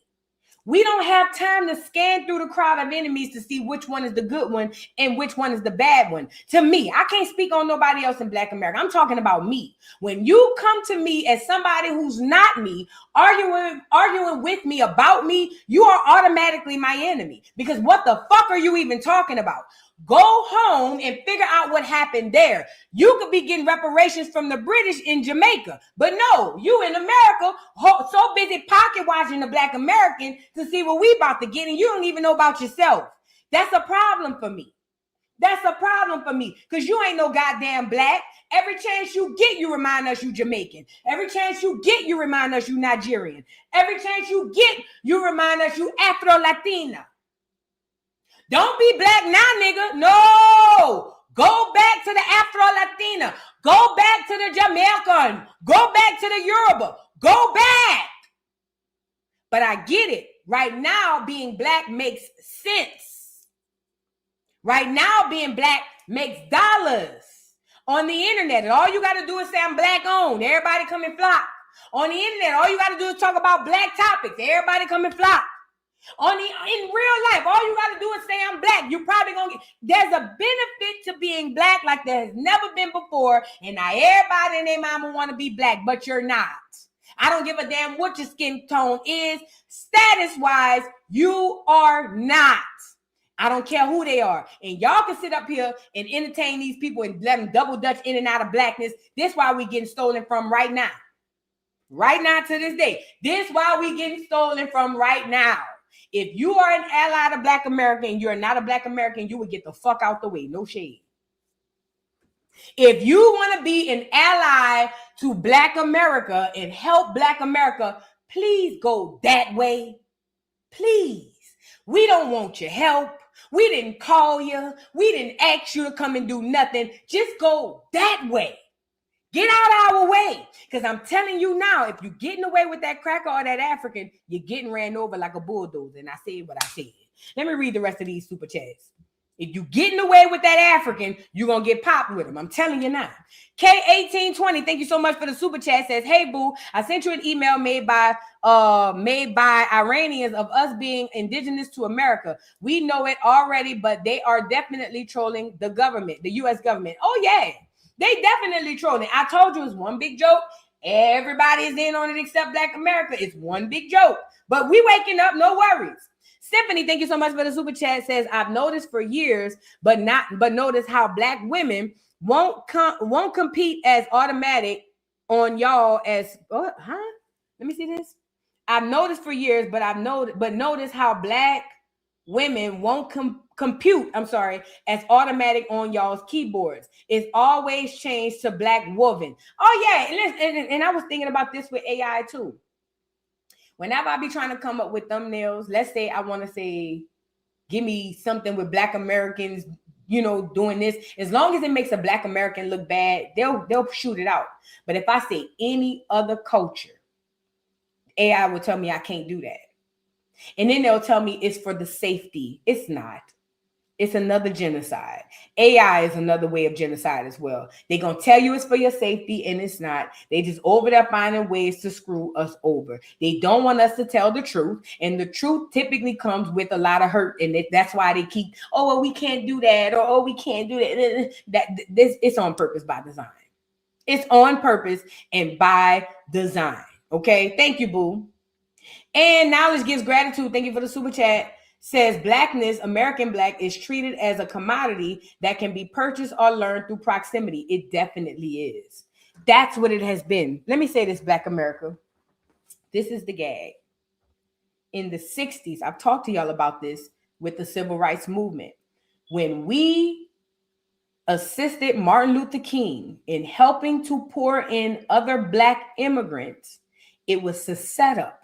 We don't have time to scan through the crowd of enemies to see which one is the good one and which one is the bad one. To me, I can't speak on nobody else in Black America. I'm talking about me. When you come to me as somebody who's not me, arguing with me about me, you are automatically my enemy. Because what the fuck are you even talking about? Go home and figure out what happened there. You could be getting reparations from the British in Jamaica. But no, you in America, so busy pocket watching the Black American to see what we about to get, and you don't even know about yourself. That's a problem for me. That's a problem for me, because you ain't no goddamn black. Every chance you get, you remind us you Jamaican. Every chance you get, you remind us you Nigerian. Every chance you get, you remind us you Afro-Latina. Don't be black now, nigga. No. Go back to the Afro-Latina. Go back to the Jamaican. Go back to the Yoruba. Go back. But I get it. Right now, being black makes sense. Right now, being black makes dollars. On the internet, and all you got to do is say I'm black owned. Everybody come and flock. On the internet, all you got to do is talk about black topics. Everybody come and flock. In real life, all you got to do is say I'm black. You're probably going to get, there's a benefit to being black like there has never been before. And now everybody and their mama want to be black, but you're not. I don't give a damn what your skin tone is. Status-wise, you are not. I don't care who they are. And y'all can sit up here and entertain these people and let them double dutch in and out of blackness. This is why we're getting stolen from right now. Right now to this day. This is why we getting stolen from right now. If you are an ally to Black America and you're not a Black American, you would get the fuck out the way. No shade. If you want to be an ally to Black America and help Black America, please go that way. Please. We don't want your help. We didn't call you. We didn't ask you to come and do nothing. Just go that way. Get out of our way. Because I'm telling you now, if you're getting away with that cracker or that African, you're getting ran over like a bulldozer. And I said what I said. Let me read the rest of these super chats. If you're getting away with that African, you're going to get popped with them. I'm telling you now. K1820, thank you so much for the super chat, says, hey, boo, I sent you an email made by Iranians of us being indigenous to America. We know it already, but they are definitely trolling the government, the U.S. government. Oh, yeah. They definitely trolling. I told you it's one big joke. Everybody is in on it except Black America. It's one big joke. But we waking up, no worries. Stephanie, thank you so much for the super chat, says, I've noticed for years, but notice how Black women won't compete as automatic on y'all as Let me see this. I've noticed for years, but notice how Black women won't compute as automatic on y'all's keyboards. It's always changed to Black woman. Oh yeah, and I was thinking about this with AI too. Whenever I be trying to come up with thumbnails, let's say I want to say, give me something with Black Americans, doing this. As long as it makes a Black American look bad, they'll shoot it out. But if I say any other culture, AI will tell me I can't do that. And then they'll tell me it's for the safety. It's not. It's another genocide. AI is another way of genocide as well. They're going to tell you it's for your safety, and it's not. They just over there finding ways to screw us over. They don't want us to tell the truth, and the truth typically comes with a lot of hurt, and that's why they keep, we can't do that, or we can't do that. It's on purpose by design. It's on purpose and by design. Okay? Thank you, boo. And Knowledge Gives Gratitude. Thank you for the super chat. Says Blackness, American Black, is treated as a commodity that can be purchased or learned through proximity. It definitely is. That's what it has been. Let me say this, Black America. This is the gag. In the 60s, I've talked to y'all about this with the civil rights movement. When we assisted Martin Luther King in helping to pour in other Black immigrants, it was a setup.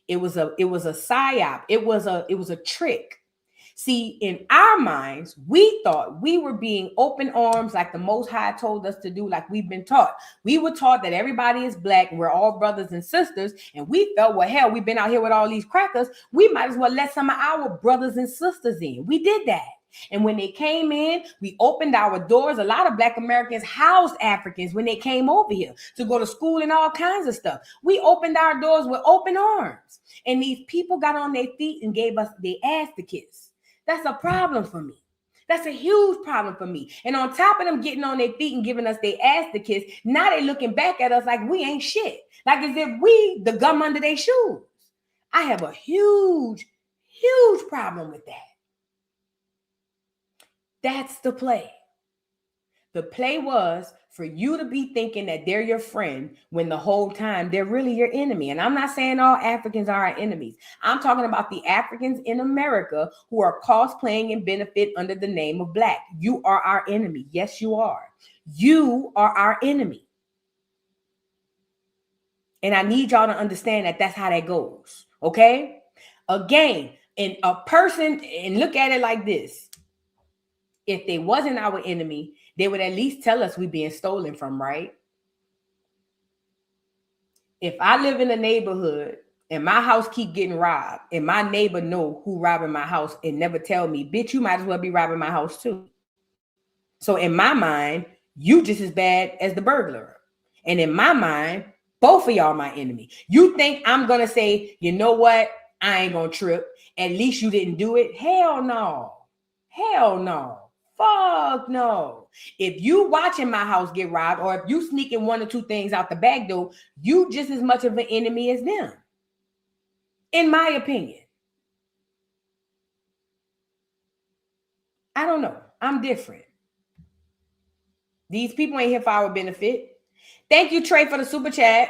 It was a psyop. It was a trick. See, in our minds, we thought we were being open arms like the Most High told us to do, like we've been taught. We were taught that everybody is Black and we're all brothers and sisters. And we felt, well, hell, we've been out here with all these crackers. We might as well let some of our brothers and sisters in. We did that. And when they came in, we opened our doors. A lot of Black Americans housed Africans when they came over here to go to school and all kinds of stuff. We opened our doors with open arms. And these people got on their feet and gave us their ass to kiss. That's a problem for me. That's a huge problem for me. And on top of them getting on their feet and giving us their ass to kiss, now they looking back at us like we ain't shit. Like as if we the gum under their shoes. I have a huge, huge problem with that. That's the play. The play was for you to be thinking that they're your friend when the whole time they're really your enemy. And I'm not saying all Africans are our enemies. I'm talking about the Africans in America who are cosplaying and benefit under the name of Black. You are our enemy. Yes, you are. You are our enemy. And I need y'all to understand that that's how that goes. Okay? Again, and a person, and look at it like this. If they wasn't our enemy, they would at least tell us we're being stolen from, right? If I live in a neighborhood and my house keep getting robbed and my neighbor know who robbing my house and never tell me, bitch, you might as well be robbing my house too. So in my mind, you just as bad as the burglar. And in my mind, both of y'all my enemy. You think I'm going to say, you know what? I ain't going to trip. At least you didn't do it. Hell no. Hell no. Fuck no. If you watching my house get robbed or if you sneaking one or two things out the back door, you just as much of an enemy as them. In my opinion. I don't know. I'm different. These people ain't here for our benefit. Thank you, Trey, for the super chat.